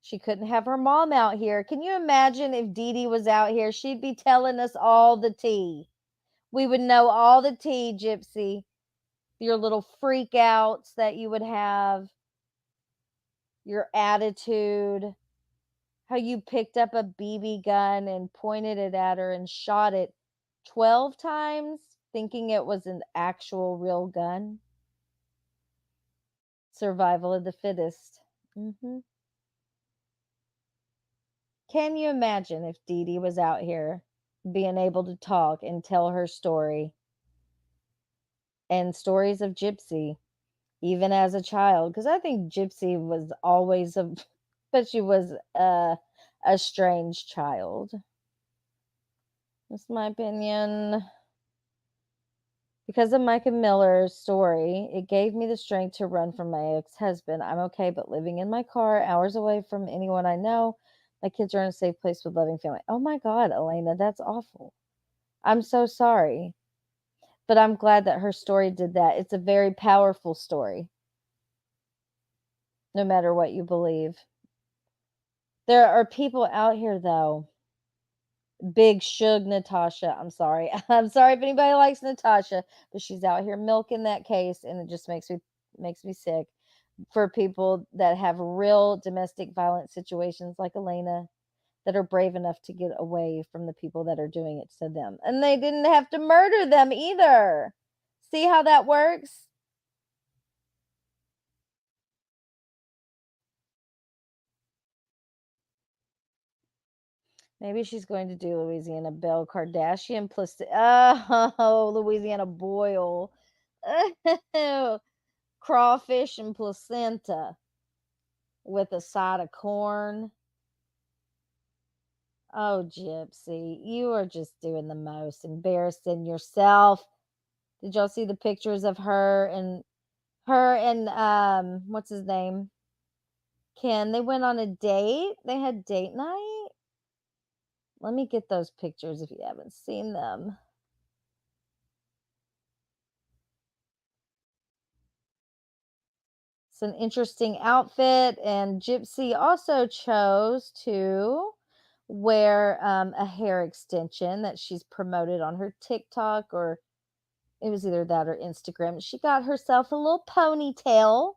[SPEAKER 2] She couldn't have her mom out here. Can you imagine if Dee Dee was out here? She'd be telling us all the tea. We would know all the tea, Gypsy. Your little freak outs that you would have. Your attitude. How you picked up a BB gun and pointed it at her and shot it 12 times, thinking it was an actual real gun. Survival of the fittest. Can you imagine if Dee Dee was out here being able to talk and tell her story? And stories of Gypsy, even as a child. Because I think Gypsy was always but she was a strange child. That's my opinion. Because of Micah Miller's story, it gave me the strength to run from my ex-husband. I'm okay, but living in my car, hours away from anyone I know, my kids are in a safe place with loving family. Oh my God, Elena, that's awful. I'm so sorry. But I'm glad that her story did that. It's a very powerful story. No matter what you believe. There are people out here, though. Big Shug Natasha. I'm sorry. I'm sorry if anybody likes Natasha, but she's out here milking that case, and it just makes me sick for people that have real domestic violence situations like Elena that are brave enough to get away from the people that are doing it to them. And they didn't have to murder them either. See how that works? Maybe she's going to do Louisiana Belle Kardashian plus Louisiana boil. Crawfish and placenta with a side of corn. Oh, Gypsy, you are just doing the most, embarrassing yourself. Did y'all see the pictures of her and what's his name? Ken, they went on a date. They had date night. Let me get those pictures if you haven't seen them. It's an interesting outfit, and Gypsy also chose to wear a hair extension that she's promoted on her TikTok, or it was either that or Instagram. She got herself a little ponytail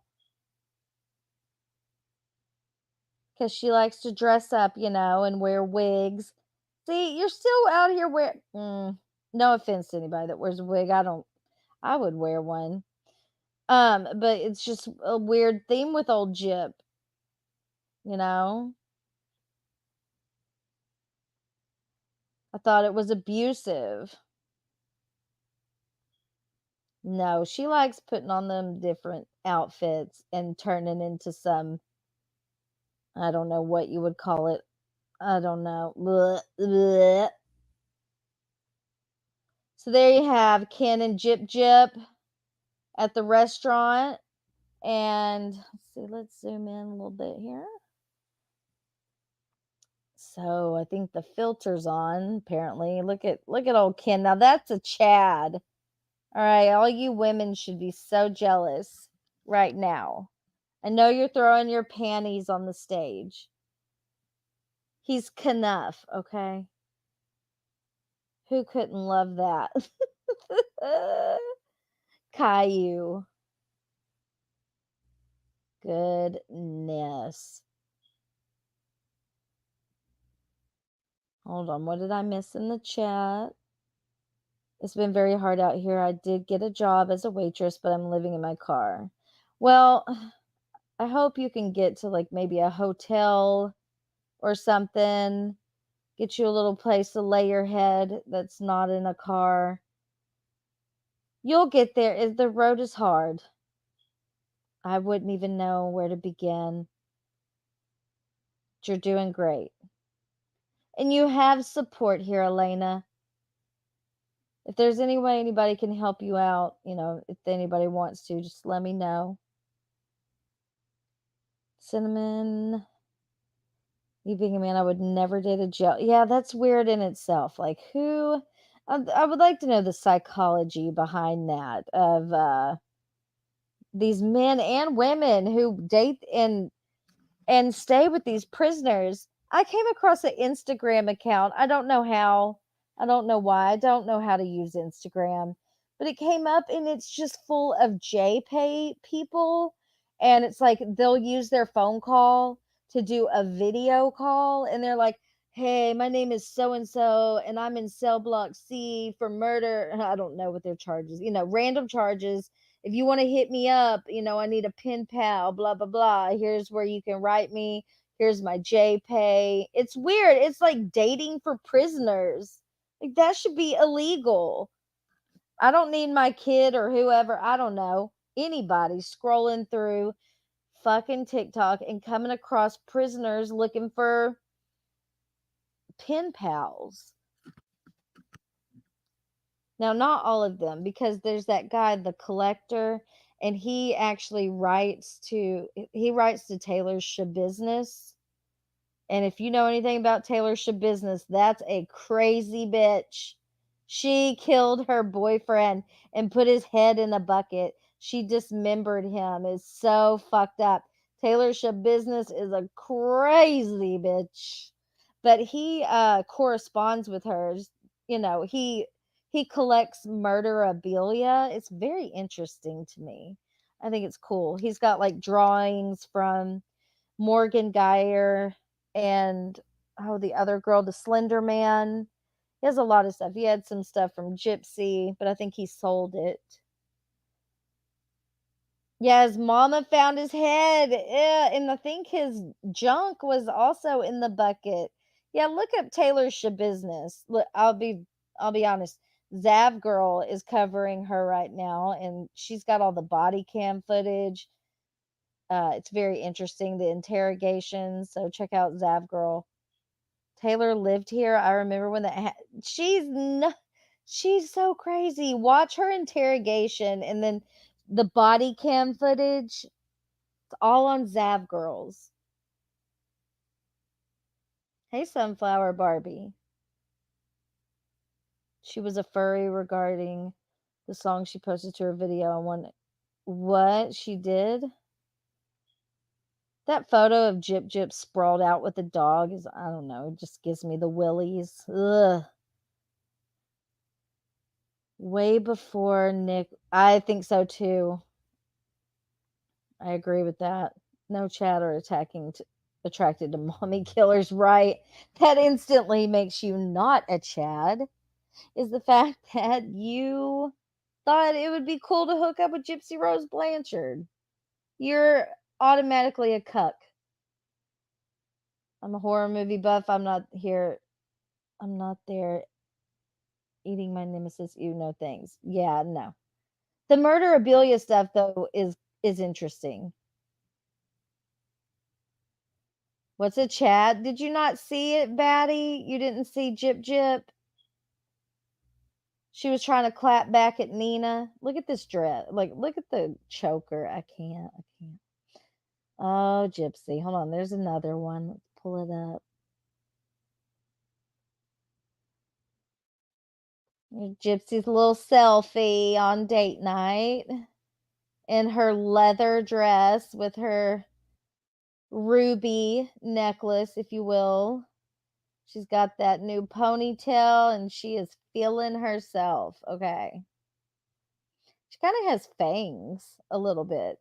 [SPEAKER 2] because she likes to dress up, and wear wigs. See, you're still out here wearing. No offense to anybody that wears a wig. I would wear one. But it's just a weird theme with old Gyp. I thought it was abusive. No, she likes putting on them different outfits and turning into some, I don't know what you would call it. I don't know. Blech, blech. So there you have Ken and Gyp at the restaurant. And let's zoom in a little bit here. So I think the filter's on, apparently. Look at old Ken. Now that's a Chad. All right, all you women should be so jealous right now. I know you're throwing your panties on the stage. He's Knuff, okay? Who couldn't love that? Caillou. Goodness. Hold on, what did I miss in the chat? It's been very hard out here. I did get a job as a waitress, but I'm living in my car. Well, I hope you can get to like maybe a hotel or something. Get you a little place to lay your head that's not in a car. You'll get there. The road is hard. I wouldn't even know where to begin. You're doing great. And you have support here, Elena. If there's any way anybody can help you out, if anybody wants to, just let me know. Cinnamon. You being a man, I would never date a jail. Yeah, that's weird in itself. Like, who? I would like to know the psychology behind that of these men and women who date and stay with these prisoners. I came across an Instagram account. I don't know how. I don't know why. I don't know how to use Instagram. But it came up and it's just full of JPay people. And it's like they'll use their phone call to do a video call. And they're like, hey, my name is so and so, and I'm in cell block C for murder. I don't know what their charges, random charges. If you want to hit me up, I need a pen pal, blah, blah, blah. Here's where you can write me. Here's my JPay. It's weird. It's like dating for prisoners. Like, that should be illegal. I don't need my kid or whoever, I don't know, anybody scrolling through fucking TikTok and coming across prisoners looking for pen pals. Now, not all of them, because there's that guy, the collector, and he actually writes to Taylor Shabusiness. And if you know anything about Taylor Shabusiness, that's a crazy bitch. She killed her boyfriend and put his head in a bucket. She dismembered him. It's so fucked up. Taylor Shabusiness is a crazy bitch. But he corresponds with her. He collects murderabilia. It's very interesting to me. I think it's cool. He's got like drawings from Morgan Geyer and the other girl, the Slender Man. He has a lot of stuff. He had some stuff from Gypsy, but I think he sold it. Yeah, his mama found his head. Yeah, and I think his junk was also in the bucket. Yeah, look up Taylor Shabusiness. Look, I'll be honest. Zav Girl is covering her right now, and she's got all the body cam footage. It's very interesting, the interrogations. So check out Zav Girl. Taylor lived here. I remember when she's so crazy. Watch her interrogation and then the body cam footage. It's all on Zav Girls. Hey, Sunflower Barbie. She was a furry regarding the song she posted to her video. I wonder what she did. That photo of Jip Jip sprawled out with the dog is, I don't know, it just gives me the willies. Ugh. Way before Nick. I think so too. I agree with that. No chatter attracted to mommy killers, right? That instantly makes you not a Chad. Is the fact that you thought it would be cool to hook up with Gypsy Rose Blanchard. You're automatically a cuck. I'm a horror movie buff. I'm not there eating my nemesis. You know things. Yeah, no. The murderabilia stuff though is interesting. What's a Chad? Did you not see it, Batty? You didn't see Jip Jip? She was trying to clap back at Nina. Look at this dress. Like, look at the choker. I can't. Oh, Gypsy. Hold on. There's another one. Let's pull it up. Gypsy's little selfie on date night in her leather dress with her ruby necklace, if you will. She's got that new ponytail and she is feeling herself. Okay. She kind of has fangs a little bit.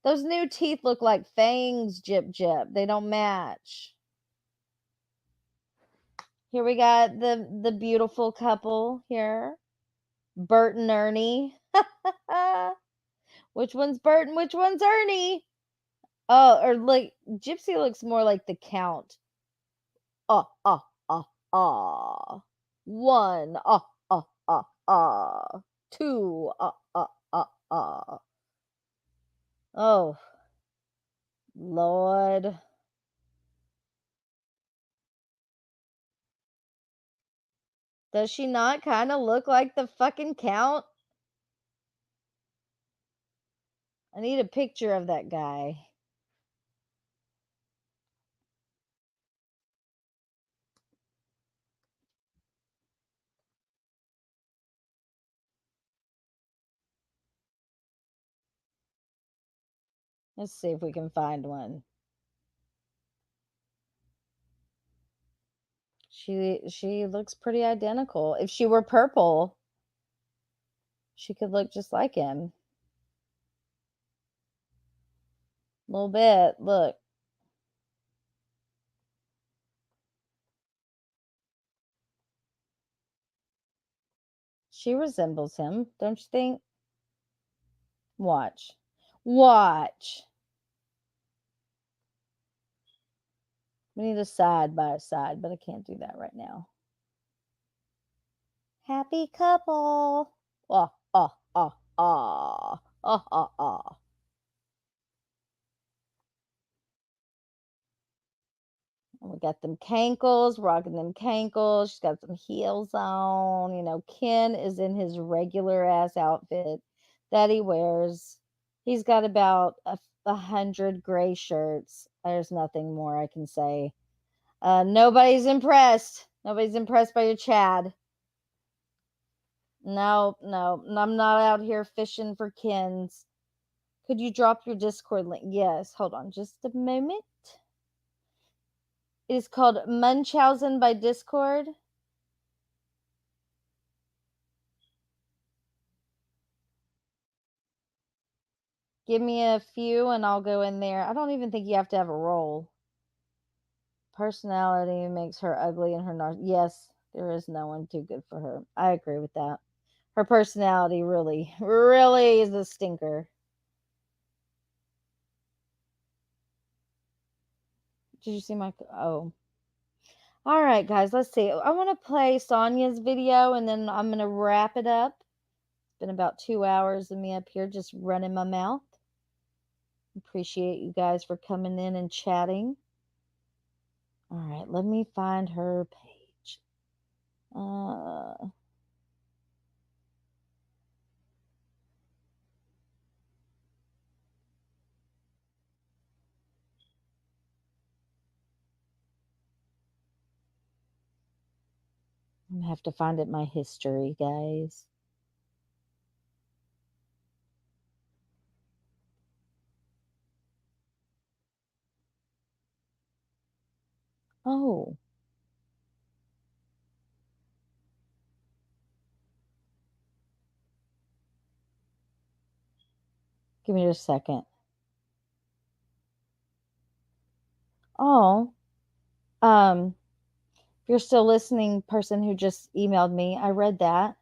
[SPEAKER 2] Those new teeth look like fangs, Jip Jip. They don't match. Here we got the beautiful couple here. Bert and Ernie. Which one's Bert and which one's Ernie? Oh, or like Gypsy looks more like the Count. One. Two. Oh, Lord. Does she not kind of look like the fucking Count? I need a picture of that guy. Let's see if we can find one. She looks pretty identical. If she were purple, she could look just like him. A little bit. Look. She resembles him, don't you think? Watch. Watch. We need a side by side, but I can't do that right now. Happy couple. Oh, oh, oh, oh, oh, oh, oh. We got them cankles, rocking them cankles. She's got some heels on. You know, Ken is in his regular ass outfit that he wears. He's got about 100 gray shirts. There's nothing more I can say. Nobody's impressed. Nobody's impressed by your Chad. No, I'm not out here fishing for Kens. Could you drop your Discord link? Yes, hold on just a moment. It is called Munchausen by Discord. Give me a few and I'll go in there. I don't even think you have to have a role. Personality makes her ugly and her yes, there is no one too good for her. I agree with that. Her personality really is a stinker. Did you see my oh. All right, guys, let's see. I want to play Sonia's video and then I'm going to wrap it up. It's been about 2 hours of me up here just running my mouth. Appreciate you guys for coming in and chatting. All right, let me find her page. I'm going to have to find it in my history, guys. Oh. Give me just a second. Oh. If you're still listening, person who just emailed me, I read that.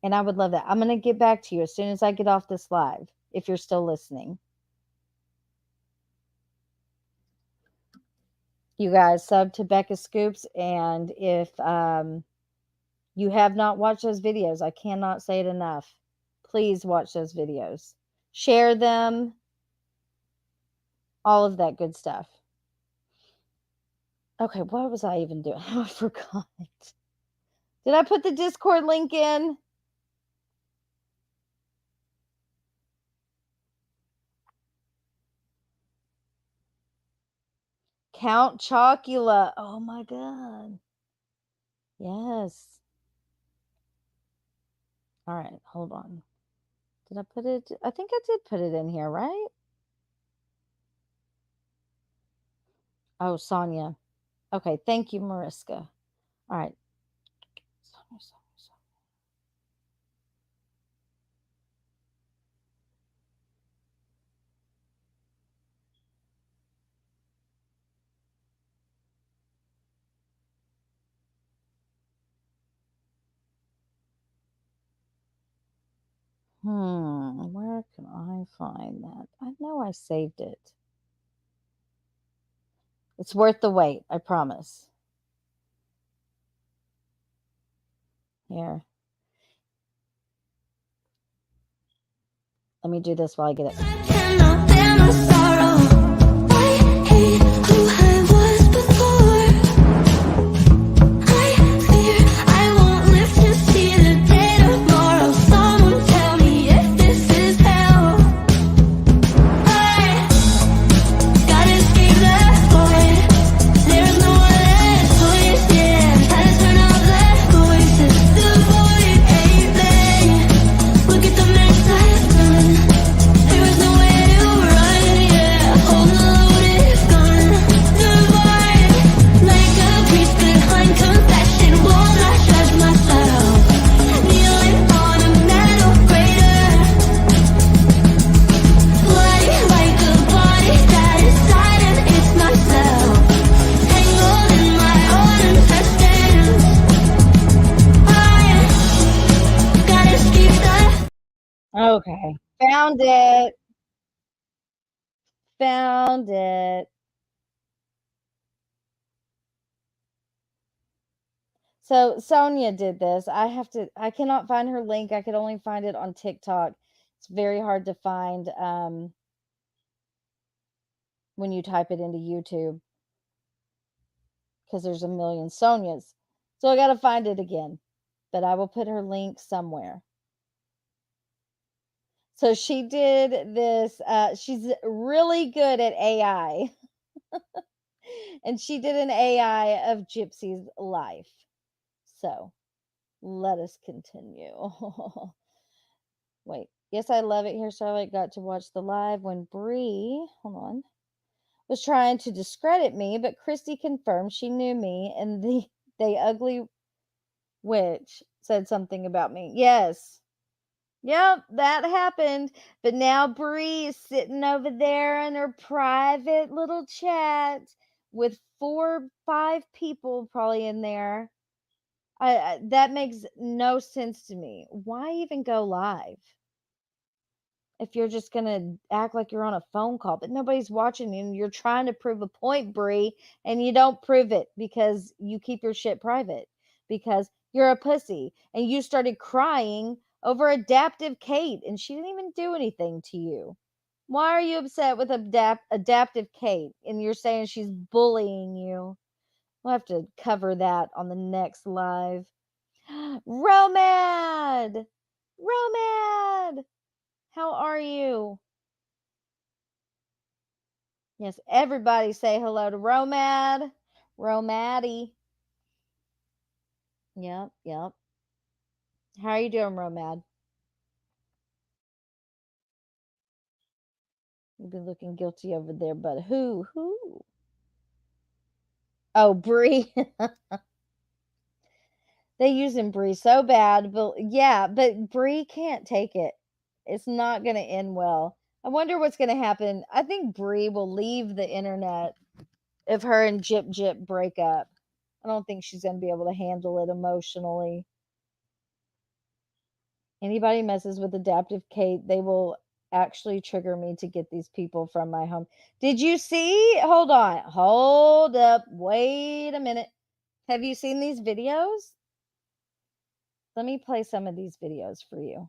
[SPEAKER 2] And I would love that. I'm going to get back to you as soon as I get off this live, if you're still listening. You guys sub to Becca Scoops. And if you have not watched those videos, I cannot say it enough. Please watch those videos. Share them. All of that good stuff. Okay, what was I even doing? I forgot. Did I put the Discord link in? Count Chocula. Oh my God. Yes. All right, hold on. Did I put it? I think I did put it in here, right? Oh, Sonia. Okay, thank you, Mariska. All right. Sonia. Where can I find that? I know I saved it. It's worth the wait, I promise. Here. Let me do this while I get it. Okay. Found it. Found it. So Sonia did this. I cannot find her link. I could only find it on TikTok. It's very hard to find when you type it into YouTube because there's a million Sonias. So I got to find it again, but I will put her link somewhere. So she did this. She's really good at AI. And she did an AI of Gypsy's life. So let us continue. Wait. Yes, I love it here. Charlotte got to watch the live when Bree, hold on, was trying to discredit me, but Christy confirmed she knew me, and the ugly witch said something about me. Yes. Yep, that happened. But now Bree is sitting over there in her private little chat with 4, 5 people probably in there. That makes no sense to me. Why even go live if you're just gonna act like you're on a phone call, but nobody's watching you and you're trying to prove a point, Bree, and you don't prove it because you keep your shit private because you're a pussy and you started crying over Adaptive Kate and she didn't even do anything to you. Why are you upset with Adaptive Kate and you're saying she's bullying you? We'll have to cover that on the next live. Romad! Romad! How are you? Yes, everybody say hello to Romad. Romaddy. Yep, yep. How are you doing, Romad? You've been looking guilty over there, but who? Oh, Bree. They using Bree so bad, but yeah, but Bree can't take it. It's not going to end well. I wonder what's going to happen. I think Bree will leave the internet if her and Jip Jip break up. I don't think she's going to be able to handle it emotionally. Anybody messes with Adaptive Kate, they will actually trigger me to get these people from my home. Did you see? Hold on. Hold up. Wait a minute. Have you seen these videos? Let me play some of these videos for you.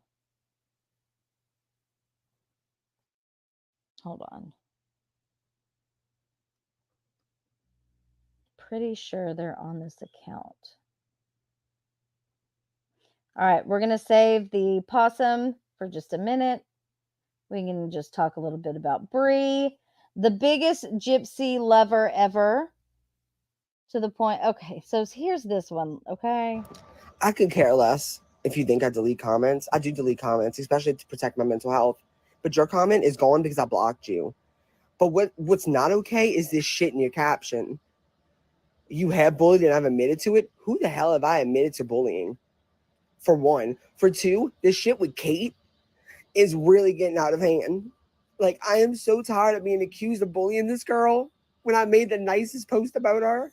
[SPEAKER 2] Hold on. Pretty sure they're on this account. All right, we're going to save the possum for just a minute. We can just talk a little bit about Bree, the biggest gypsy lover ever. To the point. Okay, so here's this one. Okay.
[SPEAKER 5] I could care less if you think I delete comments. I do delete comments, especially to protect my mental health. But your comment is gone because I blocked you. But what's not okay is this shit in your caption. You have bullied and I've admitted to it. Who the hell have I admitted to bullying? For one. For two, this shit with Kate is really getting out of hand. Like, I am so tired of being accused of bullying this girl when I made the nicest post about her.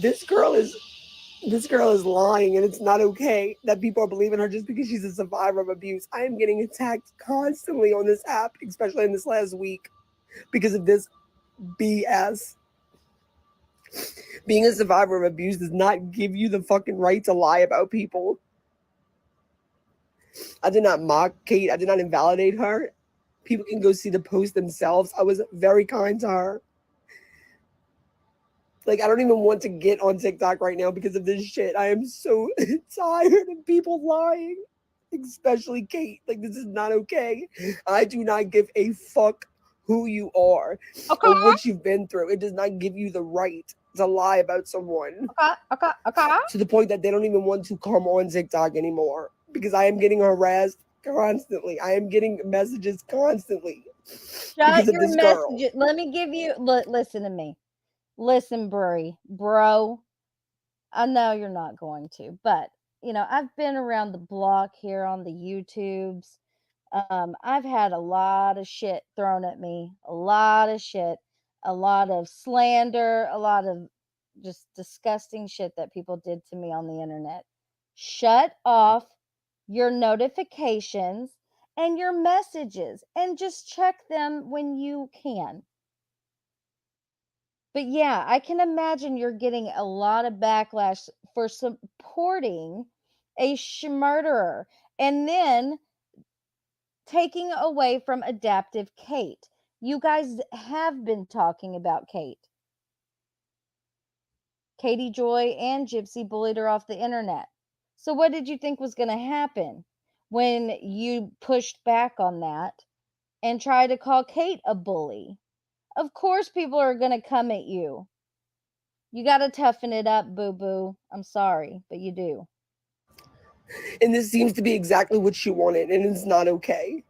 [SPEAKER 5] This girl is lying, and it's not okay that people are believing her just because she's a survivor of abuse. I am getting attacked constantly on this app, especially in this last week, because of this BS. Being a survivor of abuse does not give you the fucking right to lie about people. I did not mock Kate. I did not invalidate her. People can go see the post themselves. I was very kind to her. Like, I don't even want to get on TikTok right now because of this shit. I am so tired of people lying, especially Kate. Like, this is not okay. I do not give a fuck who you are or what you've been through. It does not give you the right to lie about someone.
[SPEAKER 2] Okay.
[SPEAKER 5] To the point that they don't even want to come on TikTok anymore because I am getting harassed constantly. I am getting messages constantly because of this girl.
[SPEAKER 2] Let me give you, listen to me. Listen, bro, I know you're not going to, but you know, I've been around the block here on the YouTubes. I've had a lot of shit thrown at me, a lot of shit, a lot of slander, a lot of just disgusting shit that people did to me on the internet. Shut off your notifications and your messages and just check them when you can. But yeah, I can imagine you're getting a lot of backlash for supporting a murderer and then taking away from adaptive Kate. You guys have been talking about Kate. Katie Joy and Gypsy bullied her off the internet. So what did you think was going to happen when you pushed back on that and tried to call Kate a bully? Of course people are going to come at you. You got to toughen it up, boo-boo. I'm sorry, but you do.
[SPEAKER 5] And this seems to be exactly what she wanted, and it's not okay.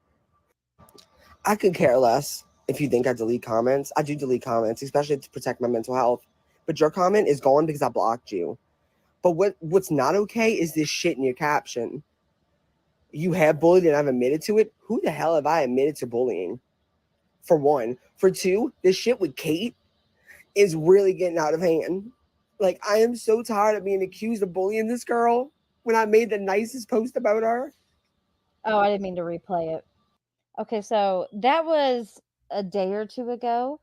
[SPEAKER 5] I could care less if you think I delete comments. I do delete comments, especially to protect my mental health. But your comment is gone because I blocked you. But what's not okay is this shit in your caption. You have bullied and I've admitted to it. Who the hell have I admitted to bullying? For one. For two, this shit with Kate is really getting out of hand. Like, I am so tired of being accused of bullying this girl when I made the nicest post about her.
[SPEAKER 2] Oh, I didn't mean to replay it. Okay, so that was a day or two ago.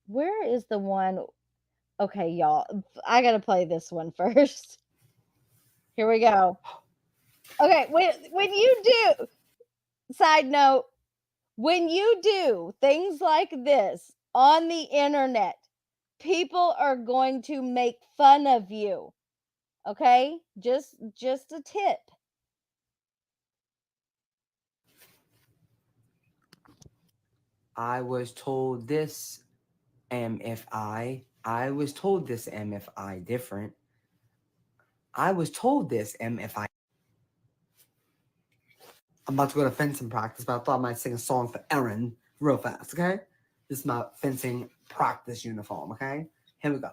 [SPEAKER 2] Where is the one? Okay, y'all, I gotta play this one first. Here we go. Okay, when you do, side note, when you do things like this on the internet, people are going to make fun of you. Okay? Just a tip.
[SPEAKER 5] I was told this MFI. I was told this MFI different. I was told this MFI. I'm about to go to fencing practice, but I thought I might sing a song for Erin real fast, okay? This is my fencing practice uniform, okay? Here we go.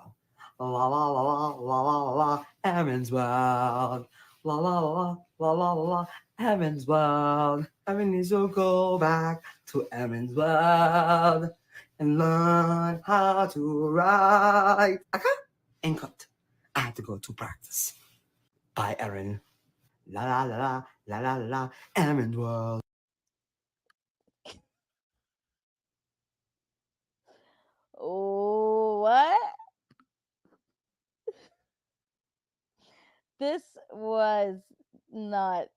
[SPEAKER 5] La la la la la la la la, Erin's world. La la la la la la la, Erin's world. Erin needs to go back to Erin's world and learn how to write. Okay? And cut. I had to go to practice. Bye, Erin. La la la la la la la, Erin's world.
[SPEAKER 2] What? This was not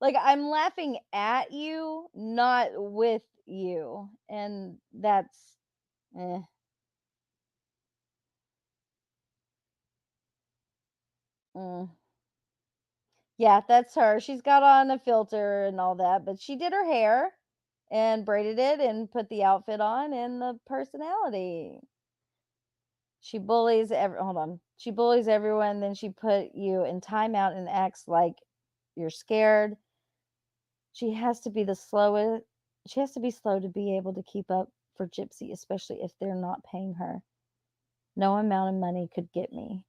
[SPEAKER 2] like I'm laughing at you, not with you. And that's eh. Yeah, that's her. She's got on a filter and all that, but she did her hair and braided it and put the outfit on and the personality. She bullies She bullies everyone, then she put you in timeout and acts like you're scared. She has to be slow to be able to keep up for Gypsy, especially if they're not paying her. No amount of money could get me.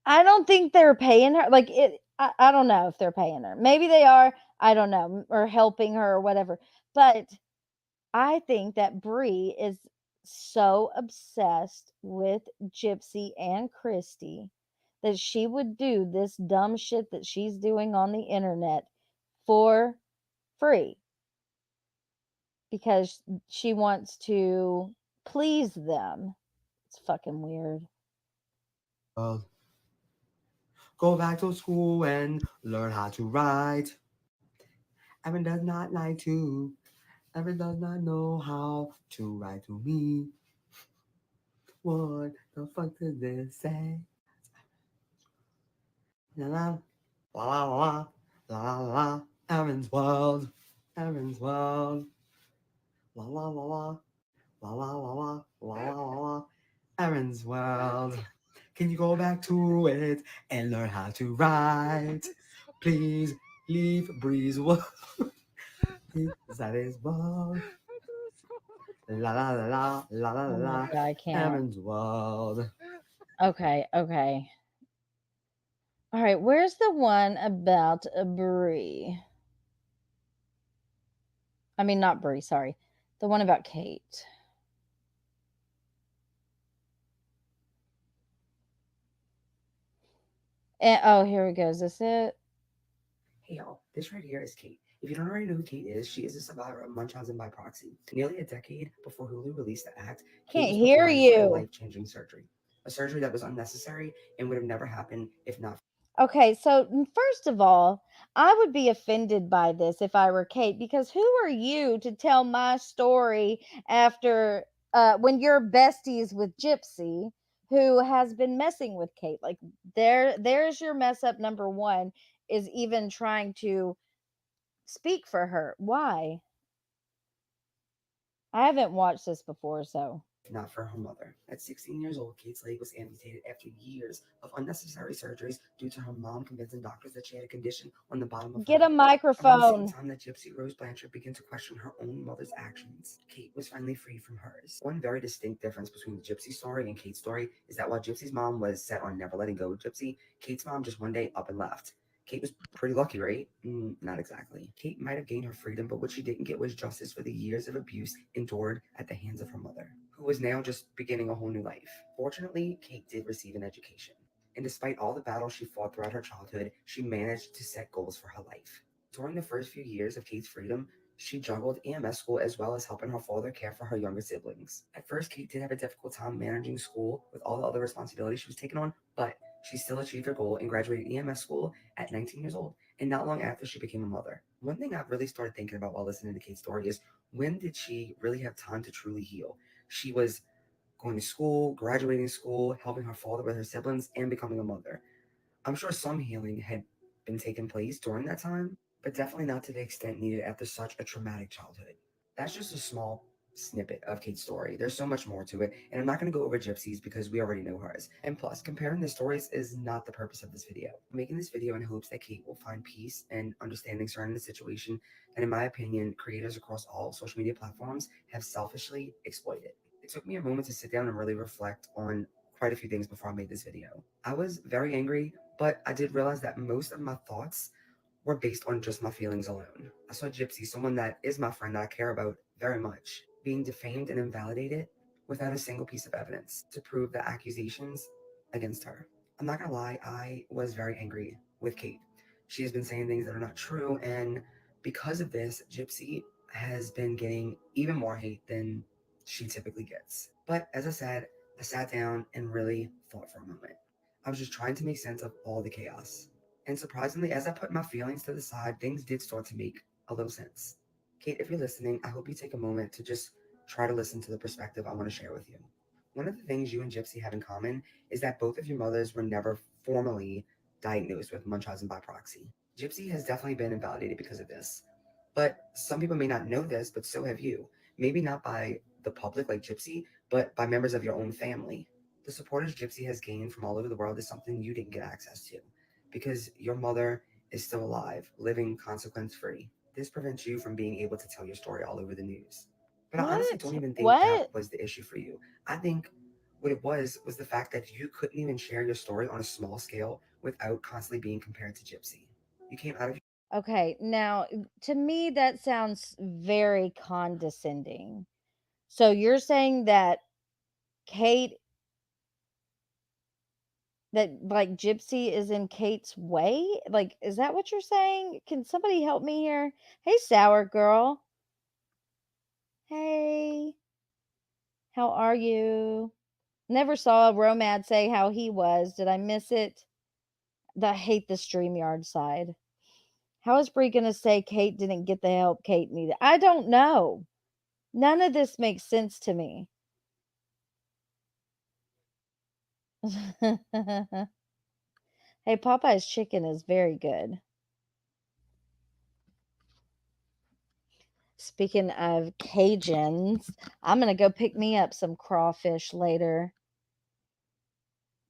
[SPEAKER 2] I don't think they're paying her. Like I don't know if they're paying her. Maybe they are. I don't know, or helping her or whatever. But I think that Bree is so obsessed with Gypsy and Christy that she would do this dumb shit that she's doing on the internet for free because she wants to please them. It's fucking weird.
[SPEAKER 5] Go back to school and learn how to write. Erin does not like to. Erin does not know how to write to me. What the fuck does this say? La la la la la la la. Erin's world. Erin's world. La la la la la la la la la la la. Erin's world. Can you go back to it and learn how to write? Please leave Bree's world. That is world. La la la la la la
[SPEAKER 2] Oh
[SPEAKER 5] la.
[SPEAKER 2] my God, I can't.
[SPEAKER 5] Erin's world.
[SPEAKER 2] Okay. All right, where's the one about Brie? I mean, not Brie, sorry. The one about Kate. Oh, here we go. Is this it?
[SPEAKER 5] Hey y'all, this right here is Kate. If you don't already know who Kate is, she is a survivor of Munchausen by proxy. Nearly a decade before Hulu released the act, Kate
[SPEAKER 2] Can't
[SPEAKER 5] was
[SPEAKER 2] hear
[SPEAKER 5] preparing for a
[SPEAKER 2] you.
[SPEAKER 5] life-changing surgery. A surgery that was unnecessary and would have never happened if not.
[SPEAKER 2] Okay, so first of all, I would be offended by this if I were Kate, because who are you to tell my story after when you're besties with Gypsy, who has been messing with Kate? Like there's your mess up number one, is even trying to speak for her. Why? I haven't watched this before, so.
[SPEAKER 5] Not for her mother. At 16 years old, Kate's leg was amputated after years of unnecessary surgeries due to her mom convincing doctors that she had a condition on the bottom of
[SPEAKER 2] Get
[SPEAKER 5] her
[SPEAKER 2] a
[SPEAKER 5] leg.
[SPEAKER 2] microphone.
[SPEAKER 5] Around the same time that Gypsy Rose Blanchard began to question her own mother's actions, Kate was finally free from hers. One very distinct difference between the Gypsy story and Kate's story is that while Gypsy's mom was set on never letting go of Gypsy, Kate's mom just one day up and left. Kate was pretty lucky, right? Not exactly. Kate might have gained her freedom, but what she didn't get was justice for the years of abuse endured at the hands of her mother, who was now just beginning a whole new life. Fortunately, Kate did receive an education. And despite all the battles she fought throughout her childhood, she managed to set goals for her life. During the first few years of Kate's freedom, she juggled EMS school as well as helping her father care for her younger siblings. At first, Kate did have a difficult time managing school with all the other responsibilities she was taking on, but she still achieved her goal and graduated EMS school at 19 years old, and not long after she became a mother. One thing I've really started thinking about while listening to Kate's story is, when did she really have time to truly heal? She was going to school, graduating school, helping her father with her siblings, and becoming a mother. I'm sure some healing had been taking place during that time, but definitely not to the extent needed after such a traumatic childhood. That's just a small snippet of Kate's story. There's so much more to it, and I'm not going to go over Gypsy's because we already know hers. And plus, comparing the stories is not the purpose of this video. I'm making this video in hopes that Kate will find peace and understanding surrounding the situation that, in my opinion, creators across all social media platforms have selfishly exploited. It took me a moment to sit down and really reflect on quite a few things before I made this video. I was very angry, but I did realize that most of my thoughts were based on just my feelings alone. I saw Gypsy, someone that is my friend that I care about very much, being defamed and invalidated without a single piece of evidence to prove the accusations against her. I'm not gonna lie, I was very angry with Kate. She has been saying things that are not true, and because of this, Gypsy has been getting even more hate than she typically gets. But as I said, I sat down and really thought for a moment. I was just trying to make sense of all the chaos. And surprisingly, as I put my feelings to the side, things did start to make a little sense. Kate, if you're listening, I hope you take a moment to just try to listen to the perspective I want to share with you. One of the things you and Gypsy have in common is that both of your mothers were never formally diagnosed with Munchausen by proxy. Gypsy has definitely been invalidated because of this. But some people may not know this, but so have you. Maybe not by the public like Gypsy, but by members of your own family. The supporters Gypsy has gained from all over the world is something you didn't get access to, because your mother is still alive, living consequence free. This prevents you from being able to tell your story all over the news. But I honestly don't even think that was the issue for you. I think what it was the fact that you couldn't even share your story on a small scale without constantly being compared to Gypsy. You came out of
[SPEAKER 2] Okay, now to me that sounds very condescending. So you're saying that Kate, that like Gypsy is in Kate's way? Like, is that what you're saying? Can somebody help me here? Hey, sour girl. Hey, how are you? Never saw Romad say how he was. Did I miss it? I hate the StreamYard side. How is Bree going to say Kate didn't get the help Kate needed? I don't know. None of this makes sense to me. Hey, Popeye's chicken is very good. Speaking of Cajuns, I'm going to go pick me up some crawfish later.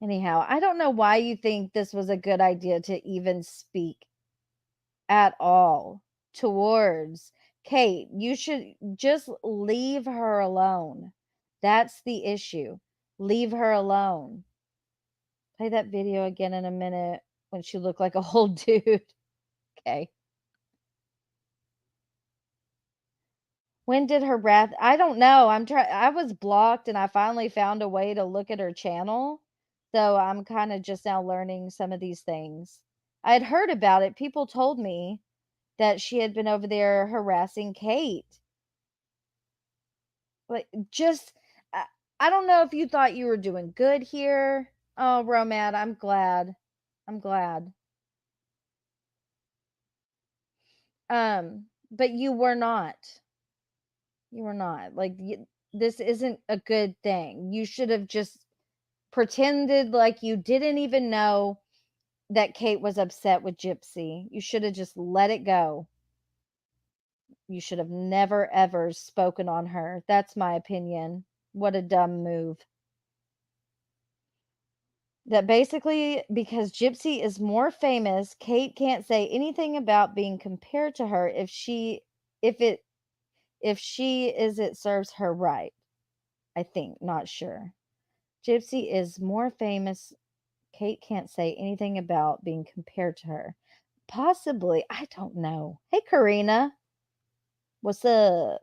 [SPEAKER 2] Anyhow, I don't know why you think this was a good idea to even speak at all towards Kate. You should just leave her alone. That's the issue. Leave her alone. Play that video again in a minute when she looked like a old dude. Okay. When did her wrath? I don't know. I was blocked and I finally found a way to look at her channel. So I'm kind of just now learning some of these things. I had heard about it. People told me that she had been over there harassing Kate. Like, just, I don't know if you thought you were doing good here. Oh, Romad, I'm glad. I'm glad. But you were not. You were not. Like, this isn't a good thing. You should have just pretended like you didn't even know that Kate was upset with Gypsy. You should have just let it go. You should have never ever spoken on her. That's my opinion. What a dumb move. That basically, because Gypsy is more famous, Kate can't say anything about being compared to her if she is, it serves her right. I think, not sure. Gypsy is more famous. Kate can't say anything about being compared to her. Possibly, I don't know. Hey, Karina. What's up?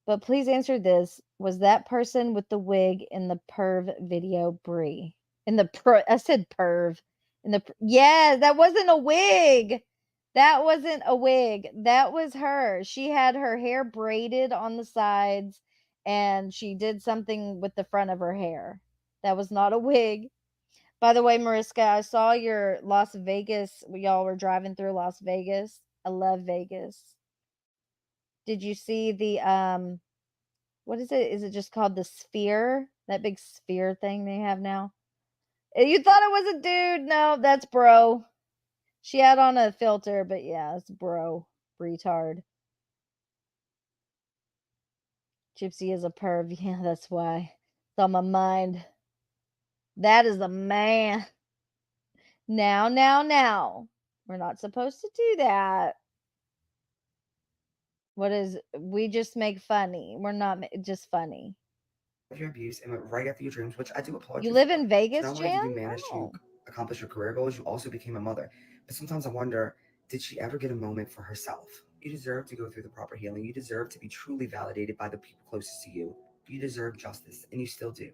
[SPEAKER 2] But please answer this. Was that person with the wig in the perv video Brie? I said perv. Yeah, that wasn't a wig. That wasn't a wig. That was her. She had her hair braided on the sides and she did something with the front of her hair. That was not a wig. By the way, Mariska, I saw your Las Vegas. Y'all were driving through Las Vegas. I love Vegas. Did you see the what is it? Is it just called the Sphere? That big sphere thing they have now? You thought it was a dude? No, that's bro. She had on a filter, but yeah, it's bro. Retard. Gypsy is a perv. Yeah, that's why. It's on my mind. That is a man. Now. We're not supposed to do that. We just make funny. We're not just funny.
[SPEAKER 5] Your abuse and went right after your dreams, which I do applaud
[SPEAKER 2] You
[SPEAKER 5] you
[SPEAKER 2] live
[SPEAKER 5] for.
[SPEAKER 2] in Vegas,
[SPEAKER 5] So not only did
[SPEAKER 2] Jan?
[SPEAKER 5] you manage
[SPEAKER 2] Oh.
[SPEAKER 5] to accomplish your career goals, you also became a mother. But sometimes I wonder, did she ever get a moment for herself? You deserve to go through the proper healing. You deserve to be truly validated by the people closest to you. You deserve justice, and you still do.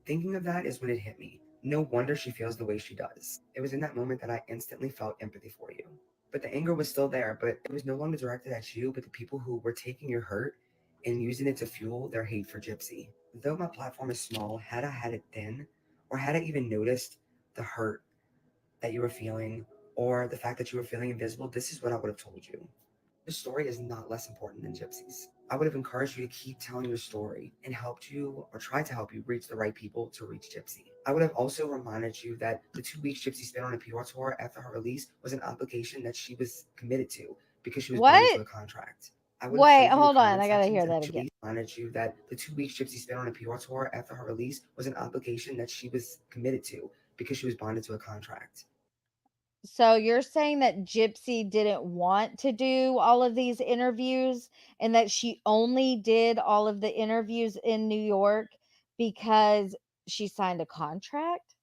[SPEAKER 5] Thinking of that is when it hit me. No wonder she feels the way she does. It was in that moment that I instantly felt empathy for you. But the anger was still there, but it was no longer directed at you, but the people who were taking your hurt and using it to fuel their hate for Gypsy. Though my platform is small, had I had it thin, or had I even noticed the hurt that you were feeling, or the fact that you were feeling invisible, this is what I would have told you. The story is not less important than Gypsy's. I would have encouraged you to keep telling your story and helped you, or tried to help you, reach the right people to reach Gypsy. I would have also reminded you that the 2 weeks Gypsy spent on a PR tour after her release was an obligation that she was committed to because she was bonded to a contract. I would have
[SPEAKER 2] Wait,
[SPEAKER 5] showed you
[SPEAKER 2] hold
[SPEAKER 5] the
[SPEAKER 2] on.
[SPEAKER 5] comment
[SPEAKER 2] I gotta
[SPEAKER 5] sections
[SPEAKER 2] hear
[SPEAKER 5] and
[SPEAKER 2] that again.
[SPEAKER 5] reminded you that the 2 weeks Gypsy spent on a PR tour after her release was an obligation that she was committed to because she was bonded to a contract.
[SPEAKER 2] So you're saying that Gypsy didn't want to do all of these interviews and that she only did all of the interviews in New York because she signed a contract?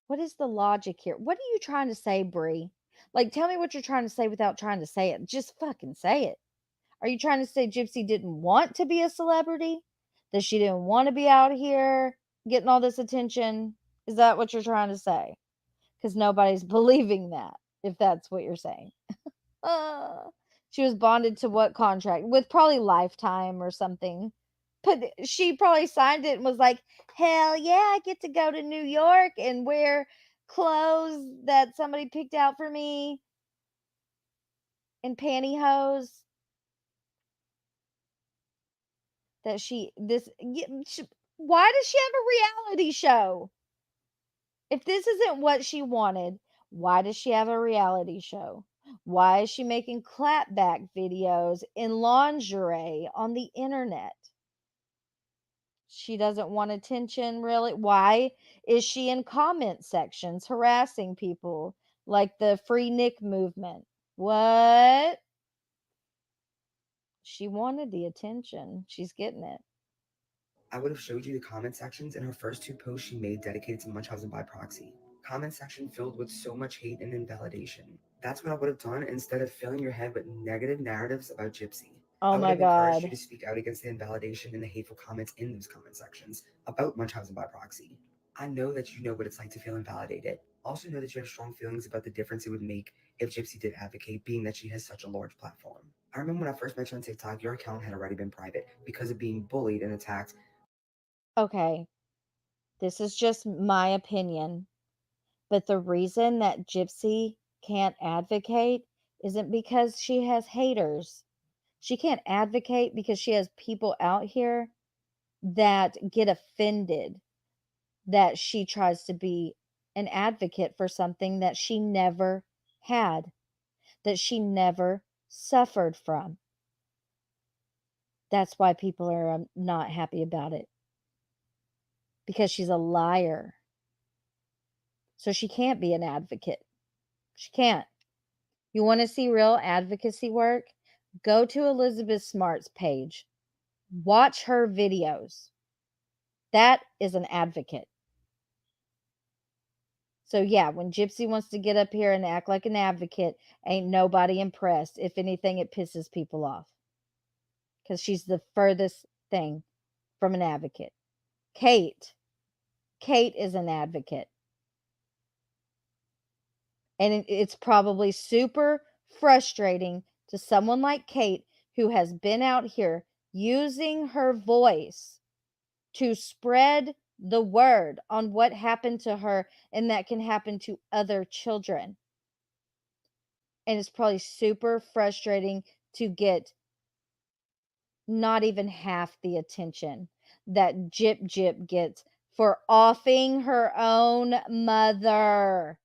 [SPEAKER 2] What is the logic here? What are you trying to say, Brie? Like, tell me what you're trying to say without trying to say it. Just fucking say it. Are you trying to say Gypsy didn't want to be a celebrity? That she didn't want to be out here getting all this attention? Is that what you're trying to say? Because nobody's believing that, if that's what you're saying. She was bonded to what contract? With probably Lifetime or something. But she probably signed it and was like, hell yeah, I get to go to New York and wear clothes that somebody picked out for me and pantyhose. Why does she have a reality show? If this isn't what she wanted, why does she have a reality show? Why is she making clapback videos in lingerie on the internet? She doesn't want attention, really. Why is she in comment sections harassing people like the Free Nick movement? What? She wanted the attention. She's getting it.
[SPEAKER 5] I would have showed you the comment sections in her first 2 posts she made dedicated to Munchausen by proxy. Comment section filled with so much hate and invalidation. That's what I would have done instead of filling your head with negative narratives about Gypsy.
[SPEAKER 2] Oh
[SPEAKER 5] I would
[SPEAKER 2] my
[SPEAKER 5] have encouraged
[SPEAKER 2] God.
[SPEAKER 5] you to speak out against the invalidation and the hateful comments in those comment sections about Munchausen by proxy. I know that you know what it's like to feel invalidated. Also know that you have strong feelings about the difference it would make if Gypsy did advocate, being that she has such a large platform. I remember when I first met you on TikTok, your account had already been private because of being bullied and attacked.
[SPEAKER 2] Okay. This is just my opinion. But the reason that Gypsy can't advocate isn't because she has haters. She can't advocate because she has people out here that get offended that she tries to be an advocate for something that she never had, that she never suffered from. That's why people are not happy about it. Because she's a liar. So she can't be an advocate. She can't. You want to see real advocacy work? Go to Elizabeth Smart's page. Watch her videos. That is an advocate. So yeah, when Gypsy wants to get up here and act like an advocate, ain't nobody impressed. If anything, it pisses people off. Because she's the furthest thing from an advocate. Kate is an advocate. And it's probably super frustrating to someone like Kate who has been out here using her voice to spread the word on what happened to her and that can happen to other children. And it's probably super frustrating to get not even half the attention that Jip gets for offing her own mother.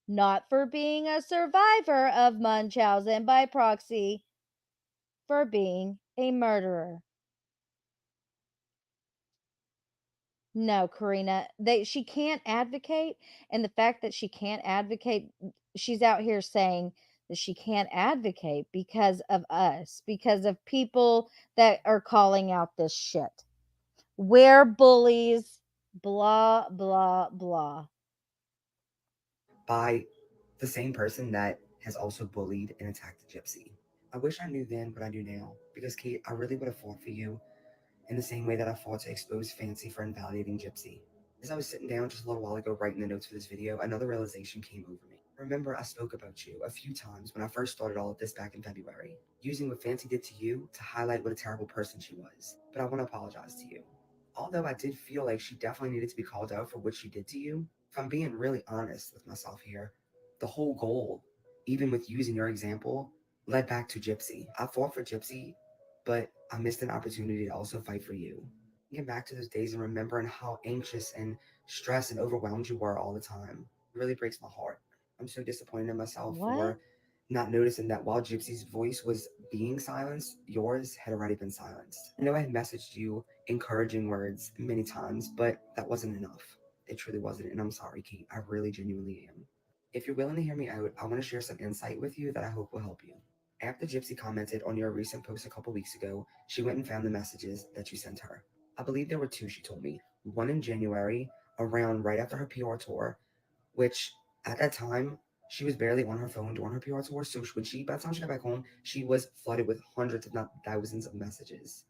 [SPEAKER 2] Not for being a survivor of Munchausen by proxy, for being a murderer. No, Karina, she can't advocate, and the fact that she can't advocate, she's out here saying that she can't advocate because of us, because of people that are calling out this shit. We're bullies, blah, blah, blah.
[SPEAKER 5] By the same person that has also bullied and attacked the Gypsy. I wish I knew then what I do now, because Kate, I really would have fought for you in the same way that I fought to expose Fancy for invalidating Gypsy. As I was sitting down just a little while ago writing the notes for this video, another realization came over me. Remember, I spoke about you a few times when I first started all of this back in February, using what Fancy did to you to highlight what a terrible person she was. But I want to apologize to you. Although I did feel like she definitely needed to be called out for what she did to you, if I'm being really honest with myself here, the whole goal, even with using your example, led back to Gypsy. I fought for Gypsy, but I missed an opportunity to also fight for you. Getting back to those days and remembering how anxious and stressed and overwhelmed you were all the time, it really breaks my heart. I'm so disappointed in myself for not noticing that while Gypsy's voice was being silenced, yours had already been silenced. I know I had messaged you encouraging words many times, but that wasn't enough. It truly wasn't, and I'm sorry, Kate. I really genuinely am. If you're willing to hear me out, I want to share some insight with you that I hope will help you. After Gypsy commented on your recent post a couple weeks ago, she went and found the messages that you sent her. I believe there were two, she told me. One in January, around right after her PR tour, which at that time, she was barely on her phone during her PR tour. So by the time she got back home, she was flooded with hundreds, if not thousands, of messages.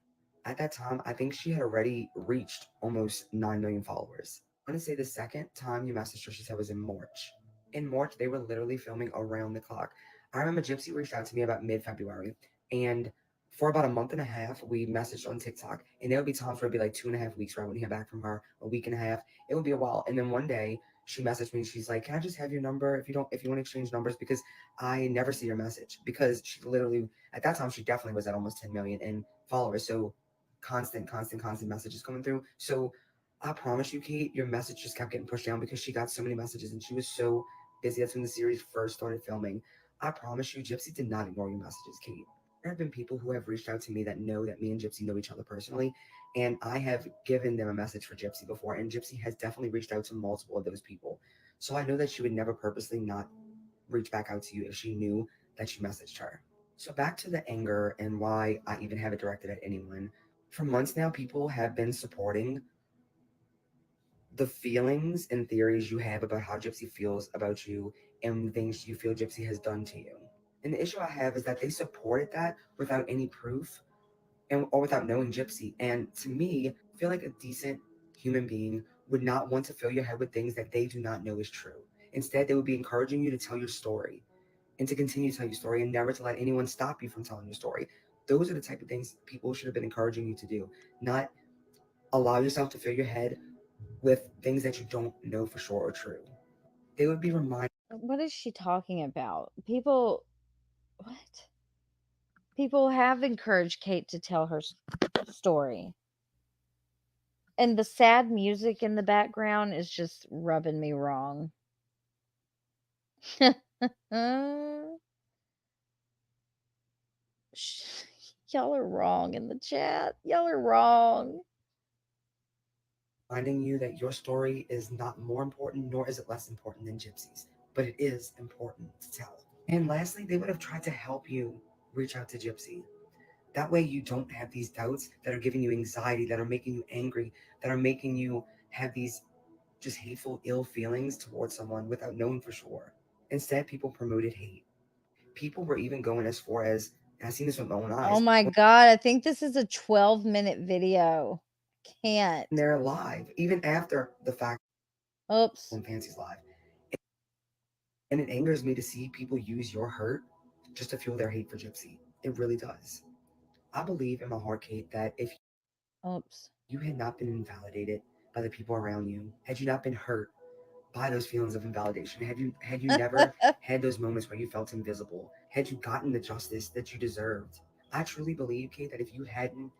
[SPEAKER 5] At that time, I think she had already reached almost 9 million followers. I'm going to say the second time you messaged her, she said was in March. In March, they were literally filming around the clock. I remember Gypsy reached out to me about mid-February, and for about a month and a half, we messaged on TikTok, and there would be times where it'd be like 2.5 weeks where I wouldn't hear back from her, a week and a half. It would be a while, and then one day she messaged me. She's like, "Can I just have your number if you want to exchange numbers?" Because I never see your message. Because she literally at that time she definitely was at almost 10 million in followers. So constant messages coming through. So I promise you, Kate, your message just kept getting pushed down because she got so many messages and she was so busy. That's when the series first started filming. I promise you, Gypsy did not ignore your messages, Kate. There have been people who have reached out to me that know that me and Gypsy know each other personally, and I have given them a message for Gypsy before, and Gypsy has definitely reached out to multiple of those people. So I know that she would never purposely not reach back out to you if she knew that you messaged her. So back to the anger and why I even have it directed at anyone. For months now, people have been supporting the feelings and theories you have about how Gypsy feels about you and things you feel Gypsy has done to you. And the issue I have is that they supported that without any proof or without knowing Gypsy. And to me, I feel like a decent human being would not want to fill your head with things that they do not know is true. Instead, they would be encouraging you to tell your story and to continue to tell your story and never to let anyone stop you from telling your story. Those are the type of things people should have been encouraging you to do, not allow yourself to fill your head with things that you don't know for sure are true. They would be reminded.
[SPEAKER 2] What is she talking about? People, what? People have encouraged Kate to tell her story. And the sad music in the background is just rubbing me wrong. Y'all are wrong in the chat. Y'all are wrong.
[SPEAKER 5] Reminding you that your story is not more important, nor is it less important than Gypsy's, but it is important to tell. And lastly, they would have tried to help you reach out to Gypsy. That way you don't have these doubts that are giving you anxiety, that are making you angry, that are making you have these just hateful, ill feelings towards someone without knowing for sure. Instead, people promoted hate. People were even going as far as, and I've seen this with my own eyes.
[SPEAKER 2] Oh my God, I think this is a 12-minute video. Can't.
[SPEAKER 5] They're alive, even after the fact.
[SPEAKER 2] Oops.
[SPEAKER 5] When Fancy's live. And it angers me to see people use your hurt just to fuel their hate for Gypsy. It really does. I believe in my heart, Kate, that if you had not been invalidated by the people around you, had you not been hurt by those feelings of invalidation, had you never had those moments where you felt invisible, had you gotten the justice that you deserved, I truly believe, Kate, that if you hadn't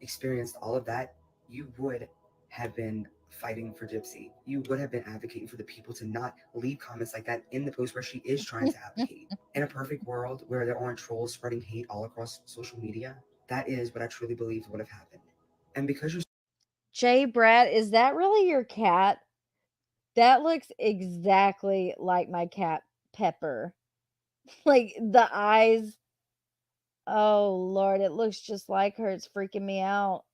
[SPEAKER 5] experienced all of that, you would have been fighting for Gypsy. You would have been advocating for the people to not leave comments like that in the post where she is trying to advocate. In a perfect world where there aren't trolls spreading hate all across social media, that is what I truly believe would have happened. And because you're
[SPEAKER 2] Jay Brad, is that really your cat? That looks exactly like my cat Pepper. Like the eyes. Oh Lord, it looks just like her. It's freaking me out.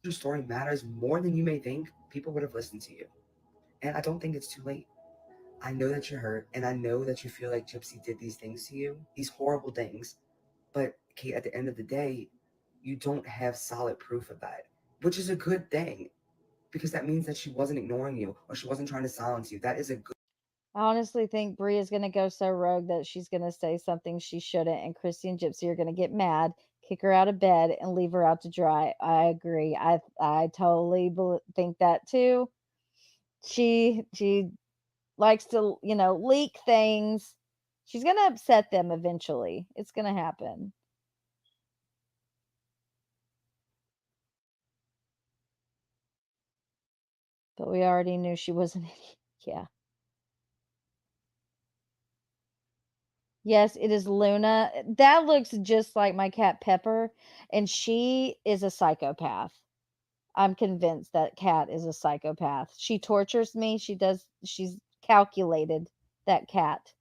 [SPEAKER 5] your story matters more than you may think, people would have listened to you. And I don't think it's too late. I know that you're hurt, and I know that you feel like Gypsy did these things to you, these horrible things. But Kate, at the end of the day, you don't have solid proof of that, which is a good thing, because that means that she wasn't ignoring you or she wasn't trying to silence you. That is a good.
[SPEAKER 2] I honestly think Brie is going to go so rogue that she's going to say something she shouldn't, and Christy and Gypsy are going to get mad, kick her out of bed, and leave her out to dry. I agree. I totally think that too. She likes to, leak things. She's going to upset them eventually. It's going to happen. But we already knew she was an idiot. Yeah. Yes, it is Luna. That looks just like my cat Pepper, and she is a psychopath. I'm convinced that cat is a psychopath. She tortures me. She's calculated, that cat.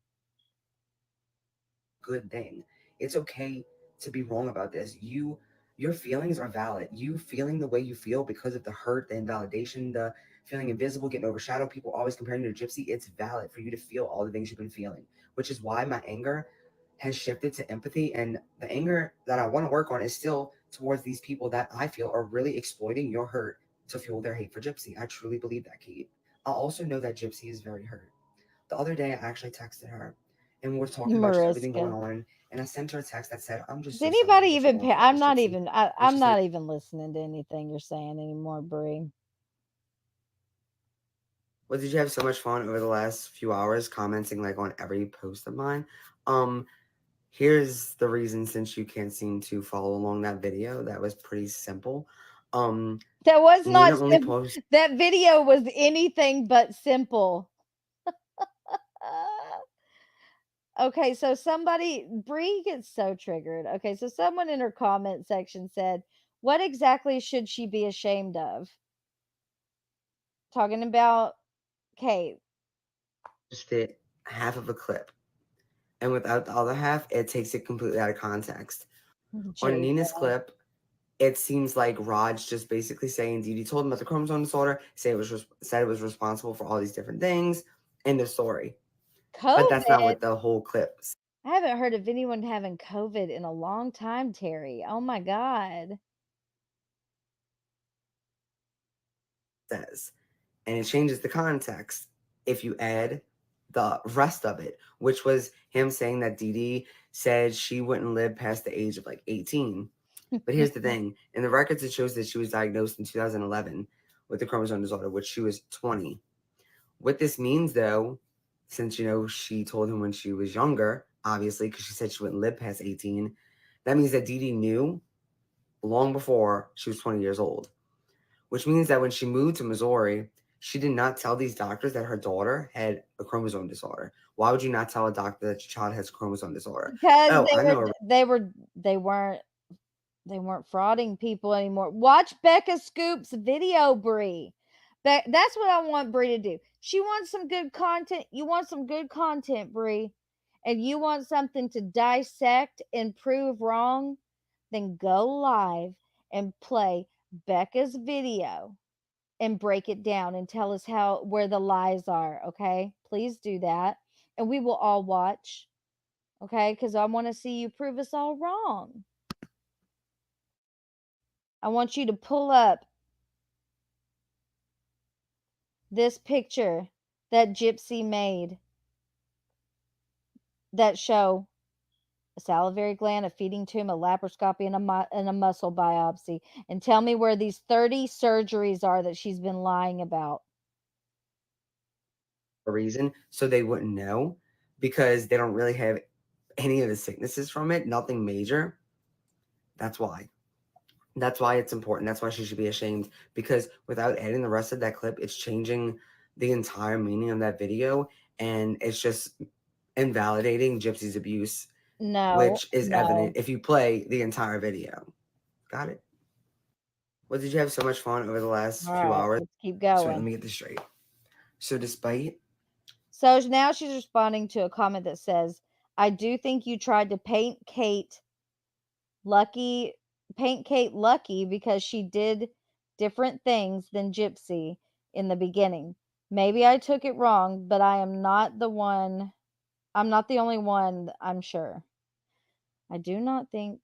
[SPEAKER 5] Good thing. It's okay to be wrong about this. Your feelings are valid. You feeling the way you feel because of the hurt, the invalidation, the feeling invisible, getting overshadowed, people always comparing you to Gypsy, it's valid for you to feel all the things you've been feeling, which is why my anger has shifted to empathy. And the anger that I want to work on is still towards these people that I feel are really exploiting your hurt to fuel their hate for Gypsy. I truly believe that, Kate. I also know that Gypsy is very hurt. The other day, I actually texted her and we were talking about just everything going on. And I sent her a text that said, "I'm just."
[SPEAKER 2] Does anybody even pay? I'm not even. I'm not even listening to anything you're saying anymore, Brie.
[SPEAKER 5] Well, did you have so much fun over the last few hours commenting like on every post of mine? Here's the reason, since you can't seem to follow along that video. That was pretty simple.
[SPEAKER 2] That was
[SPEAKER 5] Nina
[SPEAKER 2] not
[SPEAKER 5] only
[SPEAKER 2] simple. That video was anything but simple. Okay, so Brie gets so triggered. Okay, so someone in her comment section said, "What exactly should she be ashamed of?" Talking about Kate.
[SPEAKER 5] Just it half of a clip, and without the other half, it takes it completely out of context. On Nina's clip, it seems like Raj just basically saying Dee Dee told him about the chromosome disorder, said it was responsible for all these different things in the story. But that's not
[SPEAKER 2] COVID?
[SPEAKER 5] what the whole clip
[SPEAKER 2] I haven't heard of anyone having COVID in a long time, Terry. Oh my God.
[SPEAKER 5] says. And it changes the context if you add the rest of it, which was him saying that Dee Dee said she wouldn't live past the age of like 18. But here's the thing. In the records, it shows that she was diagnosed in 2011 with the chromosome disorder, which she was 20. What this means, though, since, you know, she told him when she was younger, obviously, because she said she wouldn't live past 18, that means that Dee Dee knew long before she was 20 years old, which means that when she moved to Missouri, she did not tell these doctors that her daughter had a chromosome disorder. Why would you not tell a doctor that your child has a chromosome disorder?
[SPEAKER 2] Because
[SPEAKER 5] Oh, I know.
[SPEAKER 2] they weren't frauding people anymore. Watch Becca Scoop's video, Bree. That's what I want Bree to do. She wants some good content. You want some good content, Bree, and you want something to dissect and prove wrong, then go live and play Becca's video and break it down and tell us where the lies are, okay? Please do that. And we will all watch, okay? Because I want to see you prove us all wrong. I want you to pull up this picture that Gypsy made that show a salivary gland, a feeding tube, a laparoscopy, and a muscle biopsy, and tell me where these 30 surgeries are that she's been lying about.
[SPEAKER 5] A reason, so they wouldn't know, because they don't really have any of the sicknesses from it, nothing major. That's why. That's why it's important. That's why she should be ashamed, because without adding the rest of that clip, it's changing the entire meaning of that video, and it's just invalidating Gypsy's abuse, which is evident if you play the entire video. Got it? Well, did you have so much fun over the last few hours?
[SPEAKER 2] Let's keep
[SPEAKER 5] So
[SPEAKER 2] going.
[SPEAKER 5] let me get this straight. So despite
[SPEAKER 2] So now she's responding to a comment that says, I do think you tried to paint Kate lucky because she did different things than Gypsy in the beginning. Maybe I took it wrong, but I'm not the only one, I'm sure. I do not think,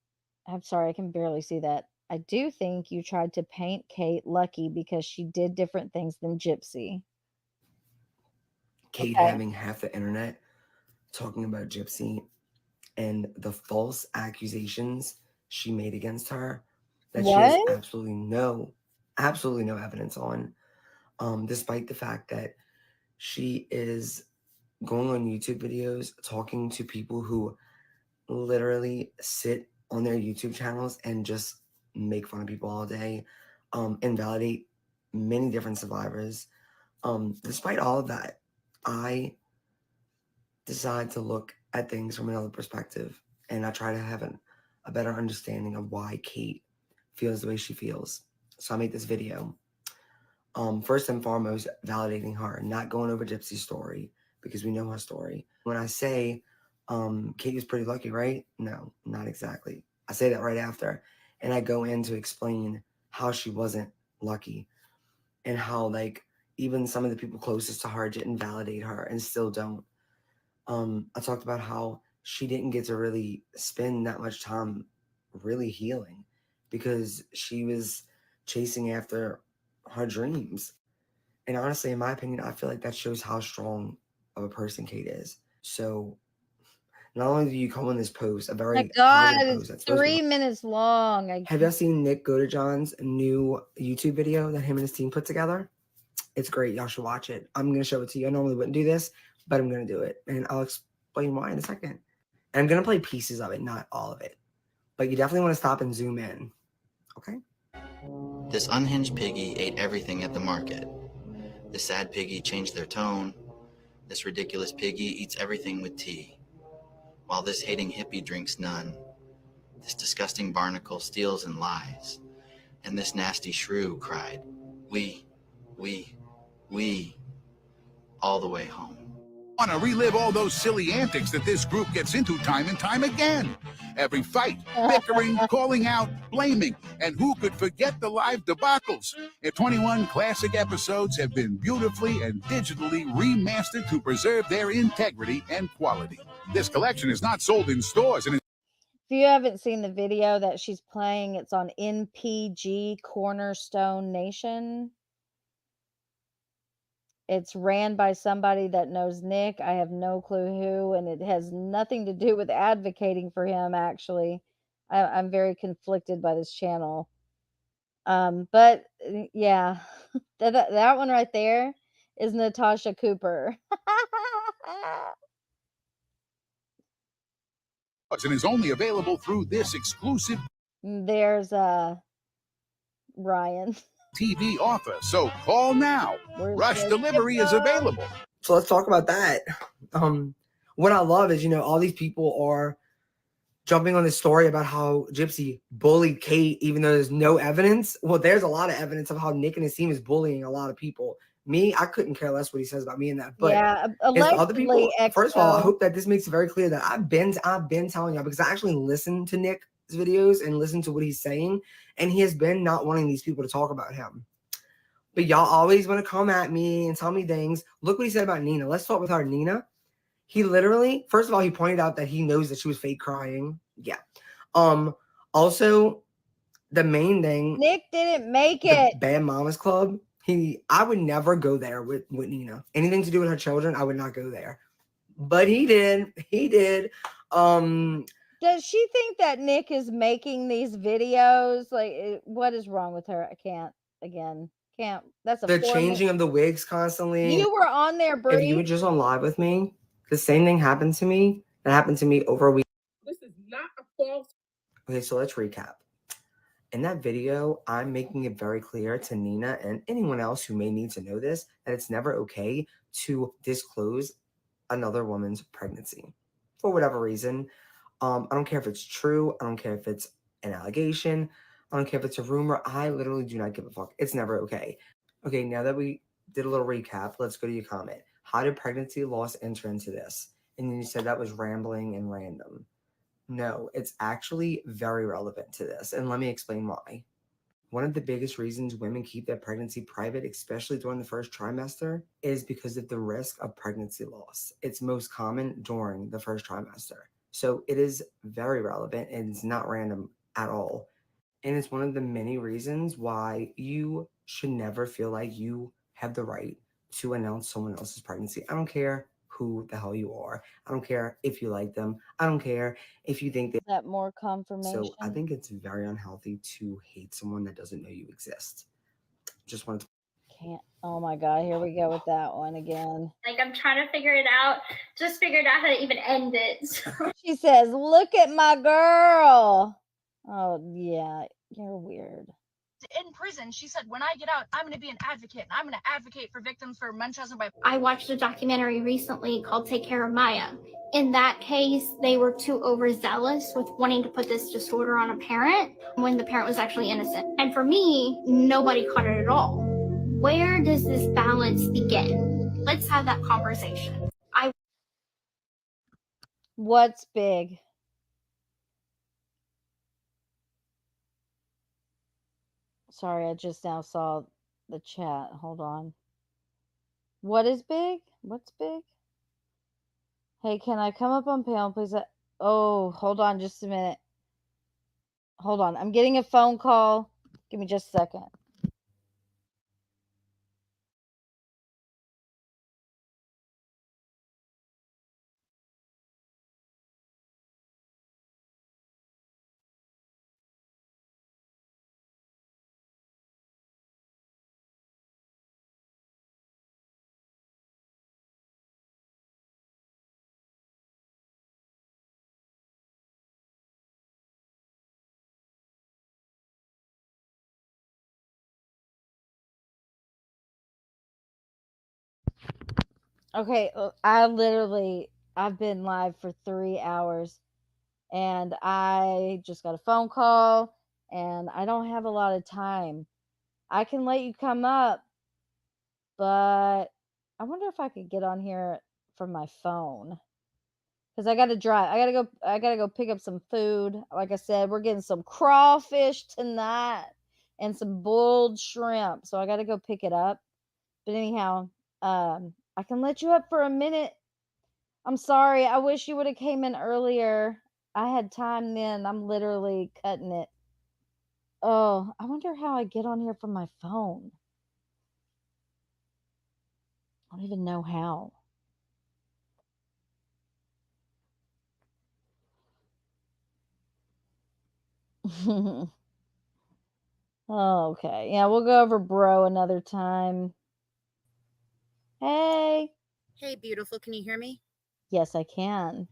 [SPEAKER 2] I'm sorry, I can barely see that. I do think you tried to paint Kate lucky because she did different things than Gypsy.
[SPEAKER 5] Kate having half the internet talking about Gypsy and the false accusations she made against her that she has absolutely no evidence on, despite the fact that she is going on YouTube videos talking to people who literally sit on their YouTube channels and just make fun of people all day, invalidate many different survivors. Despite all of that, I decide to look at things from another perspective, and I try to have a better understanding of why Kate feels the way she feels. So I make this video. First and foremost, validating her, not going over Gypsy's story, because we know her story. When I say Kate is pretty lucky, right? No, not exactly. I say that right after, and I go in to explain how she wasn't lucky, and how, like, even some of the people closest to her didn't validate her and still don't. I talked about how she didn't get to really spend that much time really healing, because she was chasing after her dreams. And honestly, in my opinion, I feel like that shows how strong of a person Kate is. So not only do you come on this post, a very positive
[SPEAKER 2] it's
[SPEAKER 5] post that's supposed to be
[SPEAKER 2] 3 minutes long.
[SPEAKER 5] Have y'all seen Nick Godejohn's new YouTube video that him and his team put together? It's great. Y'all should watch it. I'm going to show it to you. I normally wouldn't do this, but I'm going to do it. And I'll explain why in a second. And I'm going to play pieces of it, not all of it. But you definitely want to stop and zoom in. Okay?
[SPEAKER 19] This unhinged piggy ate everything at the market. This sad piggy changed their tone. This ridiculous piggy eats everything with tea. While this hating hippie drinks none. This disgusting barnacle steals and lies. And this nasty shrew cried, we, all the way home.
[SPEAKER 20] Want to relive all those silly antics that this group gets into time and time again? Every fight, bickering, calling out, blaming, and who could forget the live debacles? The 21 classic episodes have been beautifully and digitally remastered to preserve their integrity and quality. This collection is not sold in stores and
[SPEAKER 2] If you haven't seen the video that she's playing, it's on NPG Cornerstone Nation. It's ran by somebody that knows Nick. I have no clue who, and it has nothing to do with advocating for him, actually. I'm very conflicted by this channel. But yeah, that one right there is Natasha Cooper.
[SPEAKER 20] and is only available through this exclusive
[SPEAKER 2] There's Ryan.
[SPEAKER 20] TV offer. So call now. Rush delivery is available.
[SPEAKER 5] So let's talk about that. What I love is, all these people are jumping on this story about how Gypsy bullied Kate, even though there's no evidence. Well, there's a lot of evidence of how Nick and his team is bullying a lot of people. Me, I couldn't care less what he says about me and that. But
[SPEAKER 2] yeah,
[SPEAKER 5] as other people, first of all, I
[SPEAKER 2] XO.
[SPEAKER 5] hope that this makes it very clear that I've been telling y'all, because I actually listened to Nick's videos and listened to what he's saying, and he has been not wanting these people to talk about him. But y'all always want to come at me and tell me things. Look what he said about Nina. Let's talk with our Nina. He literally, first of all, he pointed out that he knows that she was fake crying. Yeah. Also, the main thing,
[SPEAKER 2] Nick didn't make it.
[SPEAKER 5] Bad Mamas Club. I would never go there with Nina. Anything to do with her children, I would not go there. But he did. He did.
[SPEAKER 2] Does she think that Nick is making these videos? Like, what is wrong with her? I can't. That's
[SPEAKER 5] the changing of the wigs constantly.
[SPEAKER 2] You were on there, Bree.
[SPEAKER 5] If you were just on live with me, the same thing happened to me. That happened to me over a week.
[SPEAKER 6] This is not a false.
[SPEAKER 5] Okay, so let's recap. In that video, I'm making it very clear to Nina and anyone else who may need to know this, that it's never okay to disclose another woman's pregnancy for whatever reason. I don't care if it's true. I don't care if it's an allegation. I don't care if it's a rumor. I literally do not give a fuck. It's never okay. Okay, now that we did a little recap, let's go to your comment. How did pregnancy loss enter into this? And then you said that was rambling and random. No, it's actually very relevant to this. And let me explain why. One of the biggest reasons women keep their pregnancy private, especially during the first trimester, is because of the risk of pregnancy loss. It's most common during the first trimester. So it is very relevant and it's not random at all. And it's one of the many reasons why you should never feel like you have the right to announce someone else's pregnancy. I don't care who the hell you are. I don't care if you like them. I don't care if you think
[SPEAKER 2] that more confirmation.
[SPEAKER 5] So I think it's very unhealthy to hate someone that doesn't know you exist. Just wanted to.
[SPEAKER 2] Can't. Oh my God, here we go with that one again.
[SPEAKER 4] Like, I'm trying to figure it out. Just figured out how to even end it. So.
[SPEAKER 2] She says, "Look at my girl." Oh yeah, you're weird.
[SPEAKER 21] In prison, she said, when I get out, I'm going to be an advocate. And I'm going to advocate for victims for Munchausen by.
[SPEAKER 4] I watched a documentary recently called Take Care of Maya. In that case, they were too overzealous with wanting to put this disorder on a parent when the parent was actually innocent. And for me, nobody caught it at all. Where does this balance begin? Let's have that conversation.
[SPEAKER 2] What's big? Sorry, I just now saw the chat. Hold on. What is big? What's big? Hey, can I come up on panel, please? Oh, hold on just a minute. Hold on. I'm getting a phone call. Give me just a second. Okay, I've been live for 3 hours and I just got a phone call and I don't have a lot of time. I can let you come up, but I wonder if I could get on here from my phone because I gotta drive. I gotta go pick up some food. Like I said, we're getting some crawfish tonight and some boiled shrimp. So I gotta go pick it up. But anyhow, I can let you up for a minute. I'm sorry. I wish you would have came in earlier. I had time then. I'm literally cutting it. Oh, I wonder how I get on here from my phone. I don't even know how. Okay. Yeah, we'll go over bro another time. Hey.
[SPEAKER 3] Hey, beautiful. Can you hear me?
[SPEAKER 2] Yes, I can.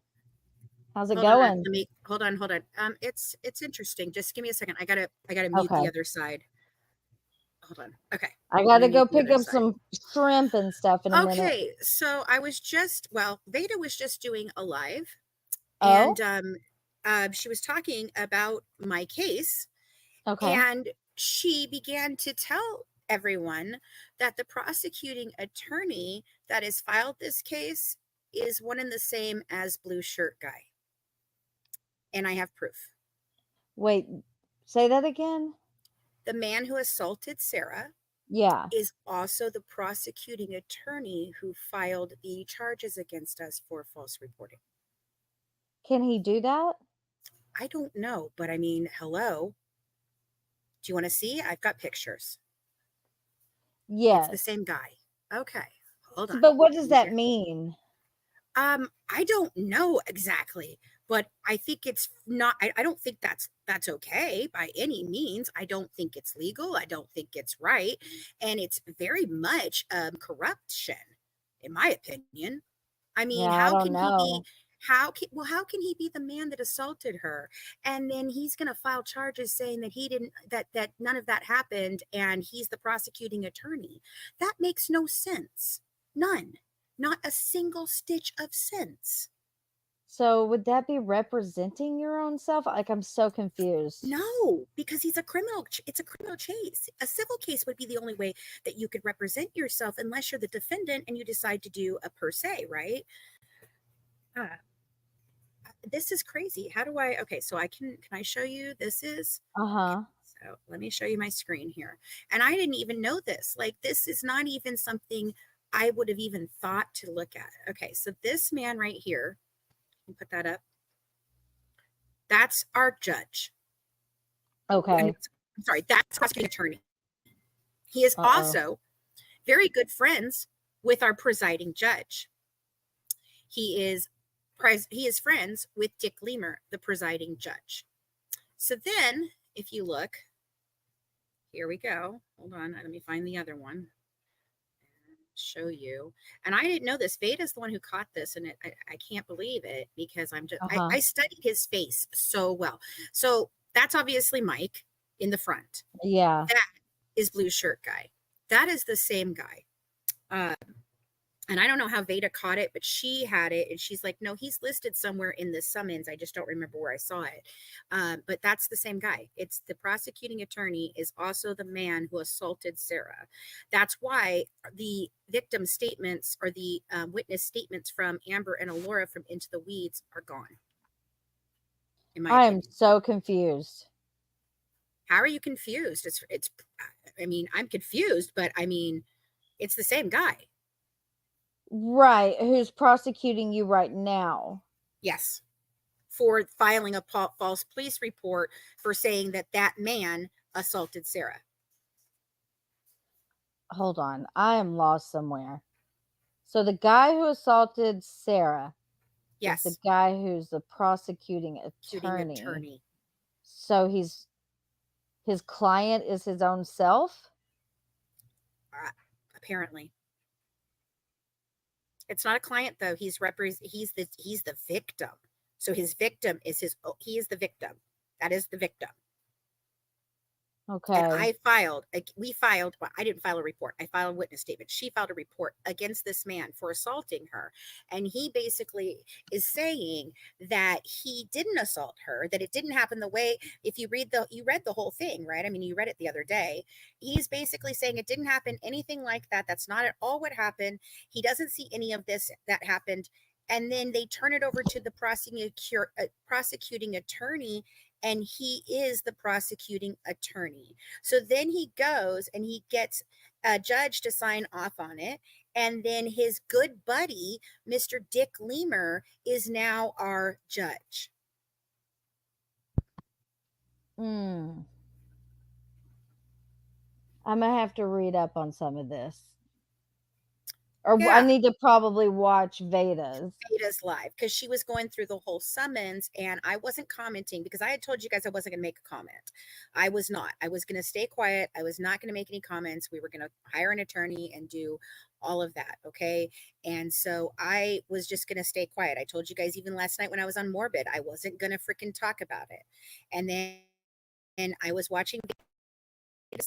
[SPEAKER 2] How's it
[SPEAKER 3] Hold on,
[SPEAKER 2] going?
[SPEAKER 3] let me hold on. It's interesting. Just give me a second. I gotta mute
[SPEAKER 2] Okay.
[SPEAKER 3] the other side. Hold on. Okay.
[SPEAKER 2] I
[SPEAKER 3] I'm
[SPEAKER 2] gotta
[SPEAKER 3] gonna
[SPEAKER 2] go
[SPEAKER 3] mute the
[SPEAKER 2] pick
[SPEAKER 3] other
[SPEAKER 2] up
[SPEAKER 3] side.
[SPEAKER 2] some shrimp and stuff in a minute.
[SPEAKER 3] Okay, so I was just Veda was just doing a live,
[SPEAKER 2] Oh?
[SPEAKER 3] and she was talking about my case,
[SPEAKER 2] Okay.
[SPEAKER 3] and she began to tell everyone that the prosecuting attorney that has filed this case is one and the same as Blue Shirt Guy. And I have proof.
[SPEAKER 2] Wait, say that again?
[SPEAKER 3] The man who assaulted Sarah
[SPEAKER 2] Yeah.
[SPEAKER 3] is also the prosecuting attorney who filed the charges against us for false reporting.
[SPEAKER 2] Can he do that?
[SPEAKER 3] I don't know, but I mean, hello. Do you want to see? I've got pictures.
[SPEAKER 2] Yes.
[SPEAKER 3] It's the same guy. Okay, hold on.
[SPEAKER 2] But what does that mean?
[SPEAKER 3] I don't know exactly, but I think it's not, I don't think that's okay by any means. I don't think it's legal. I don't think it's right. And it's very much corruption, in my opinion. I mean,
[SPEAKER 2] Yeah, I
[SPEAKER 3] how
[SPEAKER 2] don't
[SPEAKER 3] can he be,
[SPEAKER 2] know.
[SPEAKER 3] how can he be the man that assaulted her? And then he's going to file charges saying that he didn't, that none of that happened. And he's the prosecuting attorney. That makes no sense. None. Not a single stitch of sense.
[SPEAKER 2] So would that be representing your own self? Like, I'm so confused.
[SPEAKER 3] No, because he's a criminal. It's a criminal case. A civil case would be the only way that you could represent yourself, unless you're the defendant and you decide to do a per se, right? This is crazy. How do I? Okay, so can I show you? This is.
[SPEAKER 2] Uh-huh.
[SPEAKER 3] So let me show you my screen here. And I didn't even know this. Like, this is not even something I would have even thought to look at. Okay, so this man right here, put that up. That's our judge.
[SPEAKER 2] Okay.
[SPEAKER 3] I'm sorry, that's prosecuting attorney. He is also very good friends with our presiding judge. He is friends with Dick Leamer, the presiding judge. So then, if you look, here we go. Hold on, let me find the other one. Show you. And I didn't know this. Veda's the one who caught this, and I can't believe it, because I studied his face so well. So that's obviously Mike in the front.
[SPEAKER 2] Yeah.
[SPEAKER 3] That is Blue Shirt Guy. That is the same guy. And I don't know how Veda caught it, but she had it, and she's like, no, he's listed somewhere in the summons. I just don't remember where I saw it. But that's the same guy. It's the prosecuting attorney is also the man who assaulted Sarah. That's why the victim statements, or the witness statements from Amber and Alora from Into the Weeds, are gone.
[SPEAKER 2] I'm so confused.
[SPEAKER 3] How are you confused? I mean, I'm confused, but I mean, it's the same guy.
[SPEAKER 2] Right. Who's prosecuting you right now?
[SPEAKER 3] Yes. For filing a false police report for saying that that man assaulted Sarah.
[SPEAKER 2] Hold on. I am lost somewhere. So the guy who assaulted Sarah
[SPEAKER 3] Yes.
[SPEAKER 2] is the guy who's the prosecuting attorney. So his client is his own self?
[SPEAKER 3] Apparently. It's not a client, though. He's the victim. So his victim is he is the victim. That is the victim.
[SPEAKER 2] Okay.
[SPEAKER 3] And I didn't file a report. I filed a witness statement. She filed a report against this man for assaulting her. And he basically is saying that he didn't assault her, that it didn't happen the way, if you read you read the whole thing, right? I mean, you read it the other day. He's basically saying it didn't happen anything like that. That's not at all what happened. He doesn't see any of this that happened and then they turn it over to the prosecuting attorney, and he is the prosecuting attorney. So then he goes and he gets a judge to sign off on it, and then his good buddy, Mr. Dick Leamer, is now our judge.
[SPEAKER 2] I'm gonna have to read up on some of this. Or I
[SPEAKER 3] Yeah.
[SPEAKER 2] need to probably watch Veda's
[SPEAKER 3] live, because she was going through the whole summons, and I wasn't commenting because I had told you guys I wasn't going to make a comment. I was not. I was going to stay quiet. I was not going to make any comments. We were going to hire an attorney and do all of that. Okay. And so I was just going to stay quiet. I told you guys even last night when I was on Morbid, I wasn't going to freaking talk about it. And then I was watching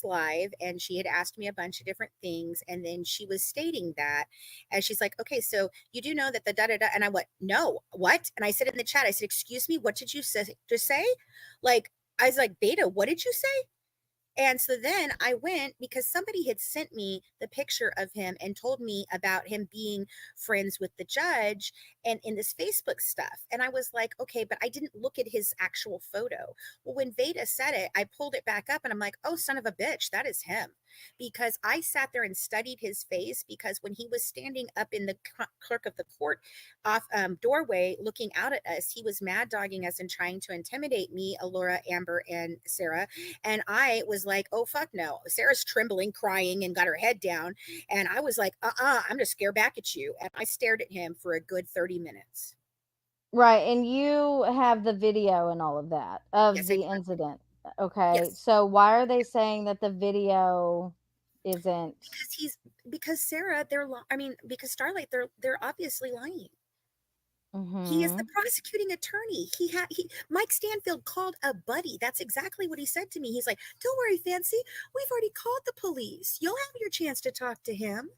[SPEAKER 3] live, and she had asked me a bunch of different things, and then she was stating that, and she's like, okay, so you do know that the da-da-da, and I went, no, what? And I said in the chat, I said, excuse me, what did you just say? Like, I was like, Beta, what did you say? And so then I went, because somebody had sent me the picture of him and told me about him being friends with the judge and in this Facebook stuff. And I was like, okay, but I didn't look at his actual photo. Well, when Veda said it, I pulled it back up and I'm like, oh, son of a bitch, that is him. Because I sat there and studied his face, because when he was standing up in the clerk of the court off doorway looking out at us, he was mad dogging us and trying to intimidate me, Alora, Amber, and Sarah. And I was like, oh, fuck no. Sarah's trembling, crying, and got her head down. And I was like, I'm going to scare back at you. And I stared at him for a good 30 minutes.
[SPEAKER 2] Right, and you have the video and all of that of the incident. Okay, so why are they saying that the video isn't?
[SPEAKER 3] Because Sarah, because Starlight, they're obviously lying. He is the prosecuting attorney. Mike Stanfield called a buddy. That's exactly what he said to me. He's like, don't worry, Fancy. We've already called the police. You'll have your chance to talk to him.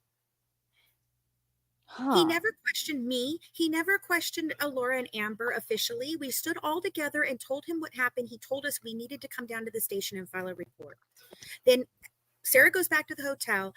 [SPEAKER 3] He never questioned me. He never questioned Alora and Amber officially. We stood all together and told him what happened. He told us we needed to come down to the station and file a report. Then Sarah goes back to the hotel.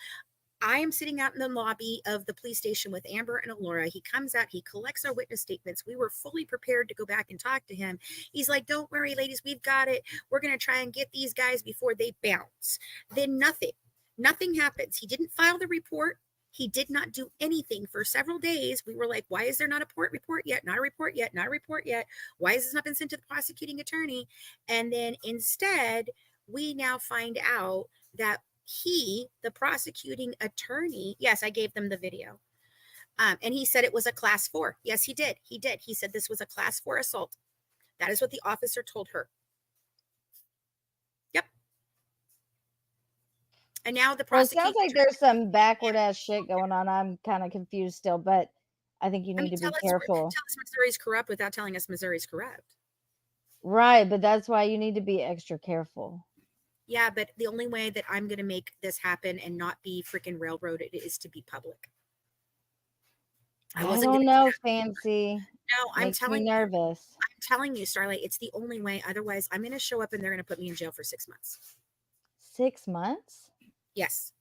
[SPEAKER 3] I am sitting out in the lobby of the police station with Amber and Alora. He comes out, he collects our witness statements. We were fully prepared to go back and talk to him. He's like, don't worry, ladies, we've got it. We're going to try and get these guys before they bounce. Then nothing happens. He didn't file the report. He did not do anything for several days. We were like, why is there not a report yet? Not a report yet. Not a report yet. Why has this not been sent to the prosecuting attorney? And then instead, we now find out that the prosecuting attorney, yes, I gave them the video. And he said it was a class 4. Yes, he did. He said this was a class 4 assault. That is what the officer told her. Yep. And now the prosecutor.
[SPEAKER 2] Well, it sounds like there's some backward ass shit going on. I'm kind of confused still, but I think you need to be careful.
[SPEAKER 3] Tell us Missouri's corrupt without telling us Missouri's corrupt.
[SPEAKER 2] Right, but that's why you need to be extra careful.
[SPEAKER 3] Yeah, but the only way that I'm going to make this happen and not be freaking railroaded is to be public.
[SPEAKER 2] I don't know, Fancy.
[SPEAKER 3] No, I'm telling
[SPEAKER 2] you. Nervous.
[SPEAKER 3] I'm telling you, Starlight, it's the only way. Otherwise, I'm going to show up and they're going to put me in jail for 6 months.
[SPEAKER 2] 6 months?
[SPEAKER 3] Yes.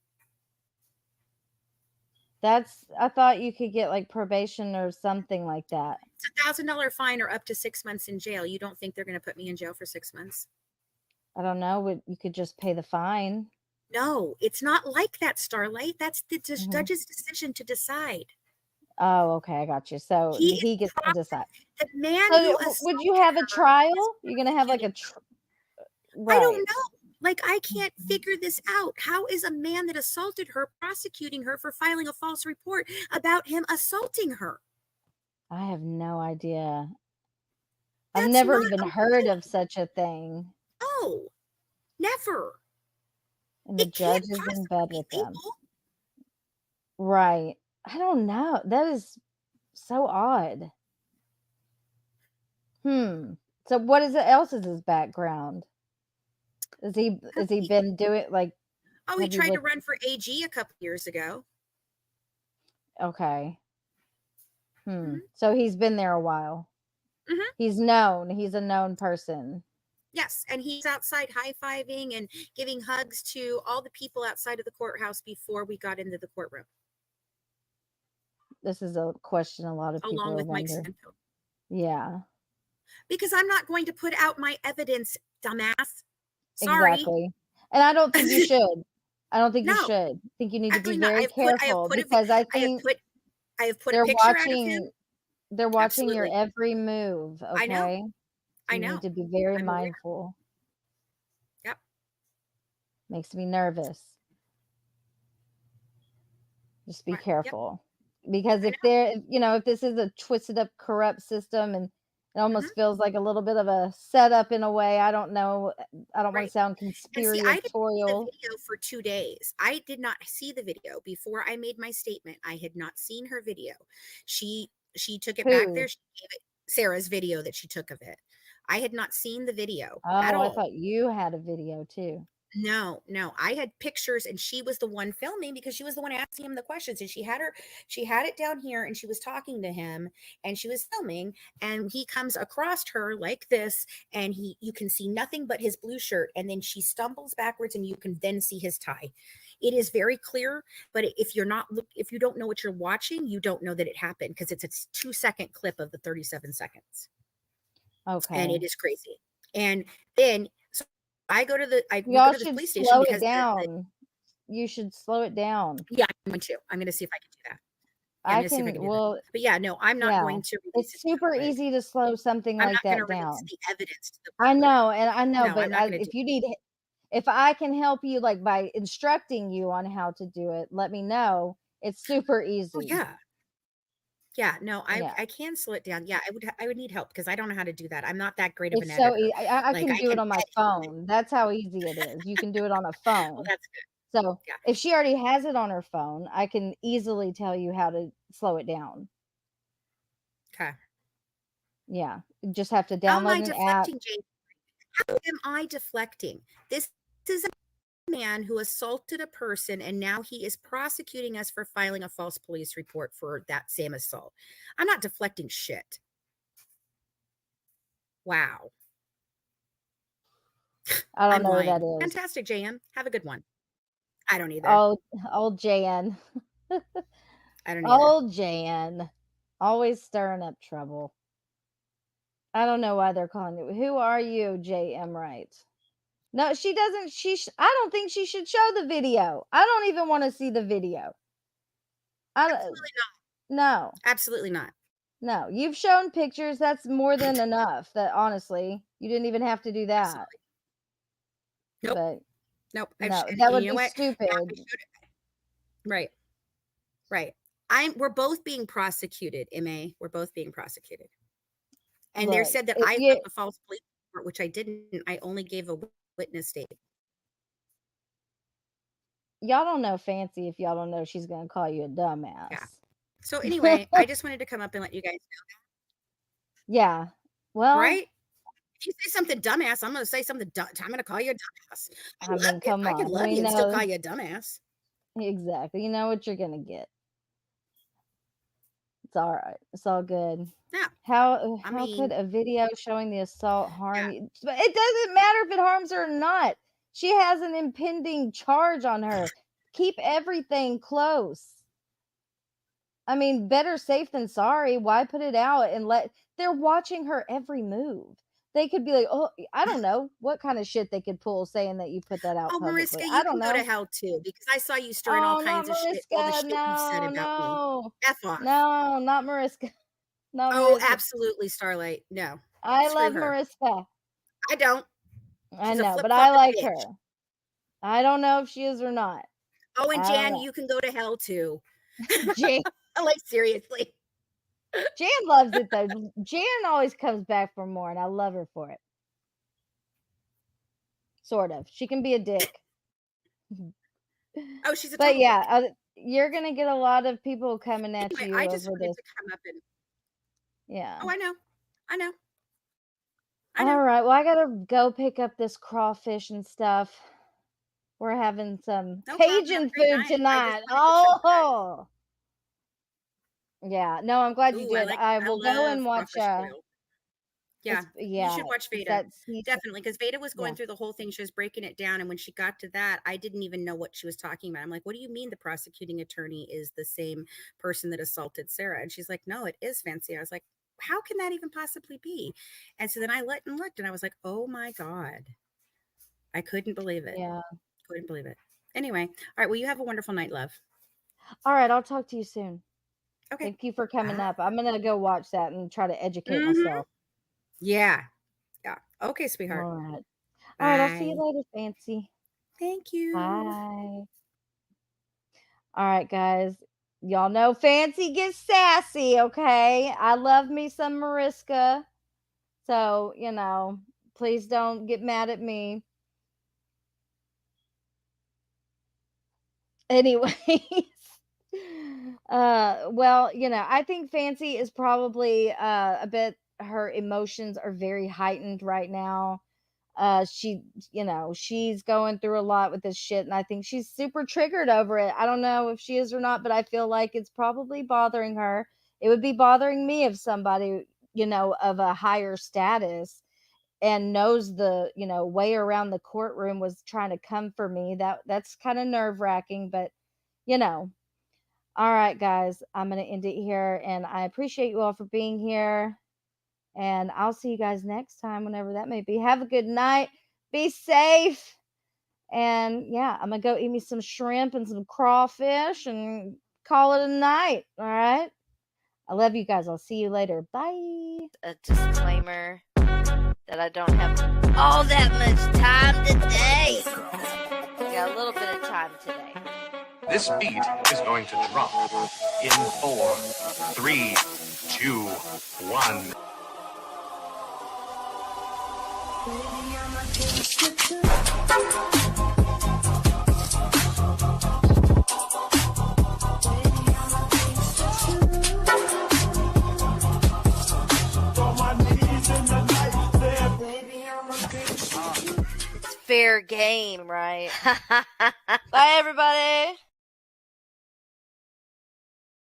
[SPEAKER 2] I thought you could get like probation or something like that.
[SPEAKER 3] It's $1,000 fine or up to 6 months in jail. You don't think they're going to put me in jail for 6 months?
[SPEAKER 2] I don't know. You could just pay the fine.
[SPEAKER 3] No, it's not like that, Starlight. That's the judge's decision to decide.
[SPEAKER 2] Oh, okay. I got you. So he gets to decide.
[SPEAKER 3] The man
[SPEAKER 2] would you have a trial? You're going to have like a
[SPEAKER 3] right. I don't know. Like, I can't figure this out. How is a man that assaulted her prosecuting her for filing a false report about him assaulting her?
[SPEAKER 2] I have no idea. I've never even heard of such a thing.
[SPEAKER 3] Oh, never.
[SPEAKER 2] And the judge is in bed with them. Right. I don't know. That is so odd. So what else is his background? Has he been doing like?
[SPEAKER 3] Oh, he tried to run for AG a couple years ago.
[SPEAKER 2] Okay. So he's been there a while. He's known. He's a known person.
[SPEAKER 3] Yes, and he's outside high-fiving and giving hugs to all the people outside of the courthouse before we got into the courtroom.
[SPEAKER 2] This is a question a lot of people
[SPEAKER 3] along
[SPEAKER 2] are
[SPEAKER 3] with Mike
[SPEAKER 2] wondering.
[SPEAKER 3] Stanfield.
[SPEAKER 2] Yeah.
[SPEAKER 3] Because I'm not going to put out my evidence, dumbass. Sorry.
[SPEAKER 2] Exactly. And I don't think you should. I don't think you
[SPEAKER 3] No.
[SPEAKER 2] should. I think you need to be
[SPEAKER 3] Absolutely not.
[SPEAKER 2] very careful because I think
[SPEAKER 3] I have put a
[SPEAKER 2] they're
[SPEAKER 3] picture out of him.
[SPEAKER 2] watching they're watching your
[SPEAKER 3] Absolutely.
[SPEAKER 2] every move,
[SPEAKER 3] I know.
[SPEAKER 2] okay?
[SPEAKER 3] I
[SPEAKER 2] You
[SPEAKER 3] know.
[SPEAKER 2] need to be very
[SPEAKER 3] I'm aware.
[SPEAKER 2] mindful.
[SPEAKER 3] Yep.
[SPEAKER 2] Makes me nervous. Just be
[SPEAKER 3] Right. Yep.
[SPEAKER 2] careful. Because if if this is a twisted up, corrupt system and it almost feels like a little bit of a setup in a way. I don't know. I don't want
[SPEAKER 3] Right.
[SPEAKER 2] to sound
[SPEAKER 3] And see, I didn't see the
[SPEAKER 2] conspiratorial.
[SPEAKER 3] video for 2 days. I did not see the video before I made my statement. I had not seen her video. She took it back
[SPEAKER 2] Who?
[SPEAKER 3] there. She gave it Sarah's video that she took of it. I had not seen the video
[SPEAKER 2] Oh,
[SPEAKER 3] at
[SPEAKER 2] I
[SPEAKER 3] all.
[SPEAKER 2] thought you had a video too.
[SPEAKER 3] No. I had pictures and she was the one filming because she was the one asking him the questions and she had it down here and she was talking to him and she was filming and he comes across her like this and you can see nothing but his blue shirt and then she stumbles backwards and you can then see his tie. It is very clear, but if you don't know what you're watching, you don't know that it happened because it's a 2-second clip of the 37 seconds.
[SPEAKER 2] Okay.
[SPEAKER 3] And it is crazy. And then I go to the
[SPEAKER 2] Y'all
[SPEAKER 3] police
[SPEAKER 2] should
[SPEAKER 3] station
[SPEAKER 2] slow it
[SPEAKER 3] because
[SPEAKER 2] down. You should slow it down.
[SPEAKER 3] yeah, I'm going to. I'm going to see if I can do that. Yeah, I'm
[SPEAKER 2] I
[SPEAKER 3] going to see if I
[SPEAKER 2] can,
[SPEAKER 3] can do that.
[SPEAKER 2] well,
[SPEAKER 3] But yeah, no, I'm not
[SPEAKER 2] yeah.
[SPEAKER 3] going to release
[SPEAKER 2] It's
[SPEAKER 3] it now,
[SPEAKER 2] super
[SPEAKER 3] but
[SPEAKER 2] easy to slow something
[SPEAKER 3] I'm
[SPEAKER 2] like
[SPEAKER 3] not going
[SPEAKER 2] that
[SPEAKER 3] to release
[SPEAKER 2] down.
[SPEAKER 3] the evidence to the
[SPEAKER 2] I
[SPEAKER 3] public.
[SPEAKER 2] know, and I know,
[SPEAKER 3] No,
[SPEAKER 2] but
[SPEAKER 3] I'm not going to
[SPEAKER 2] if
[SPEAKER 3] do
[SPEAKER 2] you need, if I can help you like by instructing you on how to do it, let me know. It's super easy.
[SPEAKER 3] Oh yeah. Yeah, no,
[SPEAKER 2] Yeah.
[SPEAKER 3] I can slow it down. Yeah, I would need help because I don't know how to do that. I'm not that great of an
[SPEAKER 2] It's so
[SPEAKER 3] editor.
[SPEAKER 2] easy. I
[SPEAKER 3] Like
[SPEAKER 2] can
[SPEAKER 3] I
[SPEAKER 2] do it
[SPEAKER 3] can
[SPEAKER 2] on my
[SPEAKER 3] edit.
[SPEAKER 2] phone. That's how easy it is. You can do it on a
[SPEAKER 3] Well,
[SPEAKER 2] phone.
[SPEAKER 3] that's good.
[SPEAKER 2] So
[SPEAKER 3] Yeah.
[SPEAKER 2] if she already has it on her phone, I can easily tell you how to slow it down.
[SPEAKER 3] Okay.
[SPEAKER 2] Yeah. You just have to
[SPEAKER 3] How am I
[SPEAKER 2] download an app.
[SPEAKER 3] deflecting, Jane? How am I deflecting? This is a man who assaulted a person and now he is prosecuting us for filing a false police report for that same assault. I'm not deflecting shit. Wow.
[SPEAKER 2] I don't
[SPEAKER 3] I'm
[SPEAKER 2] know who
[SPEAKER 3] lying.
[SPEAKER 2] that is.
[SPEAKER 3] Fantastic, JM. Have a good one. I don't either.
[SPEAKER 2] Oh, old JN.
[SPEAKER 3] I don't either.
[SPEAKER 2] Old JN. Always stirring up trouble. I don't know why they're calling you. Who are you, JM Wright? No, she doesn't. I don't think she should show the video. I don't even want to see the video.
[SPEAKER 3] Absolutely not.
[SPEAKER 2] No.
[SPEAKER 3] Absolutely not.
[SPEAKER 2] No, you've shown pictures. That's more than enough. That honestly, you didn't even have to do that.
[SPEAKER 3] Nope.
[SPEAKER 2] But
[SPEAKER 3] nope.
[SPEAKER 2] No, that would be stupid.
[SPEAKER 3] Right. Right. We're both being prosecuted, MA. We're both being prosecuted. And they
[SPEAKER 2] Look,
[SPEAKER 3] said that
[SPEAKER 2] if
[SPEAKER 3] I
[SPEAKER 2] you-
[SPEAKER 3] filed a false police report, which I didn't. I only gave a witness statement.
[SPEAKER 2] Y'all don't know Fancy if y'all don't know she's gonna call you a dumbass.
[SPEAKER 3] Yeah. So anyway, I just wanted to come up and let you guys know that.
[SPEAKER 2] Yeah. Well,
[SPEAKER 3] Right? If you say something dumbass, I'm going to say something I'm going to call you a dumbass.
[SPEAKER 2] I mean, come
[SPEAKER 3] I
[SPEAKER 2] on.
[SPEAKER 3] can love
[SPEAKER 2] We
[SPEAKER 3] you and still
[SPEAKER 2] know
[SPEAKER 3] call you a dumbass.
[SPEAKER 2] exactly. You know what you're gonna get. It's all right. It's all good.
[SPEAKER 3] Yeah.
[SPEAKER 2] How
[SPEAKER 3] I
[SPEAKER 2] could
[SPEAKER 3] mean,
[SPEAKER 2] a video showing the assault harm you? But it doesn't matter if it harms her or not. She has an impending charge on her. Keep everything close. I mean, better safe than sorry. Why put it out and they're watching her every move. They could be like, oh, I don't know what kind of shit they could pull saying that you put that out
[SPEAKER 3] oh,
[SPEAKER 2] publicly.
[SPEAKER 3] Mariska,
[SPEAKER 2] I
[SPEAKER 3] you
[SPEAKER 2] don't
[SPEAKER 3] can go
[SPEAKER 2] know.
[SPEAKER 3] to hell too because I saw you stirring all
[SPEAKER 2] Oh, not
[SPEAKER 3] kinds of shit, all the
[SPEAKER 2] Mariska.
[SPEAKER 3] shit you said about me.
[SPEAKER 2] No.
[SPEAKER 3] F off.
[SPEAKER 2] No, not Mariska. Not
[SPEAKER 3] Oh,
[SPEAKER 2] Mariska.
[SPEAKER 3] absolutely, Starlight. No.
[SPEAKER 2] I
[SPEAKER 3] Screw
[SPEAKER 2] love
[SPEAKER 3] her.
[SPEAKER 2] Mariska.
[SPEAKER 3] I don't.
[SPEAKER 2] I
[SPEAKER 3] She's a
[SPEAKER 2] know, but I
[SPEAKER 3] flip-flopping
[SPEAKER 2] like
[SPEAKER 3] bitch.
[SPEAKER 2] her. I don't know if she is or not.
[SPEAKER 3] Oh, and
[SPEAKER 2] I don't
[SPEAKER 3] Jan,
[SPEAKER 2] know.
[SPEAKER 3] you can go to hell too.
[SPEAKER 2] Jan,
[SPEAKER 3] Like, seriously.
[SPEAKER 2] Jan loves it though. Jan always comes back for more, and I love her for it. Sort of. She can be a dick.
[SPEAKER 3] Oh, she's a
[SPEAKER 2] But
[SPEAKER 3] total
[SPEAKER 2] yeah, you're gonna get a lot of people coming at
[SPEAKER 3] Anyway,
[SPEAKER 2] you
[SPEAKER 3] I just
[SPEAKER 2] over
[SPEAKER 3] wanted
[SPEAKER 2] this.
[SPEAKER 3] to come up and.
[SPEAKER 2] Yeah.
[SPEAKER 3] Oh, I know. I know.
[SPEAKER 2] All right. Well, I gotta go pick up this crawfish and stuff. We're having some
[SPEAKER 3] No problem. Have a
[SPEAKER 2] Cajun
[SPEAKER 3] great
[SPEAKER 2] food
[SPEAKER 3] night. I
[SPEAKER 2] tonight.
[SPEAKER 3] just wanted to show you guys.
[SPEAKER 2] Oh, yeah. No, I'm glad you
[SPEAKER 3] Ooh,
[SPEAKER 2] did. I will go and watch.
[SPEAKER 3] crawfish boil. Yeah,
[SPEAKER 2] yeah,
[SPEAKER 3] you should watch Veda.
[SPEAKER 2] that season.
[SPEAKER 3] Definitely, because Veda was going
[SPEAKER 2] Yeah.
[SPEAKER 3] through the whole thing. She was breaking it down, and when she got to that, I didn't even know what she was talking about. I'm like, what do you mean the prosecuting attorney is the same person that assaulted Sarah? And she's like, no, it is Fancy. I was like, how can that even possibly be? And so then I looked, and I was like, oh my God. I couldn't believe it.
[SPEAKER 2] Yeah.
[SPEAKER 3] Couldn't believe it. Anyway, all right, well, you have a wonderful night, love.
[SPEAKER 2] All right, I'll talk to you soon.
[SPEAKER 3] Okay.
[SPEAKER 2] Thank you for coming up. I'm gonna go watch that and try to educate myself.
[SPEAKER 3] Yeah. Yeah. Okay, sweetheart.
[SPEAKER 2] All right. All right, I'll see you
[SPEAKER 3] Bye.
[SPEAKER 2] later, Fancy.
[SPEAKER 3] Thank you.
[SPEAKER 2] Bye. All right, guys. Y'all know Fancy gets sassy, okay? I love me some Mariska. So, please don't get mad at me. Anyways, well, I think Fancy is probably a bit, her emotions are very heightened right now. She's going through a lot with this shit, and I think she's super triggered over it. I don't know if she is or not, but I feel like it's probably bothering her. It would be bothering me if somebody, of a higher status and knows the, way around the courtroom was trying to come for me. That's kind of nerve-wracking, but all right, guys, I'm going to end it here, and I appreciate you all for being here. And I'll see you guys next time, whenever that may be. Have a good night. Be safe. And yeah, I'm going to go eat me some shrimp and some crawfish and call it a night. All right. I love you guys. I'll see you later. Bye.
[SPEAKER 1] A disclaimer that I don't have all that much time today. Got a little bit of time today.
[SPEAKER 22] This beat is going to drop in 4, 3, 2, 1.
[SPEAKER 1] It's fair game, right? Bye, everybody.